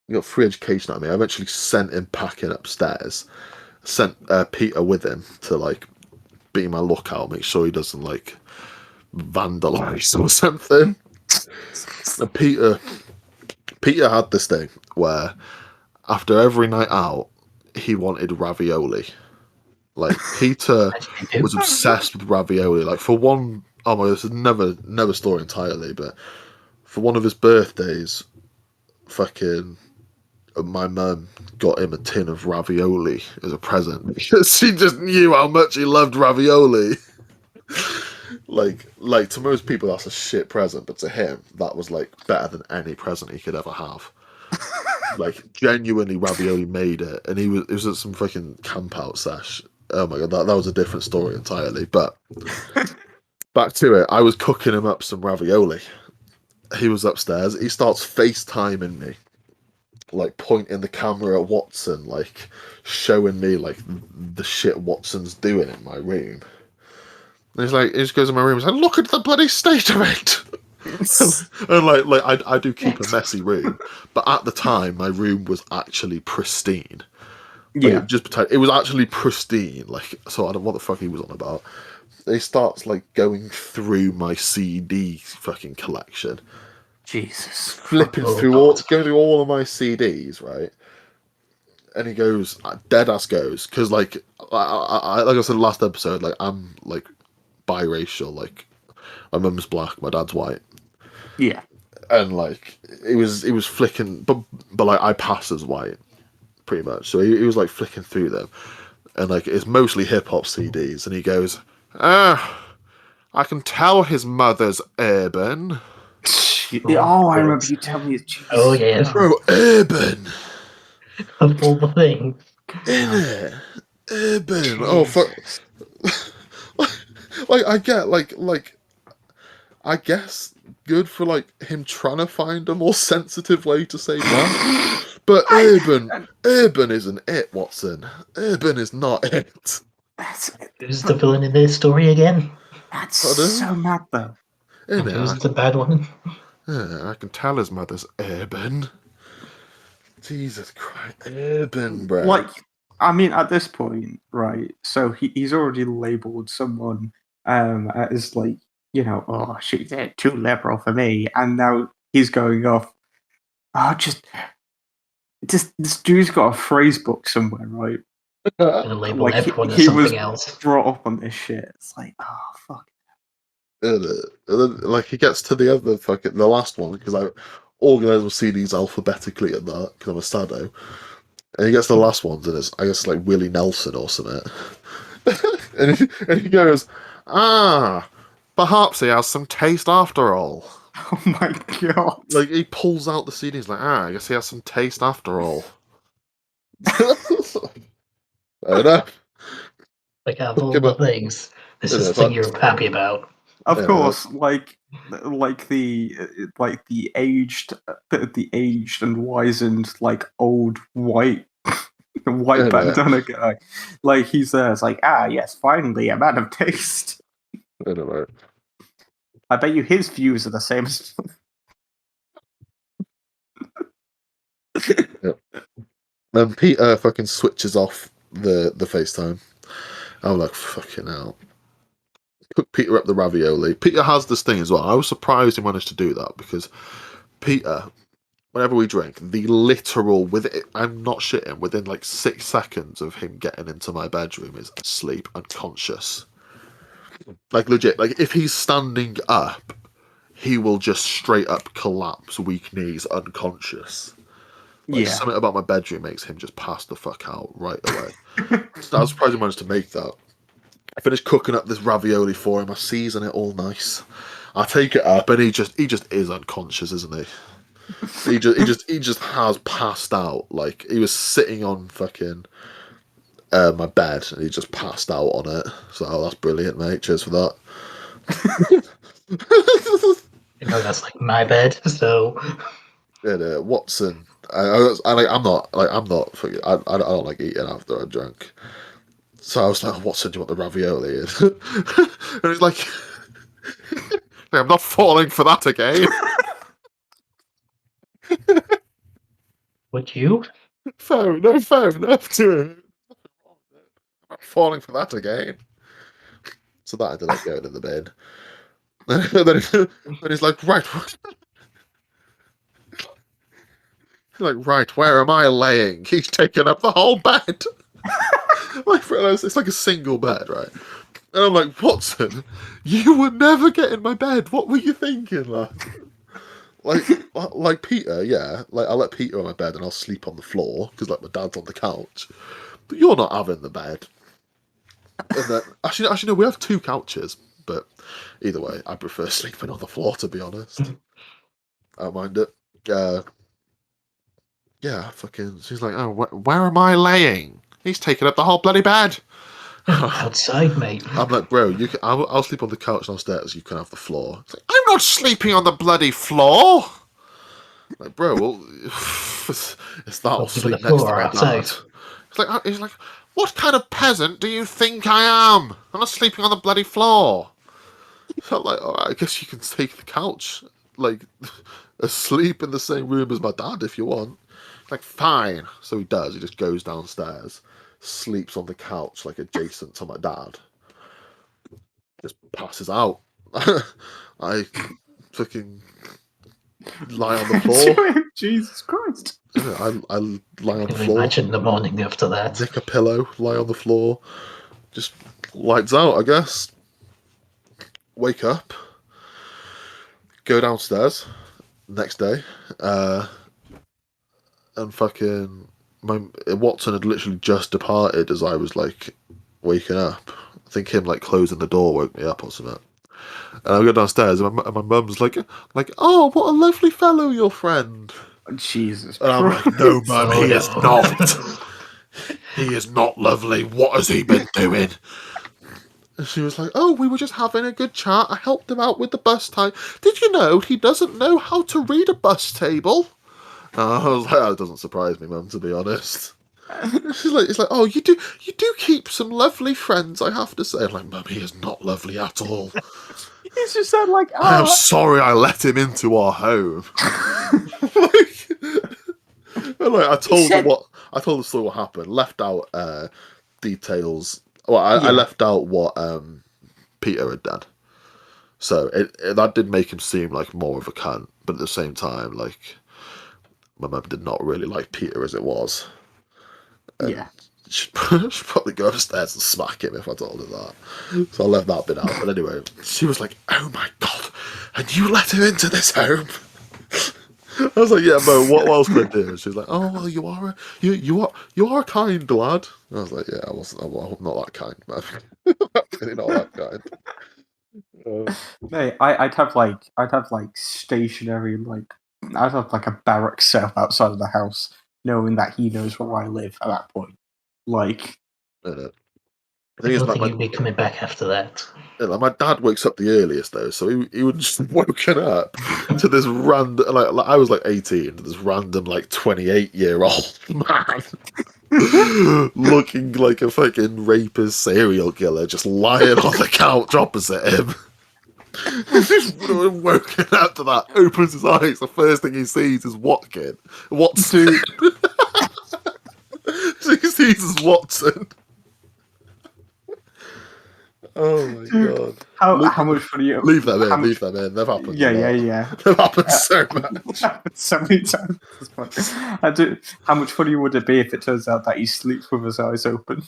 Speaker 2: He got free education out of me. I eventually sent him packing upstairs. Sent Peter with him to like be my lookout, make sure he doesn't like vandalize or something. And Peter had this thing where after every night out, he wanted ravioli. Like Peter
Speaker 4: As you do.
Speaker 2: was obsessed with ravioli. Like for one, oh my, this is never story entirely, but for one of his birthdays, fucking my mum got him a tin of ravioli as a present because she just knew how much he loved ravioli. like to most people that's a shit present, but to him that was like better than any present he could ever have. Like genuinely, ravioli made it, and it was at some fucking camp out sesh. Oh my god, that was a different story entirely. But back to it, I was cooking him up some ravioli. He was upstairs. He starts FaceTiming me, like pointing the camera at Watson, like showing me like the shit Watson's doing in my room. And he's like, he just goes in my room and says, "Look at the bloody state of it." And I do keep a messy room, but at the time my room was actually pristine. Like,
Speaker 3: Yeah.
Speaker 2: it was actually pristine. Like, so I don't know what the fuck he was on about. He starts like going through my CD fucking collection,
Speaker 3: Jesus.
Speaker 2: flipping
Speaker 4: Oh,
Speaker 2: through
Speaker 4: God.
Speaker 2: going through all of my CDs, right? And he goes, dead ass goes, because like like I said last episode, like I'm like biracial, like my mum's black, my dad's white.
Speaker 3: Yeah.
Speaker 2: And like it was flicking, but like I pass as white pretty much. So he was like flicking through them, and like it's mostly hip hop CDs. And he goes, I can tell his mother's urban,
Speaker 3: Oh, I remember you telling me. Jesus.
Speaker 4: Oh, yes.
Speaker 2: bro. Urban,
Speaker 4: Of all the things.
Speaker 2: innit? Urban. Oh fuck. Like I get like I guess good for like him trying to find a more sensitive way to say black. But urban isn't it, Watson. Urban is not it.
Speaker 4: Who's the villain in this story again?
Speaker 3: That's
Speaker 2: Pardon?
Speaker 3: so mad, though.
Speaker 2: Innit?
Speaker 4: Who's the bad one?
Speaker 2: I can tell his mother's urban. Jesus Christ, urban, bro.
Speaker 3: Like, I mean, at this point, right? So he's already labelled someone as like, oh, she's too liberal for me, and now he's going off. Oh, just this dude's got a phrase book somewhere, right?
Speaker 4: Gonna label
Speaker 3: Like
Speaker 4: everyone as
Speaker 3: he was
Speaker 4: something else.
Speaker 3: brought up on this shit. It's like, oh fuck.
Speaker 2: Innit? And then, like he gets to the other fucking the last one because I organise my CDs alphabetically and that because I'm a sado. And he gets to the last ones and it's I guess like Willie Nelson or something. and he goes, perhaps he has some taste after all.
Speaker 3: Oh my god.
Speaker 2: Like he pulls out the CD. He's like, I guess he has some taste after all. Fair enough.
Speaker 4: Like, out of all the things, this is the thing you're happy about.
Speaker 3: Of course, like the aged and wizened like old white bandana guy. Like he's there. It's like, yes, finally a man of taste.
Speaker 2: I don't know.
Speaker 3: I bet you his views are the same as.
Speaker 2: Yep. Then Peter fucking switches off the FaceTime. I'm like, fucking hell. Cook Peter up the ravioli. Peter has this thing as well. I was surprised he managed to do that because Peter, whenever we drink, the literal I'm not shitting, within like 6 seconds of him getting into my bedroom is asleep, unconscious. Like legit, like if he's standing up, he will just straight up collapse, weak knees, unconscious. Like, something about my bedroom makes him just pass the fuck out right away. So I was surprised he managed to make that. I finished cooking up this ravioli for him. I season it all nice. I take it up, and he just is unconscious, isn't he? He just has passed out. Like he was sitting on fucking my bed, and he just passed out on it. So that's brilliant, mate. Cheers for that.
Speaker 4: That's like my bed. So
Speaker 2: Yeah, Watson. I'm not fucking. I don't like eating after I drink. So I was like, Watson, do you want the ravioli? And he's like, I'm not falling for that again.
Speaker 4: Would you?
Speaker 2: Fair enough to him. I'm not falling for that again. So that ended up going in the bin. then he's like, right. Where am I laying? He's taken up the whole bed. It's like a single bed, right? And I'm like, Watson, you would never get in my bed. What were you thinking, like Peter, yeah. Like, I'll let Peter on my bed and I'll sleep on the floor because, like, my dad's on the couch. But you're not having the bed. And then, actually, no, we have 2 couches. But either way, I prefer sleeping on the floor, to be honest. I don't mind it. Yeah, she's like, oh, where am I laying? He's taken up the whole bloody bed.
Speaker 4: Outside, mate.
Speaker 2: I'm like, bro, I'll sleep on the couch downstairs. You can have the floor. It's like, I'm not sleeping on the bloody floor. Like, bro, well, it's that I'll sleep next to my dad. He's like, what kind of peasant do you think I am? I'm not sleeping on the bloody floor. So I'm like, all right, I guess you can take the couch, like, asleep in the same room as my dad if you want. Like, fine. So he does. He just goes downstairs, sleeps on the couch, like, adjacent to my dad. Just passes out. I fucking lie on the floor.
Speaker 3: Jesus Christ.
Speaker 2: I lie on the
Speaker 4: Can you
Speaker 2: floor.
Speaker 4: imagine the morning after that?
Speaker 2: Nick a pillow, lie on the floor. Just lights out, I guess. Wake up. Go downstairs. Next day. And fucking... Watson had literally just departed as I was, like, waking up. I think him, like, closing the door woke me up or something. And I go downstairs and my mum's like, oh, what a lovely fellow, your friend.
Speaker 3: Jesus
Speaker 2: And I'm
Speaker 3: Christ.
Speaker 2: like, no, mum,
Speaker 4: Oh,
Speaker 2: he
Speaker 4: no.
Speaker 2: is not. He is not lovely. What has he been doing? And she was like, oh, we were just having a good chat. I helped him out with the bus time. Did you know he doesn't know how to read a bus table? And I was like, that doesn't surprise me, mum, to be honest. It's like, oh, you do keep some lovely friends, I have to say. I'm like, mum, he is not lovely at all.
Speaker 3: He's just said, like, oh.
Speaker 2: I'm sorry I let him into our home. I told the story what happened. Left out details. Well, I left out what Peter had done. So that did make him seem like more of a cunt. But at the same time, like, my mum did not really like Peter as it was.
Speaker 3: Yeah.
Speaker 2: She'd probably go upstairs and smack him if I told her that. So I left that bit out. But anyway, she was like, oh my God, and you let him into this home? I was like, yeah, Mo, what else could I do? And she was like, oh, well, you are a kind lad. And I was like, yeah, I'm not that kind, man. Really not that kind.
Speaker 3: Mate, I'd have like stationary, like, I'd have like a barrack cell outside of the house, knowing that he knows where I live at that point. Like,
Speaker 4: I don't think he'd be coming back after that.
Speaker 2: like, my dad wakes up the earliest though, so he would just woken up to this random, like I was like 18, to this random like 28-year-old man looking like a fucking rapist serial killer, just lying on the couch opposite him. Just woken up to that, opens his eyes, the first thing he sees is Watson. So he sees is Watson. Oh my God!
Speaker 3: How much for you?
Speaker 2: Leave them in. They've happened.
Speaker 3: Yeah.
Speaker 2: They've happened so much.
Speaker 3: Happened so many times. How much funny would it be if it turns out that he sleeps with his eyes open?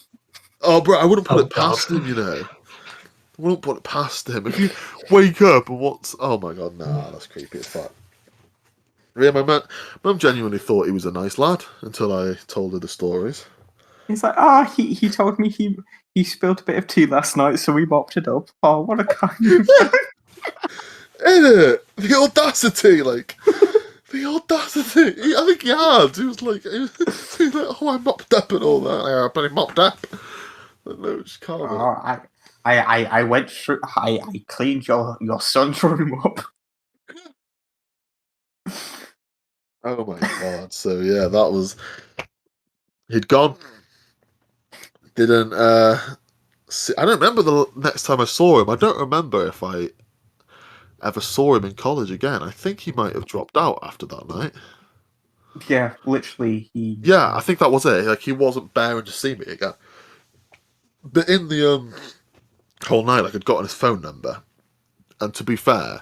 Speaker 2: Oh, bro, I wouldn't put it past him. You know, I wouldn't put it past him. If you wake up and what's? Oh my God, nah, that's creepy as fuck. Yeah, my mum genuinely thought he was a nice lad until I told her the stories.
Speaker 3: He's like, he told me he spilled a bit of tea last night, so we mopped it up. Oh, what a kind of...
Speaker 2: Isn't it? The audacity, like... The audacity! I think he had. He was like, oh, I mopped up and all that. Yeah, but he mopped up. No, just calm it.
Speaker 3: I went through... I cleaned your son's room up.
Speaker 2: Oh my God. So, yeah, that was... He'd gone... Didn't I don't remember the next time I saw him. I don't remember if I ever saw him in college again. I think he might have dropped out after that night.
Speaker 3: Yeah, literally, he.
Speaker 2: Yeah, I think that was it. Like, he wasn't bearing to see me again. But in the whole night, like, I'd gotten his phone number, and to be fair,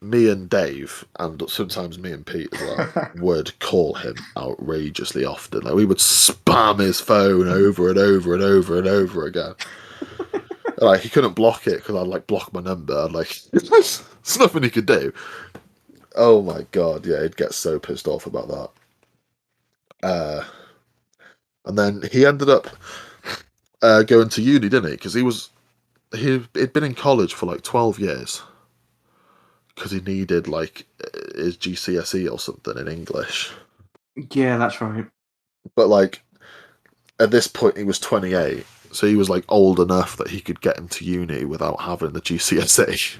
Speaker 2: me and Dave, and sometimes me and Pete as well, would call him outrageously often. Like, we would spam his phone over and over and over and over again. Like, he couldn't block it because I'd like block my number. I'd like, there's nothing he could do. Oh my god, yeah, he'd get so pissed off about that. And then he ended up going to uni, didn't he? Because he'd been in college for like 12 years. Because he needed like his GCSE or something in English.
Speaker 3: Yeah, that's right.
Speaker 2: But like at this point, he was 28, so he was like old enough that he could get into uni without having the GCSE.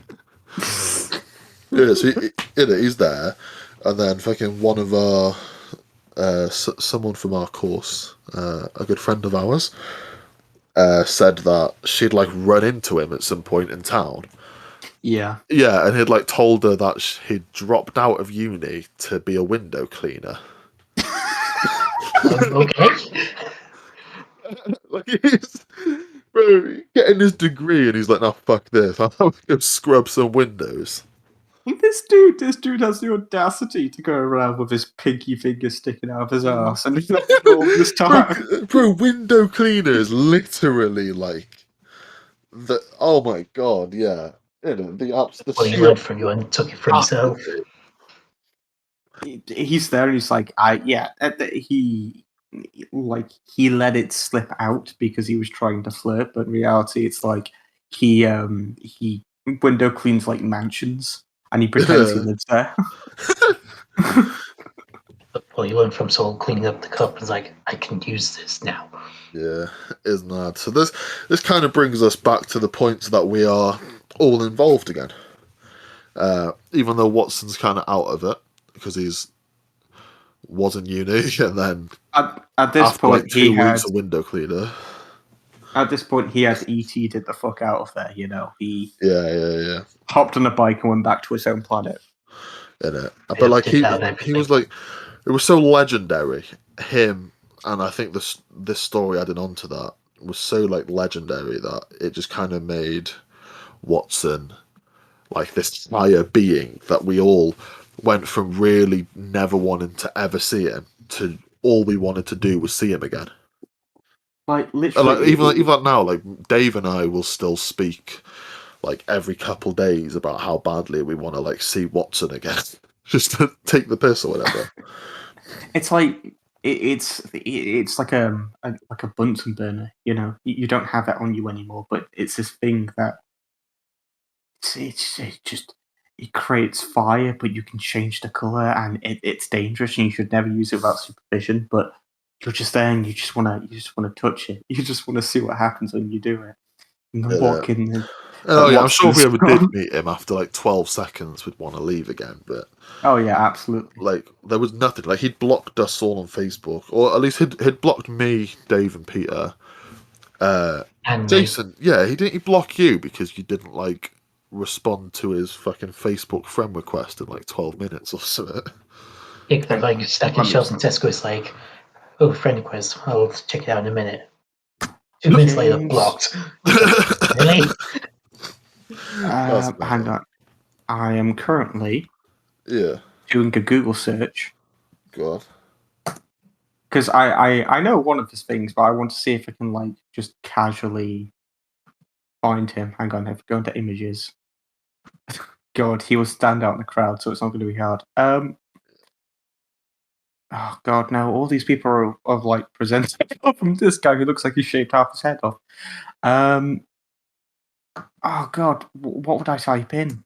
Speaker 2: Yeah, so he's there, and then fucking one of our someone from our course, a good friend of ours, said that she'd like run into him at some point in town.
Speaker 3: Yeah.
Speaker 2: Yeah, and he'd like told her that he'd dropped out of uni to be a window cleaner.
Speaker 4: Okay.
Speaker 2: Like he's bro, getting his degree, and he's like, "No, fuck this! I'm gonna go scrub some windows."
Speaker 3: This dude has the audacity to go around with his pinky finger sticking out of his ass, and he's like all this time.
Speaker 2: Bro, window cleaner is literally like the. Oh my god, yeah. You know, the apps. The
Speaker 4: Well, he learned from you and took it for himself.
Speaker 3: He's there, and he's like, he let it slip out because he was trying to flirt, but in reality, it's like he window cleans like mansions, and he pretends he lives there.
Speaker 4: Well, he learned from Saul cleaning up the cup and was like, I can use this now.
Speaker 2: Yeah, isn't that? So this kind of brings us back to the points that we are all involved again. Even though Watson's kind of out of it because was in uni and then
Speaker 3: at this
Speaker 2: after
Speaker 3: point
Speaker 2: like 2 weeks a window cleaner.
Speaker 3: At this point, he had ET'd the fuck out of there. You know, he
Speaker 2: yeah
Speaker 3: hopped on a bike and went back to his own planet.
Speaker 2: Innit? But like he was like, it was so legendary. Him and I think this story adding on to that was so like legendary that it just kind of made Watson like this higher being that we all went from really never wanting to ever see him to all we wanted to do was see him again.
Speaker 3: Like literally,
Speaker 2: like, even now, like Dave and I will still speak like every couple days about how badly we want to like see Watson again, just to take the piss or whatever.
Speaker 3: It's like it's like a Bunsen burner. You know, you don't have it on you anymore, but it's this thing that it creates fire, but you can change the color, and it's dangerous, and you should never use it without supervision. But you're just there, and you just wanna touch it. You just wanna see what happens when you do it. And then walk in.
Speaker 2: Oh yeah, I'm sure if we ever did meet him after like 12 seconds, we'd want to leave again. But
Speaker 3: oh yeah, absolutely.
Speaker 2: Like there was nothing. Like he'd blocked us all on Facebook, or at least he'd blocked me, Dave, and Peter.
Speaker 4: And
Speaker 2: Jason, yeah, he didn't. He block you because you didn't like respond to his fucking Facebook friend request in like 12 minutes or something.
Speaker 4: Yeah, because like stacking shelves in Tesco is like, oh, friend request. I'll check it out in a minute. 2 minutes later, blocked. Really?
Speaker 3: Hang on. I am currently doing a Google search.
Speaker 2: God.
Speaker 3: Because I know one of his things, but I want to see if I can like just casually find him. Hang on, if I go into images. God, he will stand out in the crowd, so it's not going to be hard. Oh God, no! All these people are like presenting from this guy who looks like he shaved half his head off. Oh God, what would I type in?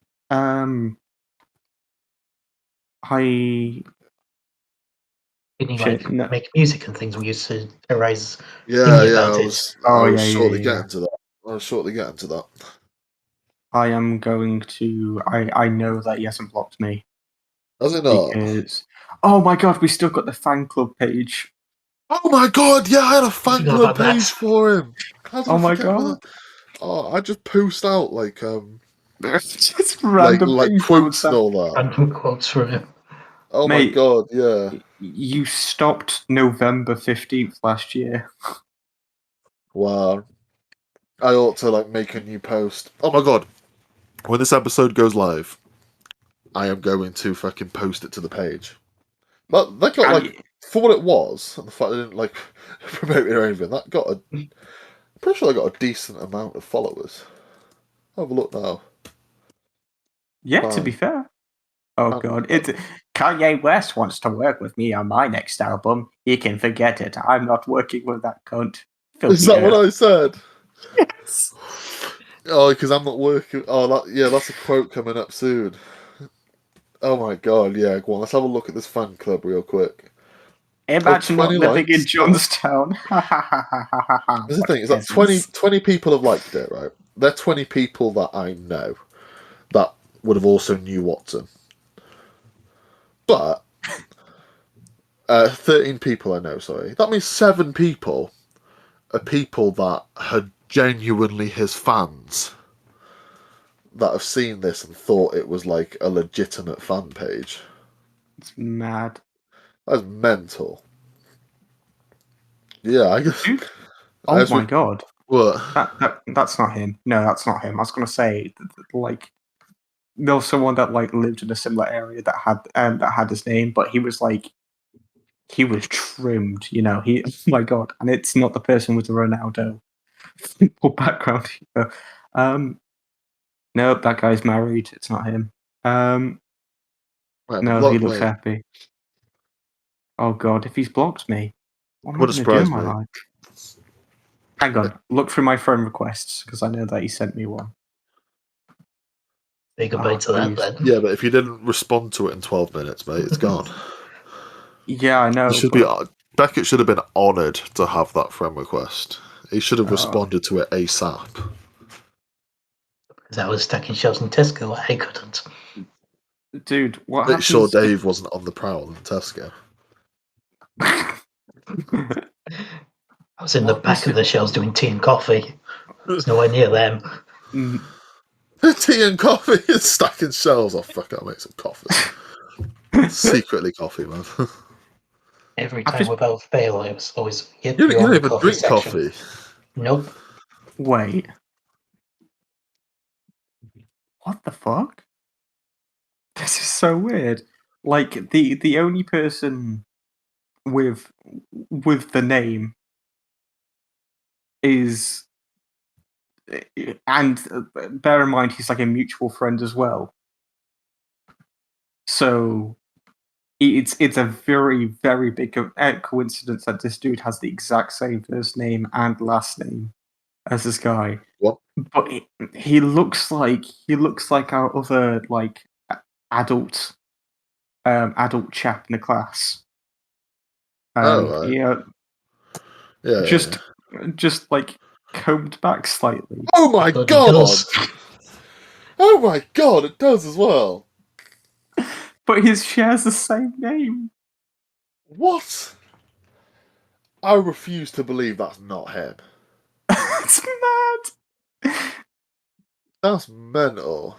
Speaker 4: Make music and things we used to arise.
Speaker 2: I was shortly getting to that.
Speaker 3: I am going to. I know that he hasn't blocked me.
Speaker 2: Has it not?
Speaker 3: Because oh my God, we still got the fan club page.
Speaker 2: Oh my God, yeah, I had a fan club page for him.
Speaker 3: Oh my God.
Speaker 2: Oh, I just post out like
Speaker 3: Just random
Speaker 2: like
Speaker 3: things.
Speaker 2: quotes and all that.
Speaker 4: Random quotes from him.
Speaker 2: Oh my
Speaker 3: Mate.
Speaker 2: god, yeah.
Speaker 3: You stopped November 15th last year.
Speaker 2: Wow. I ought to like make a new post. Oh my god. When this episode goes live, I am going to fucking post it to the page. But that got like, for what it was, and the fact I didn't like promote it or anything, that got a. I'm pretty sure I got a decent amount of followers. Have a look now.
Speaker 3: Yeah, to be fair. Oh god, it's Kanye West wants to work with me on my next album. He can forget it. I'm not working with that cunt.
Speaker 2: Is that what I said?
Speaker 3: Yes.
Speaker 2: Oh, because I'm not working. Oh, that's a quote coming up soon. Oh my god, yeah, go on, let's have a look at this fan club real quick.
Speaker 3: Imagine not
Speaker 2: 20
Speaker 3: living in
Speaker 2: likes.
Speaker 3: Johnstown.
Speaker 2: Here's the thing, is that 20 people have liked it, right? They're 20 people that I know that would have also knew Watson. But 13 people I know, sorry. That means 7 people are people that are genuinely his fans that have seen this and thought it was like a legitimate fan page.
Speaker 3: It's mad.
Speaker 2: That's mental. Yeah, I guess.
Speaker 3: Oh my god.
Speaker 2: What?
Speaker 3: That's not him. No, that's not him. I was gonna say, like, there was someone that like lived in a similar area that had his name, but he was trimmed. You know, he. Oh my god, and it's not the person with the Ronaldo football background. No, that guy's married. It's not him. No, he looks happy. Oh god, if he's blocked me, what am I going to do in my life? Hang on, look through my friend requests because I know that he sent me one.
Speaker 4: Say goodbye to that then.
Speaker 2: Yeah, but if you didn't respond to it in 12 minutes, mate, it's gone.
Speaker 3: Yeah, I know.
Speaker 2: Beckett should have been honoured to have that friend request. He should have responded to it ASAP.
Speaker 4: Because I was stacking shelves in Tesco, I couldn't.
Speaker 3: Dude, what
Speaker 2: Make
Speaker 3: happens?
Speaker 2: sure Dave wasn't on the prowl in Tesco.
Speaker 4: I was in the back of the shelves doing tea and coffee. There's nowhere near them.
Speaker 2: Tea and coffee and stacking shelves. Oh, fuck, I'll make some coffee. Secretly coffee, man.
Speaker 4: Every time without fail, I was always
Speaker 2: You don't even drink coffee.
Speaker 4: Nope.
Speaker 3: Wait. What the fuck? This is so weird. Like the only person with the name is, and bear in mind he's like a mutual friend as well. So it's a very, very big coincidence that this dude has the exact same first name and last name as this guy.
Speaker 2: What?
Speaker 3: But he looks like our other like adult chap in the class.
Speaker 2: Right.
Speaker 3: Yeah. Just like combed back slightly.
Speaker 2: Oh my god! Oh my god, it does as well.
Speaker 3: But his shares the same name.
Speaker 2: What? I refuse to believe that's not him.
Speaker 3: It's mad.
Speaker 2: That's mental.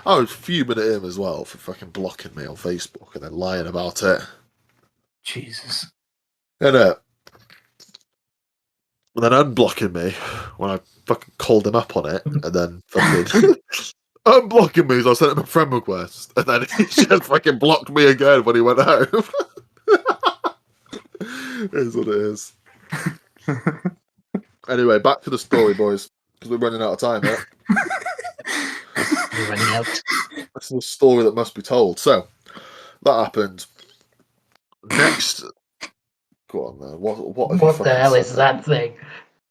Speaker 2: I was fuming at him as well for fucking blocking me on Facebook and then lying about it.
Speaker 3: Jesus.
Speaker 2: And then unblocking me when I fucking called him up on it, and then fucking unblocking me as I sent him a friend request, and then he just fucking blocked me again when he went home. It is what it is. Anyway, back to the story, boys, because we're running out of time here.
Speaker 4: We're running out.
Speaker 2: That's the story that must be told. So, that happened. Next... Go on, then. What
Speaker 4: the hell is that thing?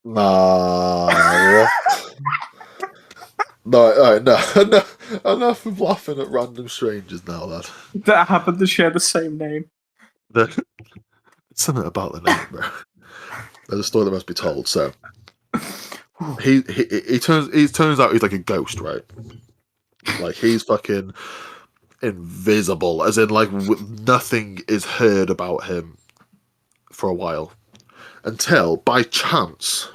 Speaker 2: Nah, what? No, enough of laughing at random strangers now, lad.
Speaker 3: That happened to share the same name.
Speaker 2: It's something about the name, bro. There's a story that must be told. So, he turns out he's like a ghost, right? Like, he's fucking invisible, as in, like, nothing is heard about him for a while. Until, by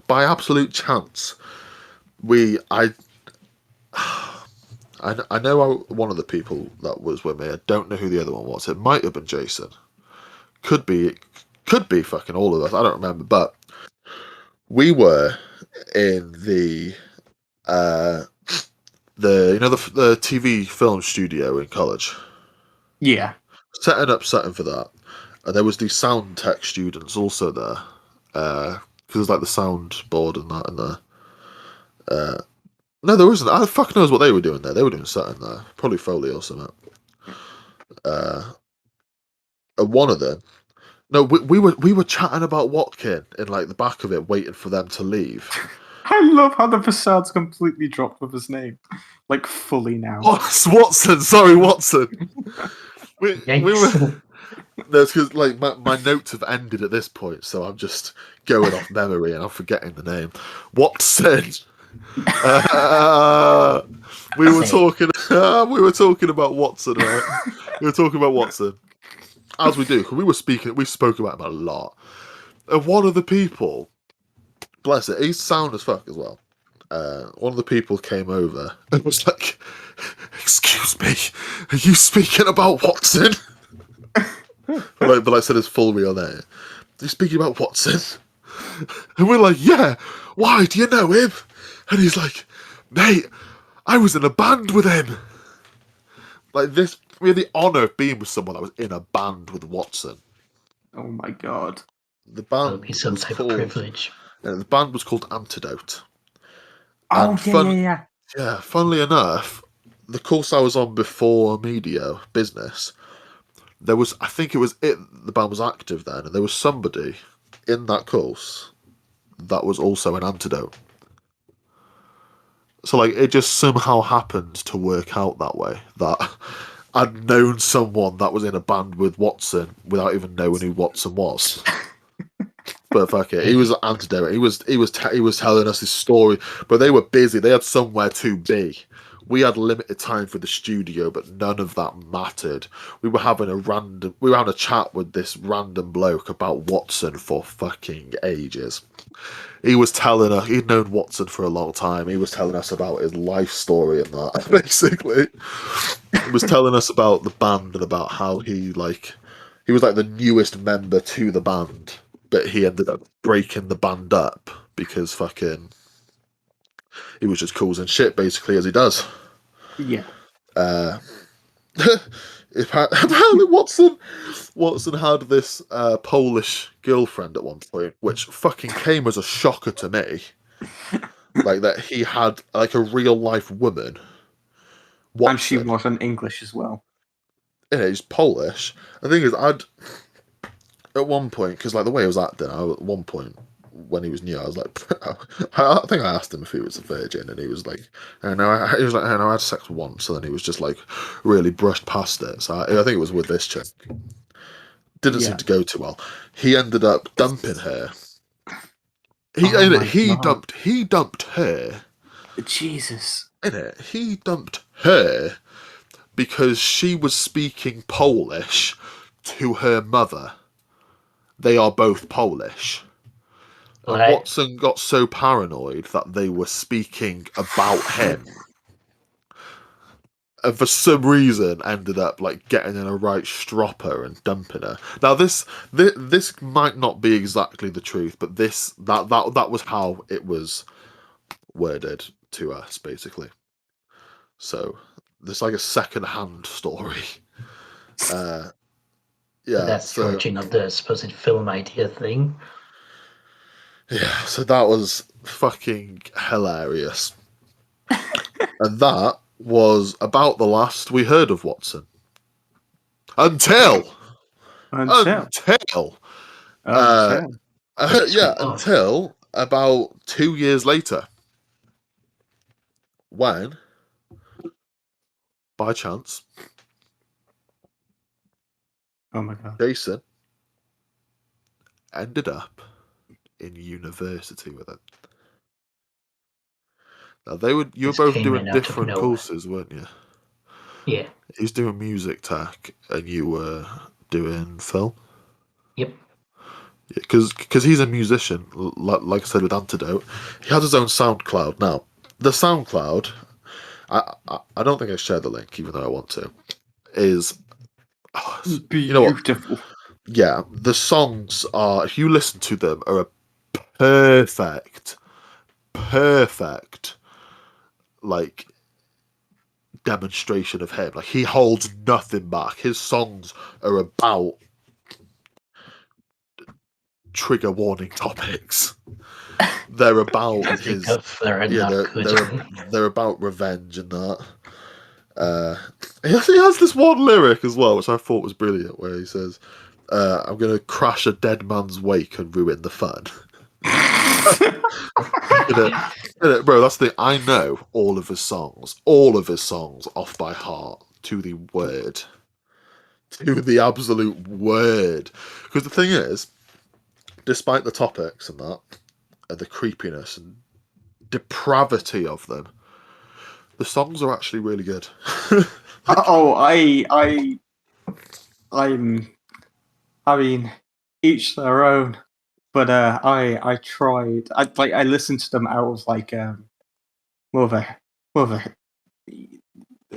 Speaker 2: absolute chance, I know one of the people that was with me. I don't know who the other one was. It might have been Jason. Could be fucking all of us. I don't remember. But we were in the the TV film studio in college,
Speaker 3: Yeah.
Speaker 2: setting for that, and there was these sound tech students also there, because there's like the sound board and that and the. No, there wasn't. I fuck knows what they were doing there. They were doing something there, probably Foley or something. And one of them. No, we were chatting about Watkin in like the back of it, waiting for them to leave.
Speaker 3: I love how the facade's completely dropped with his name. Like, fully now.
Speaker 2: Oh, Watson. Sorry, Watson. we were. No, it's because like my notes have ended at this point, so I'm just going off memory and I'm forgetting the name. Watson. We were talking. We were talking about Watson, right? We were talking about Watson, as we do, because we spoke about him a lot. And one of the people, bless it, he's sound as fuck as well. One of the people came over and was like, "Excuse me, are you speaking about Watson?" but I said his full real name. Are you speaking about Watson? And we're like, "Yeah. Why? Do you know him?" And he's like, "Mate, I was in a band with him." Like this, we had the honour of being with someone that was in a band with Watson.
Speaker 3: Oh my god.
Speaker 2: The
Speaker 4: That would
Speaker 2: band
Speaker 4: be some
Speaker 2: was
Speaker 4: type
Speaker 2: called,
Speaker 4: of privilege.
Speaker 2: the band was called Antidote.
Speaker 3: Oh,
Speaker 2: And
Speaker 3: yeah.
Speaker 2: yeah, funnily enough, the course I was on before media business, there was, I think the band was active then, and there was somebody in that course that was also an Antidote. So like it just somehow happened to work out that way, that I'd known someone that was in a band with Watson without even knowing who Watson was. But fuck it, he was an Antidote. He was telling us his story, but they were busy. They had somewhere to be. We had limited time for the studio, but none of that mattered. We were having a chat with this random bloke about Watson for fucking ages. He was telling us, he'd known Watson for a long time. He was telling us about his life story and that, basically. He was telling us about the band and about how he was like the newest member to the band, but he ended up breaking the band up because fucking he was just causing shit, basically, as he does.
Speaker 3: Yeah.
Speaker 2: Apparently Watson had this Polish girlfriend at one point, which fucking came as a shocker to me. Like that he had like a real life woman. Watson.
Speaker 3: And she wasn't English as well.
Speaker 2: Yeah, he's Polish. The thing is, at one point, because like the way he was acting, at one point when he was new, I was like, I think I asked him if he was a virgin, and he was like, I know. He was like, I know, I had sex once, and then he was just like, really brushed past it. So I think it was with this chick. Didn't seem to go too well. He ended up dumping her. He dumped her.
Speaker 3: Jesus.
Speaker 2: He dumped her because she was speaking Polish to her mother. They are both Polish. And Watson got so paranoid that they were speaking about him. And for some reason ended up like getting in a right stropper and dumping her. Now this might not be exactly the truth, but that was how it was worded to us, basically. So there's like a second-hand story. Yeah,
Speaker 4: that's the origin of the supposed film idea thing.
Speaker 2: Yeah, so that was fucking hilarious. And that was about the last we heard of Watson. Until until about 2 years later, when, by chance,
Speaker 3: oh my god,
Speaker 2: Jason ended up in university with it. Now you were both doing different courses, weren't you?
Speaker 4: Yeah.
Speaker 2: He was doing music tech, and you were doing film.
Speaker 4: Yep.
Speaker 2: Because he's a musician, like I said with Antidote. He has his own SoundCloud now. The SoundCloud, I don't think I shared the link, even though I want to. Is you know what?
Speaker 3: Beautiful.
Speaker 2: Yeah, the songs are, if you listen to them, are a perfect, like, demonstration of him. Like, he holds nothing back. His songs are about trigger warning topics. They're about his,
Speaker 4: They're
Speaker 2: yeah,
Speaker 4: not good.
Speaker 2: they're about revenge and that. He has this one lyric as well, which I thought was brilliant, where he says, "I'm gonna crash a dead man's wake and ruin the fun." Bro, that's the thing. I know all of his songs off by heart to the word, to the absolute word. Because the thing is, despite the topics and that, and the creepiness and depravity of them, the songs are actually really good.
Speaker 3: I mean, each their own. But I tried. I listened to them out of like more of a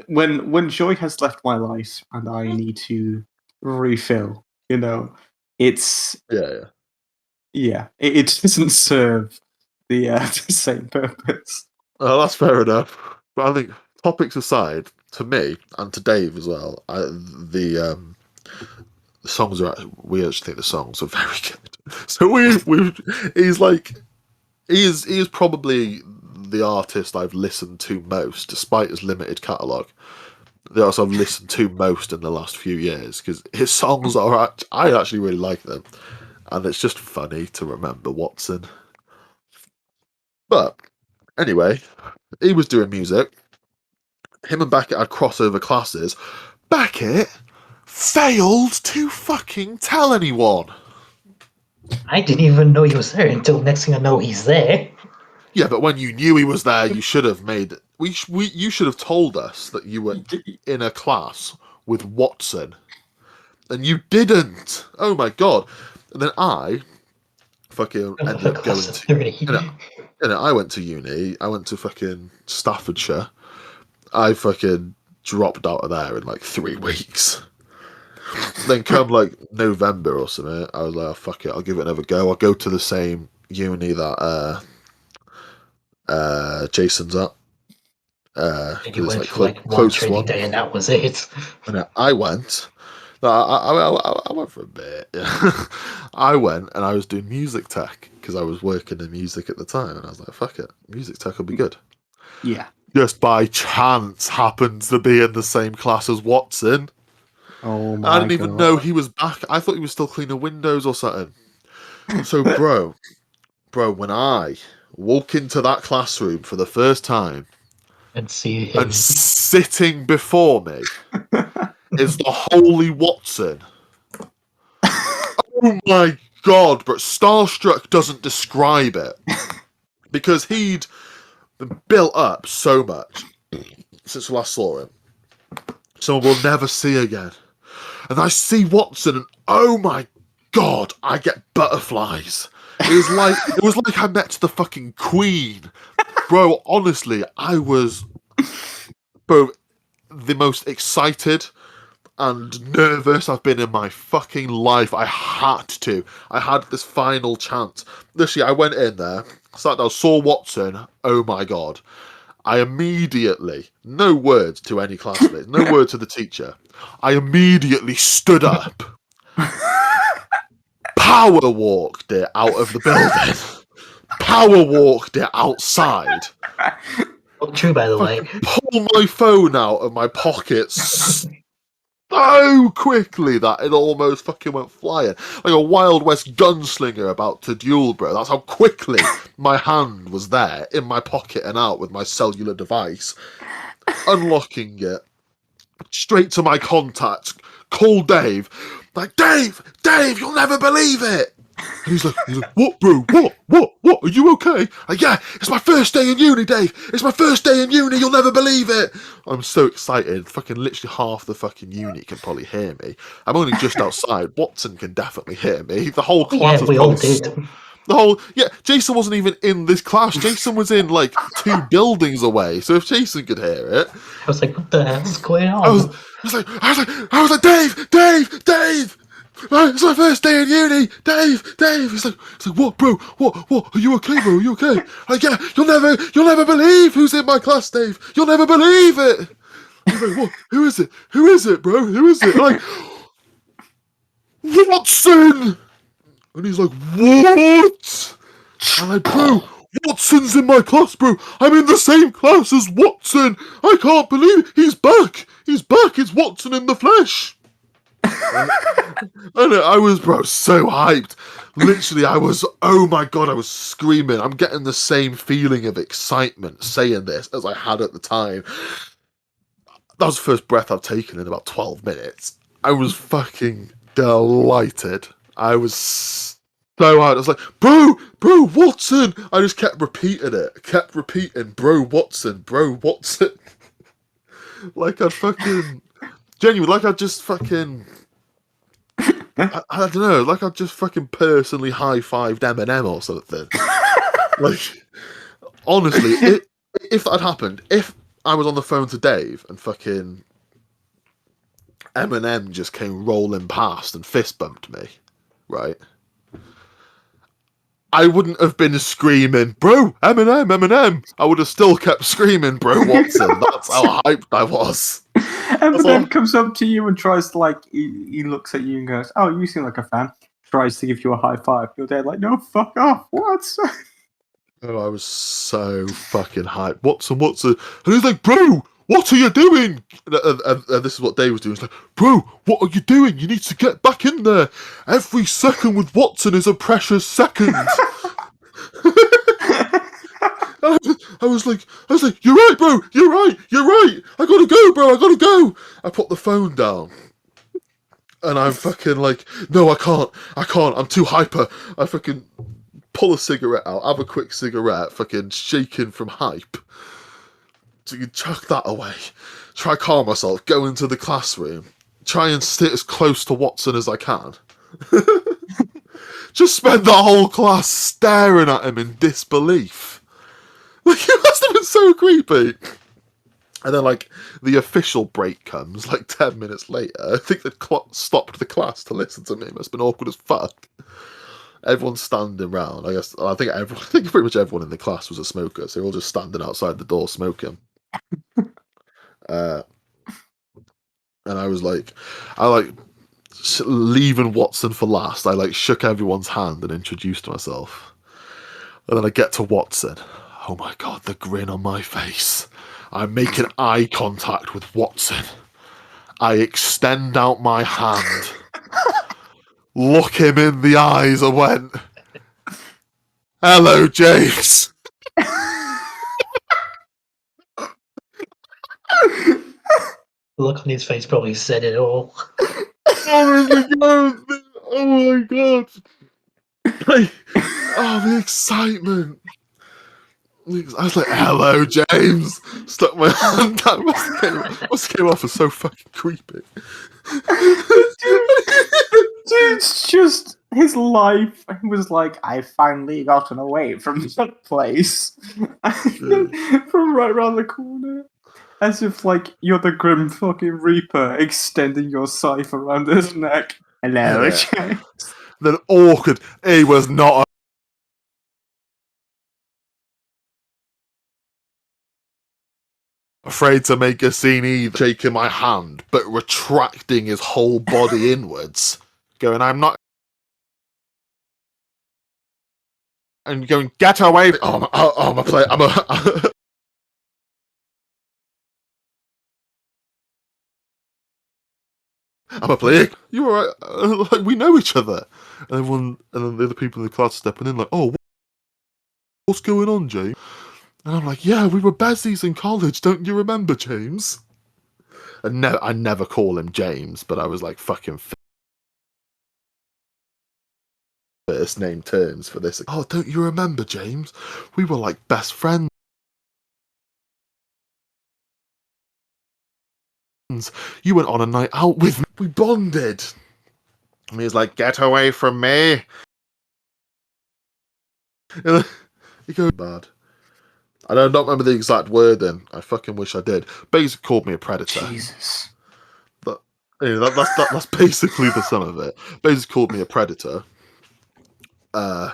Speaker 3: when joy has left my life and I need to refill. You know, it's
Speaker 2: Yeah.
Speaker 3: it doesn't serve the the same purpose.
Speaker 2: Oh, that's fair enough. But I think, topics aside, to me and to Dave as well, the songs are. We actually think the songs are very good. So he is probably the artist I've listened to most, despite his limited catalogue. The artist I've listened to most in the last few years, because his songs are. I actually really like them, and it's just funny to remember Watson. But anyway, he was doing music. Him and Beckett had crossover classes. Beckett failed to fucking tell anyone.
Speaker 4: I didn't even know he was there until next thing I know he's there.
Speaker 2: Yeah, but when you knew he was there, you should have made. You should have told us that you were in a class with Watson, and you didn't. Oh my god! And then I fucking ended up going to. I went to uni. I went to fucking Staffordshire. I fucking dropped out of there in like 3 weeks. Then come like November or something, I was like, oh, fuck it, I'll give it another go. I'll go to the same uni that Jason's at.
Speaker 4: And you went
Speaker 2: like
Speaker 4: for like one
Speaker 2: closest
Speaker 4: training
Speaker 2: one.
Speaker 4: day and that was it.
Speaker 2: And I went. No, I went for a bit. Yeah. I went and I was doing music tech because I was working in music at the time, and I was like, fuck it, music tech will be good.
Speaker 3: Yeah.
Speaker 2: Just by chance happened to be in the same class as Watson.
Speaker 3: Oh my
Speaker 2: I didn't even
Speaker 3: God.
Speaker 2: know he was back. I thought he was still cleaning windows or something. So, bro, when I walk into that classroom for the first time
Speaker 4: And see him.
Speaker 2: and sitting before me is the holy Watson. Oh my god, but starstruck doesn't describe it. Because he'd been built up so much since we last saw him. Someone we'll never see again. And I see Watson, and oh my god, I get butterflies. It was like I met the fucking Queen. Bro, honestly, I was the most excited and nervous I've been in my fucking life. I had this final chance. Literally, I went in there, sat down, saw Watson. Oh my god. I immediately, no words to any classmates, no word to the teacher. I immediately stood up, power walked it out of the building, power walked it outside.
Speaker 4: Not true, by the way.
Speaker 2: Pull my phone out of my pocket so quickly that it almost fucking went flying. Like a Wild West gunslinger about to duel, bro. That's how quickly my hand was there, in my pocket and out with my cellular device. Unlocking it. Straight to my contact. Call Dave. Like, Dave, you'll never believe it. And he's like, what, bro? What? Are you okay? Like, yeah, it's my first day in uni, Dave. It's my first day in uni. You'll never believe it. I'm so excited. Fucking literally half the fucking uni can probably hear me. I'm only just outside. Watson can definitely hear me. The whole class
Speaker 4: Yeah, we all did.
Speaker 2: Jason wasn't even in this class. Jason was in like 2 buildings away. So if Jason could hear it,
Speaker 4: I was like, what the hell's going
Speaker 2: I
Speaker 4: on?
Speaker 2: was like, Dave! It's my first day in uni, Dave. He's like, what, bro? What? Are you okay, bro? Are you okay? Like, yeah, you'll never believe who's in my class, Dave. You'll never believe it. He's like, what? Who is it? Who is it, bro? Who is it? I'm like, Watson. And he's like, what? I'm like, bro, Watson's in my class, bro. I'm in the same class as Watson. I can't believe it. He's back. It's Watson in the flesh. And I was, bro, so hyped. Literally, oh my god, I was screaming. I'm getting the same feeling of excitement saying this as I had at the time. That was the first breath I've taken in about 12 minutes. I was fucking delighted. I was so hyped. I was like, bro, Watson. I just kept repeating it. Bro, Watson. Like I'd fucking... Genuinely, like I'd just fucking... I don't know, like I'd just fucking personally high-fived Eminem or something. Like, honestly, if that had happened, if I was on the phone to Dave and fucking Eminem just came rolling past and fist bumped me, right? I wouldn't have been screaming, bro, Eminem. I would have still kept screaming, bro, Watson. That's how hyped I was.
Speaker 3: Eminem comes up to you and tries to, like, he looks at you and goes, oh, you seem like a fan. Tries to give you a high five. You're there like, no, fuck off. What?
Speaker 2: Oh, I was so fucking hyped. Watson. And he's like, bro, what are you doing? And this is what Dave was doing. He's like, bro, what are you doing? You need to get back in there. Every second with Watson is a precious second. I was like, you're right, bro. You're right. I gotta go, bro. I put the phone down. And I'm fucking like, no, I can't. I'm too hyper. I fucking pull a cigarette out, have a quick cigarette, fucking shaking from hype. So you chuck that away. Try calm myself, go into the classroom, try and sit as close to Watson as I can. Just spend the whole class staring at him in disbelief. Like, it must have been so creepy. And then, like, the official break comes, like, 10 minutes later. I think they stopped the class to listen to me. It must have been awkward as fuck. Everyone's standing round. I think pretty much everyone in the class was a smoker, so they're all just standing outside the door smoking. And I was like, leaving Watson for last. I like shook everyone's hand and introduced myself. And then I get to Watson. Oh my god, the grin on my face. I'm making eye contact with Watson. I extend out my hand, look him in the eyes, and went, hello, James.
Speaker 4: The look on his face probably said it all.
Speaker 2: Oh my god. Like, oh, the excitement. I was like, hello, James. Stuck my hand down. Must have came off as so fucking creepy.
Speaker 3: Dude's just his life. He was like, I finally gotten away from that place. From right around the corner. As if, like, you're the Grim fucking Reaper extending your scythe around his neck. Hello, James.
Speaker 2: Then awkward. He was not afraid to make a scene either, shaking my hand, but retracting his whole body inwards, going, I'm not... And going, get away! I'm a player. I'm a player. You alright? Like, we know each other. And then the other people in the class stepping in, like, oh, what's going on, James? And I'm like, yeah, we were besties in college. Don't you remember, James? And I never call him James, but I was like, fucking first name terms for this. Oh, don't you remember, James? We were like best friends. You went on a night out with me. We bonded. And he was like, get away from me. And then he goes, bad. I don't remember the exact wording. I fucking wish I did. Basically called me a predator.
Speaker 3: Jesus.
Speaker 2: That's basically the sum of it. Basically called me a predator. And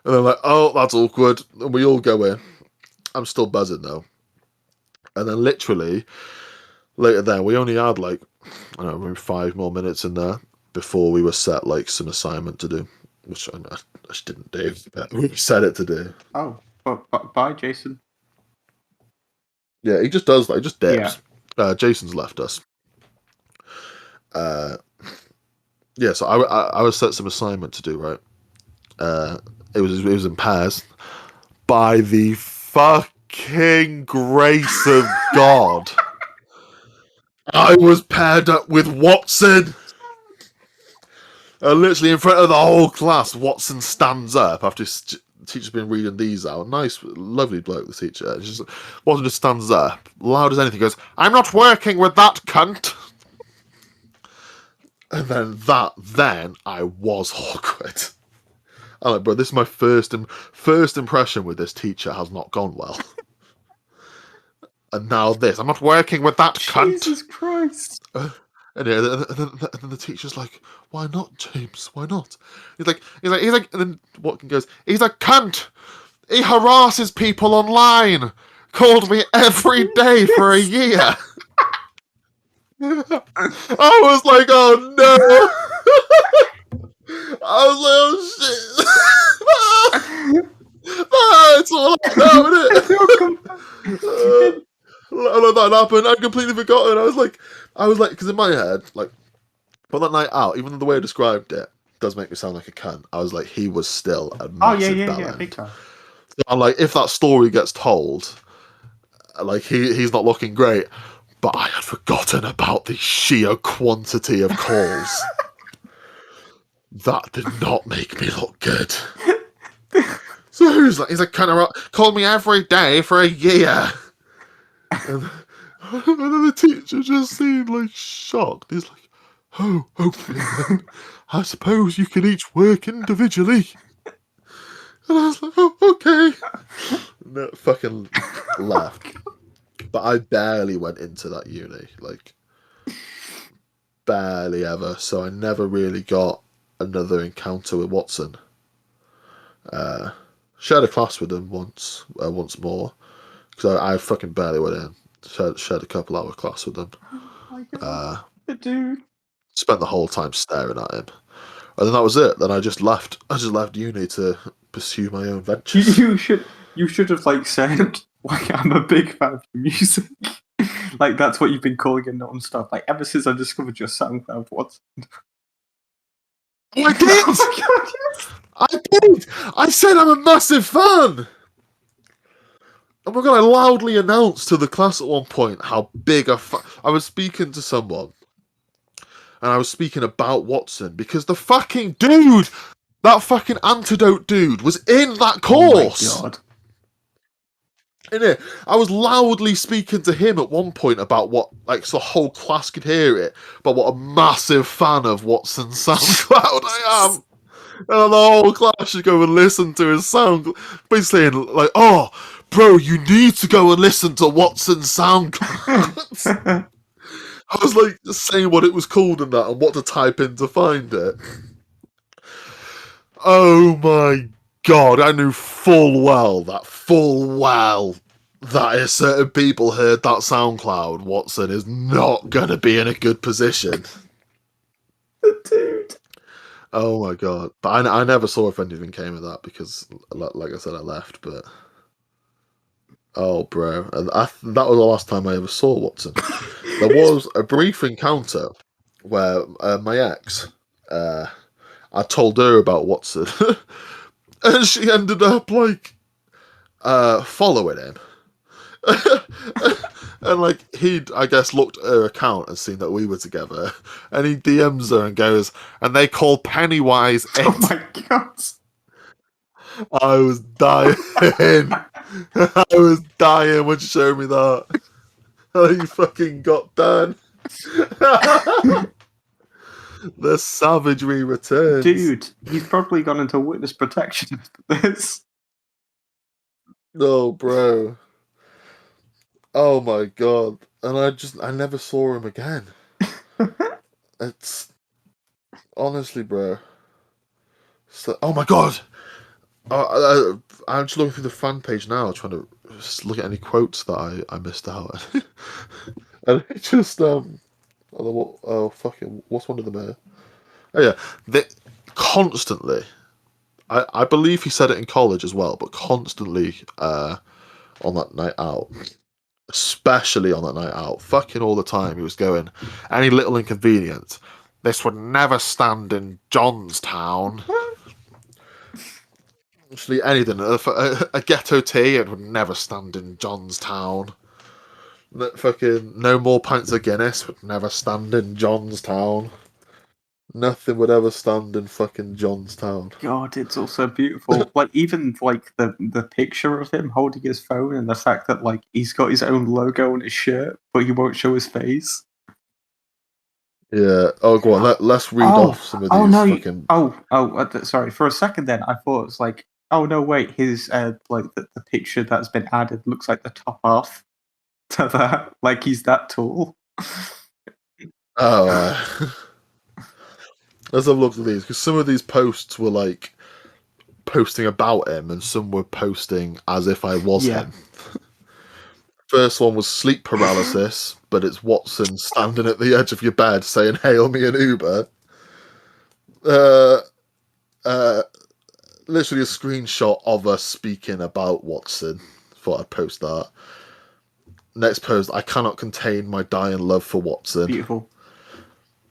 Speaker 2: they're like, oh, that's awkward. And we all go in. I'm still buzzing though. And then literally later then, we only had like, I don't know, maybe 5 more minutes in there before we were set like some assignment to do, which I just didn't do. But we set it to do.
Speaker 3: Oh, bye, Jason.
Speaker 2: Yeah, he just does that. He just dips. Yeah. Jason's left us. Yeah, so I was set some assignment to do, right? It was in pairs. By the fucking grace of God, I was paired up with Watson. Literally in front of the whole class, Watson stands up after his teacher's been reading these out. Nice, lovely bloke, the teacher. Watson just stands up, loud as anything, goes, "I'm not working with that cunt." And then I was awkward. I'm like, bro, this is my first impression with this teacher has not gone well. And now this, I'm not working with that cunt.
Speaker 3: Jesus Christ.
Speaker 2: And then the teacher's like, "Why not, James? Why not?" He's like, and then Watkin goes, "He's a cunt. He harasses people online. Called me every day for a year." I was like, "Oh no!" I was like, "Oh shit!" That's all I know, innit? That happened. I'd completely forgotten. I was like, because in my head, like, on that night out, even though the way I described it does make me sound like a cunt, I was like, he was still a massive bellend.
Speaker 3: Big time.
Speaker 2: So I'm like, if that story gets told, like, he's not looking great. But I had forgotten about the sheer quantity of calls. That did not make me look good. So he's like, kind of called me every day for a year. And then the teacher just seemed like shocked. He's like, "Oh, okay then. I suppose you can each work individually." And I was like, "Oh, okay." No, fucking left. But I barely went into that uni, like, barely ever. So I never really got another encounter with Watson. Shared a class with him once more, because I fucking barely went in. Shared a couple hour class with him.
Speaker 3: Oh my God, the dude.
Speaker 2: Spent the whole time staring at him, and then that was it. Then I just left. Uni to pursue my own ventures.
Speaker 3: You should have like said, like, "I'm a big fan of your music." Like, that's what you've been calling it non-stop. Like, ever since I discovered your SoundCloud, Watson.
Speaker 2: I did.
Speaker 3: Oh my God, yes.
Speaker 2: I did. I said I'm a massive fan. Oh my God, I loudly announced to the class at one point how big I was speaking to someone, and I was speaking about Watson because the fucking dude, that fucking antidote dude, was in that course.
Speaker 3: Oh my God.
Speaker 2: Innit? I was loudly speaking to him at one point about what, like, so the whole class could hear it, but what a massive fan of Watson's SoundCloud I am. And the whole class should go and listen to his sound. Basically, like, "Oh, bro, you need to go and listen to Watson's SoundCloud." I was like saying what it was called and that, and what to type in to find it. Oh my God, I knew full well that if certain people heard that SoundCloud, Watson is not going to be in a good position.
Speaker 3: Dude.
Speaker 2: Oh my God. But I never saw if anything came of that because, like I said, I left, but... Oh, bro. And that was the last time I ever saw Watson. There was a brief encounter where my ex, I told her about Watson, and she ended up, like, following him. And, like, he'd, I guess, looked at her account and seen that we were together, and he DMs her and goes, "And they call Pennywise it."
Speaker 3: Oh my God.
Speaker 2: I was dying. I was dying when she showed me that. Oh, you fucking got done. The savagery returns.
Speaker 3: Dude, he's probably gone into witness protection after this.
Speaker 2: No, bro. Oh my god. And I never saw him again. It's honestly, bro. So, oh my god. I'm just looking through the fan page now, trying to just look at any quotes that I missed out. And it just fucking, what's one of them here? Oh yeah, they constantly. I believe he said it in college as well, but constantly on that night out, especially on that night out, fucking all the time, he was going, any little inconvenience, this would never stand in Johnstown. Actually, anything, a ghetto tea, it would never stand in Johnstown. Fucking no more pints of Guinness would never stand in Johnstown. Nothing would ever stand in fucking Johnstown.
Speaker 3: God, it's also beautiful. Like even like the picture of him holding his phone and the fact that like he's got his own logo on his shirt, but he won't show his face.
Speaker 2: Yeah. Oh, go on. Let's read off some of these fucking.
Speaker 3: Sorry. For a second, then I thought it was like, oh no, wait, his like the picture that's been added looks like the top half to that. Like he's that tall.
Speaker 2: Oh, let's have a look at these, because some of these posts were like posting about him, and some were posting as if I was him. First one was sleep paralysis, but it's Watson standing at the edge of your bed saying, "Hail me an Uber." Literally a screenshot of us speaking about Watson. Thought I'd post that. Next post, I cannot contain my dying love for Watson.
Speaker 3: Beautiful.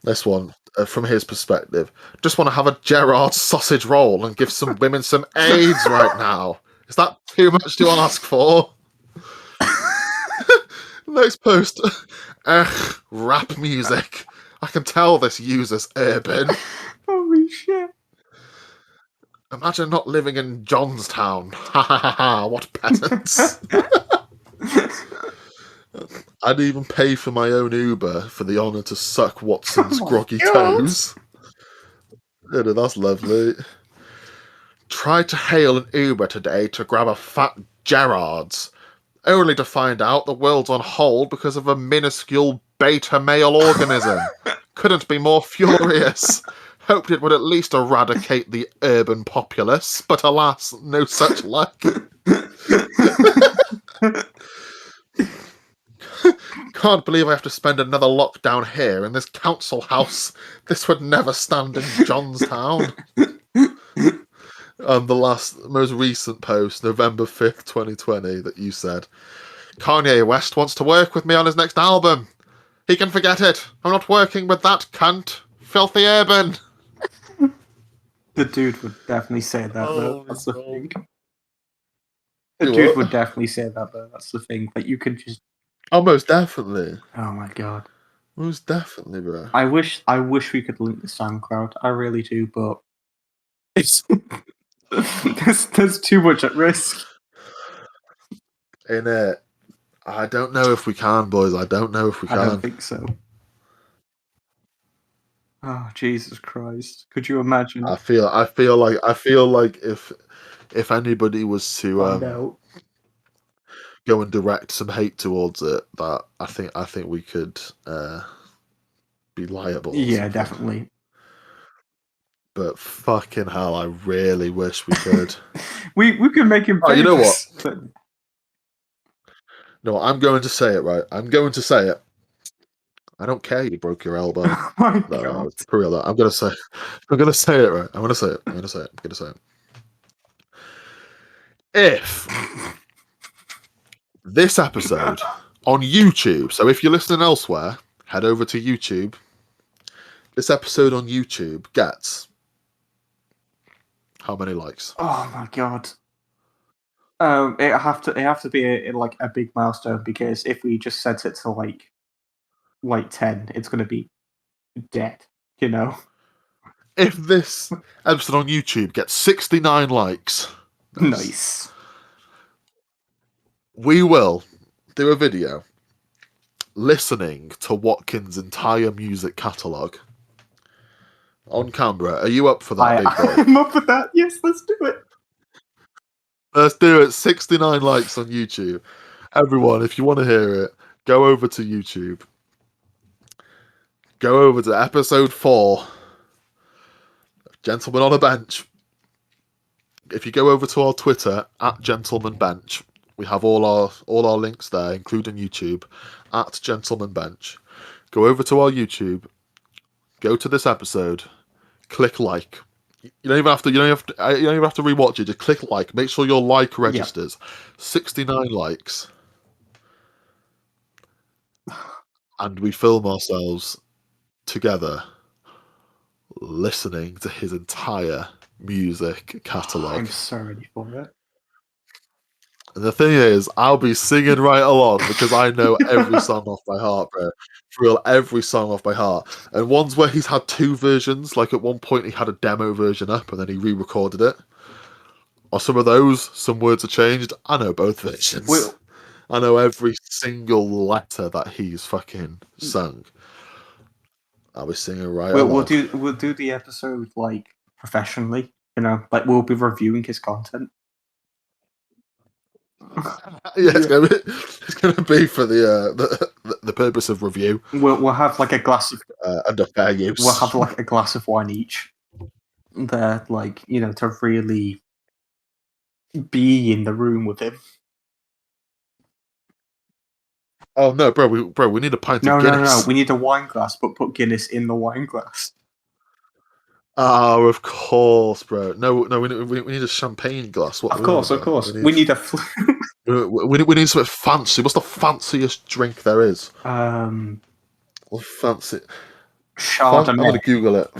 Speaker 2: This one, from his perspective, just want to have a Gerard sausage roll and give some women some AIDS right now. Is that too much to ask for? Next post, rap music. I can tell this user's urban.
Speaker 3: Holy shit.
Speaker 2: Imagine not living in Johnstown. Ha ha ha ha, what peasants. I'd even pay for my own Uber for the honour to suck Watson's groggy toes. Yeah, that's lovely. Tried to hail an Uber today to grab a fat Gerard's, only to find out the world's on hold because of a minuscule beta male organism. Couldn't be more furious. Hoped it would at least eradicate the urban populace, but alas, no such luck. Can't believe I have to spend another lockdown here in this council house. This would never stand in Johnstown. And the most recent post, November 5th, 2020, that you said, Kanye West wants to work with me on his next album. He can forget it. I'm not working with that cunt. Filthy urban.
Speaker 3: The dude would definitely say that, though. That's the thing. The
Speaker 2: You
Speaker 3: dude
Speaker 2: what?
Speaker 3: would definitely say that, though. That's the thing. Like, you could just...
Speaker 2: Oh, most definitely.
Speaker 3: Oh my god.
Speaker 2: Most definitely, bro.
Speaker 3: I wish we could link the SoundCloud. I really do, but... It's... there's too much at risk.
Speaker 2: In it. I don't know if we can, boys. I don't know if we can.
Speaker 3: I don't think so. Oh, Jesus Christ. Could you imagine?
Speaker 2: I feel like if anybody was to go and direct some hate towards it, that I think we could be liable.
Speaker 3: Yeah, definitely.
Speaker 2: But fucking hell, I really wish we could.
Speaker 3: we could make him.
Speaker 2: Oh, you know what?
Speaker 3: But...
Speaker 2: No, I'm going to say it, right? I'm going to say it. I don't care you broke your elbow.
Speaker 3: Oh my
Speaker 2: God.
Speaker 3: God.
Speaker 2: For real, I'm going to say it, right? I'm going to say it. If this episode on YouTube, so if you're listening elsewhere, head over to YouTube. This episode on YouTube gets how many likes?
Speaker 3: Oh my God. It have to be a big milestone, because if we just set it to like 10, it's going to be dead. You know.
Speaker 2: If this episode on YouTube gets 69 likes,
Speaker 3: nice.
Speaker 2: We will do a video listening to Watkins' entire music catalogue on camera. Are you up for that, big boy?
Speaker 3: I'm up for that. Yes, let's do it.
Speaker 2: let's do it. 69 likes on YouTube. Everyone, if you want to hear it, go over to YouTube. Go over to episode 4. Gentleman on a Bench. If you go over to our Twitter at Gentleman Bench, we have all our links there, including YouTube at Gentleman Bench. Go over to our YouTube. Go to this episode. Click like. You don't even have to rewatch it. Just click like. Make sure your like registers. 69 likes, and we film ourselves together listening to his entire music catalogue.
Speaker 3: I'm so ready for it.
Speaker 2: And the thing is, I'll be singing right along because I know every song off by heart, bro. For real, every song off by heart. And ones where he's had 2 versions, like at one point he had a demo version up and then he re-recorded it. Or some of those, some words are changed. I know both versions. I know every single letter that he's fucking sung. I'll be singing right along.
Speaker 3: We'll do the episode like professionally, you know, like we'll be reviewing his content.
Speaker 2: Yeah, it's gonna be for the purpose of review.
Speaker 3: We'll have like a glass of
Speaker 2: under fair use.
Speaker 3: We'll have like a glass of wine each. There, like, you know, to really be in the room with him.
Speaker 2: Oh no, bro! We need a pint of Guinness.
Speaker 3: No. We need a wine glass, but put Guinness in the wine glass.
Speaker 2: Oh, of course, bro. No. We need a champagne glass.
Speaker 3: Of course. We need a.
Speaker 2: We need something fancy. What's the fanciest drink there is? Fancy.
Speaker 3: Chardonnay.
Speaker 2: I'm gonna Google it.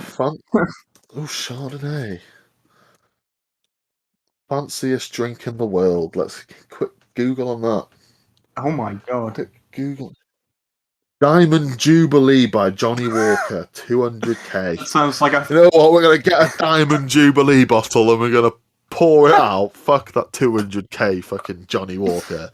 Speaker 2: Chardonnay. Fanciest drink in the world. Let's quick Google on that.
Speaker 3: Oh my god.
Speaker 2: Google. Diamond Jubilee by Johnny Walker, 200k.
Speaker 3: That sounds like
Speaker 2: You know what? We're gonna get a Diamond Jubilee bottle and we're gonna pour it out. Fuck that 200k fucking Johnny Walker.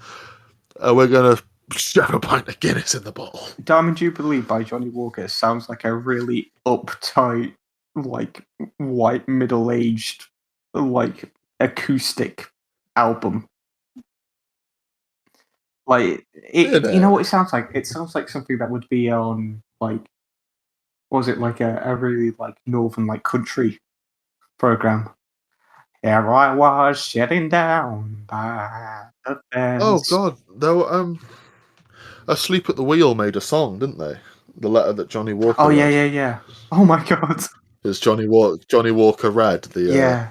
Speaker 2: And we're gonna shove a pint of Guinness in the bottle.
Speaker 3: Diamond Jubilee by Johnny Walker sounds like a really uptight, like white middle-aged, like acoustic album. Like you know what it sounds like? It sounds like something that would be on like, was it like a really like northern like country program? Here I was sitting down by the fence.
Speaker 2: Oh god, no. Asleep at the Wheel made a song, didn't they? The letter that Johnny Walker.
Speaker 3: Oh
Speaker 2: read.
Speaker 3: yeah. Oh my god.
Speaker 2: It's Johnny Walker read the
Speaker 3: yeah.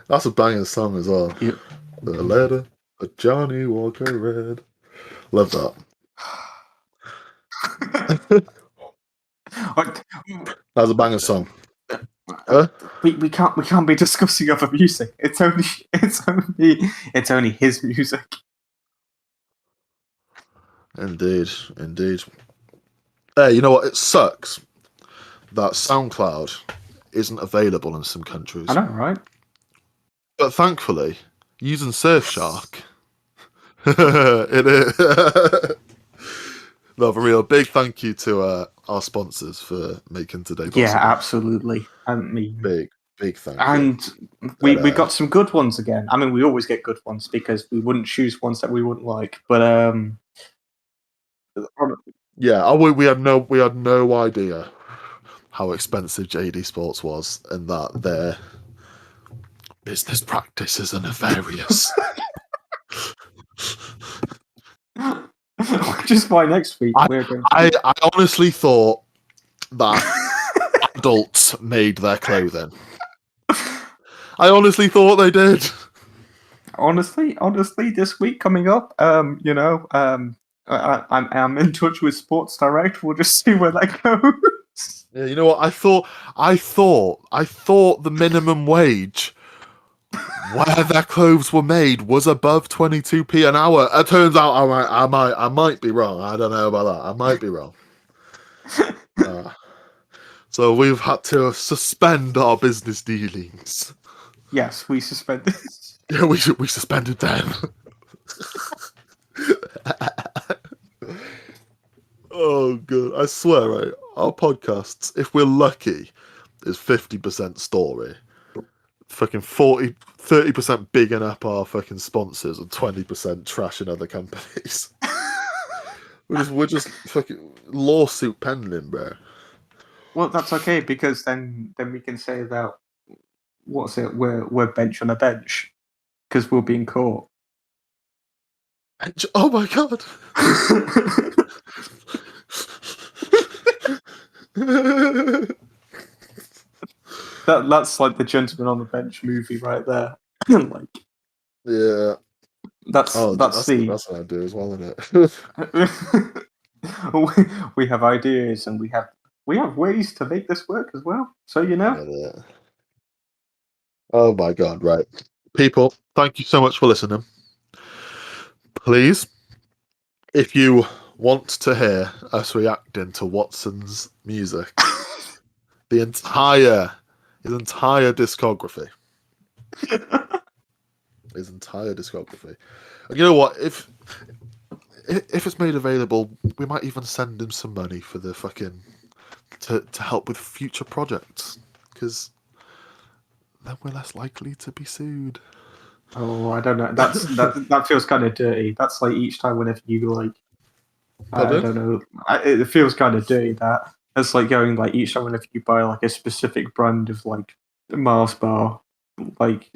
Speaker 2: That's a banging song as well.
Speaker 3: Yep.
Speaker 2: The letter that Johnny Walker read. Love that. That's a banging song.
Speaker 3: We can't be discussing other music. It's only his music.
Speaker 2: Indeed. Hey, you know what? It sucks that SoundCloud isn't available in some countries.
Speaker 3: I know, right?
Speaker 2: But thankfully, using Surfshark, it is. No, for real, big thank you to our sponsors for making today possible.
Speaker 3: Yeah, absolutely. I mean,
Speaker 2: big thank you.
Speaker 3: And we got some good ones again. I mean, we always get good ones because we wouldn't choose ones that we wouldn't like. But
Speaker 2: yeah, we had no idea how expensive JD Sports was, and that their business practices are nefarious.
Speaker 3: Just by next week,
Speaker 2: I honestly thought that adults made their clothing. I honestly thought they did.
Speaker 3: Honestly, this week coming up, I'm in touch with Sports Direct. We'll just see where that goes.
Speaker 2: Yeah, you know what? I thought the minimum wage where their clothes were made was above 22p an hour. It turns out I might be wrong. I don't know about that. I might be wrong. So we've had to suspend our business dealings.
Speaker 3: Yes, we suspended.
Speaker 2: Yeah, we suspended them. Oh, good. I swear, right? Our podcasts, if we're lucky, is 50% story. fucking 30% bigging up our fucking sponsors and 20% trashing other companies. we're just fucking lawsuit pending, bro.
Speaker 3: Well, that's okay because then we can say that we're bench on a bench because we'll be in court.
Speaker 2: Oh my god.
Speaker 3: That's like the Gentleman on the Bench movie right there. Like,
Speaker 2: yeah.
Speaker 3: that's
Speaker 2: That's what I do as well, isn't it?
Speaker 3: we have ideas and we have ways to make this work as well. So
Speaker 2: Yeah. Oh my god, right. People, thank you so much for listening. Please, if you want to hear us reacting to Watson's music, his entire discography. His entire discography. And you know what? If it's made available, we might even send him some money for the fucking to help with future projects, because then we're less likely to be sued.
Speaker 3: Oh, I don't know. That feels kind of dirty. That's like each time whenever you like, I don't know. It feels kind of dirty. That's like going like each time whenever you buy like a specific brand of like Mars bar. Like,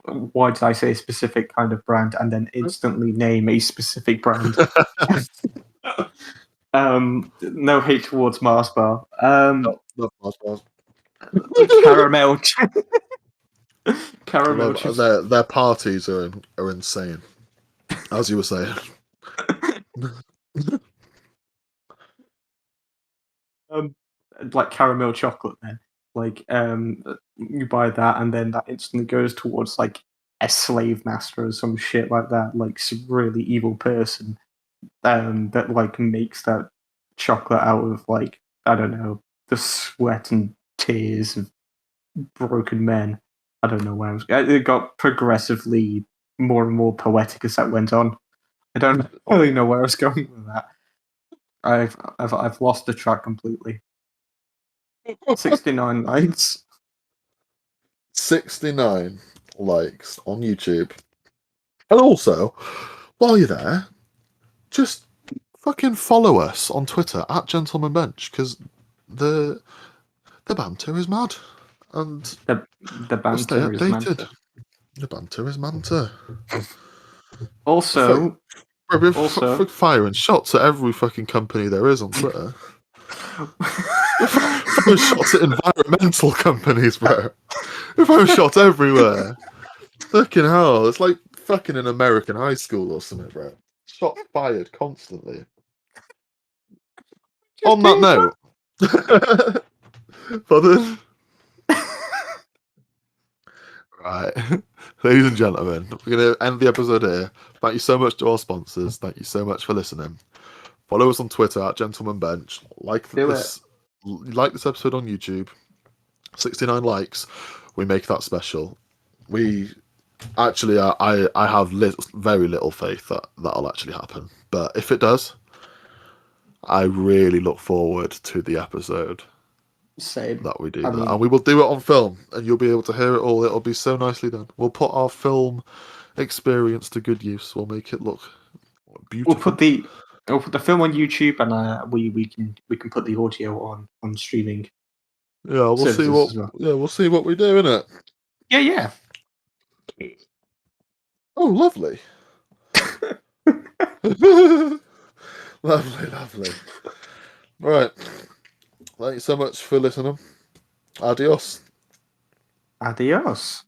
Speaker 3: why did I say a specific kind of brand and then instantly name a specific brand? No hate towards Mars bar.
Speaker 2: Love Mars bars.
Speaker 3: Caramel. Caramel chips.
Speaker 2: Their parties are insane, as you were saying.
Speaker 3: Like caramel chocolate then. Like you buy that and then that instantly goes towards like a slave master or some shit like that, like some really evil person that like makes that chocolate out of like, I don't know, the sweat and tears of broken men. I don't know where it got progressively more and more poetic as that went on. I don't really know where I was going with that. I've lost the track completely. 69 likes.
Speaker 2: 69 likes on YouTube. And also, while you're there, just fucking follow us on Twitter at Gentleman Bench, because the banter is mad. And
Speaker 3: The banter is manta.
Speaker 2: The banter is manta.
Speaker 3: Also,
Speaker 2: we're firing shots at every fucking company there is on Twitter. We're shots at environmental companies, bro. We're firing shots everywhere. Fucking hell, it's like fucking an American high school or something, bro. Shots fired constantly. On that note, pardon? Right, ladies and gentlemen, we're going to end the episode here. Thank you so much to our sponsors. Thank you so much for listening. Follow us on Twitter at Gentleman Bench. Like this episode on YouTube. 69 likes. We make that special. We actually, I have very little faith that that'll actually happen. But if it does, I really look forward to the episode.
Speaker 3: Same.
Speaker 2: That we do that. And we will do it on film, and you'll be able to hear it all. It'll be so nicely done. We'll put our film experience to good use. We'll make it look beautiful.
Speaker 3: We'll put the film on YouTube, and we can put the audio on streaming.
Speaker 2: Yeah, we'll see what. Well. Yeah, we'll see what we do, innit?
Speaker 3: Yeah.
Speaker 2: Oh, lovely. Lovely. Right. Thank you so much for listening. Adios.
Speaker 3: Adios.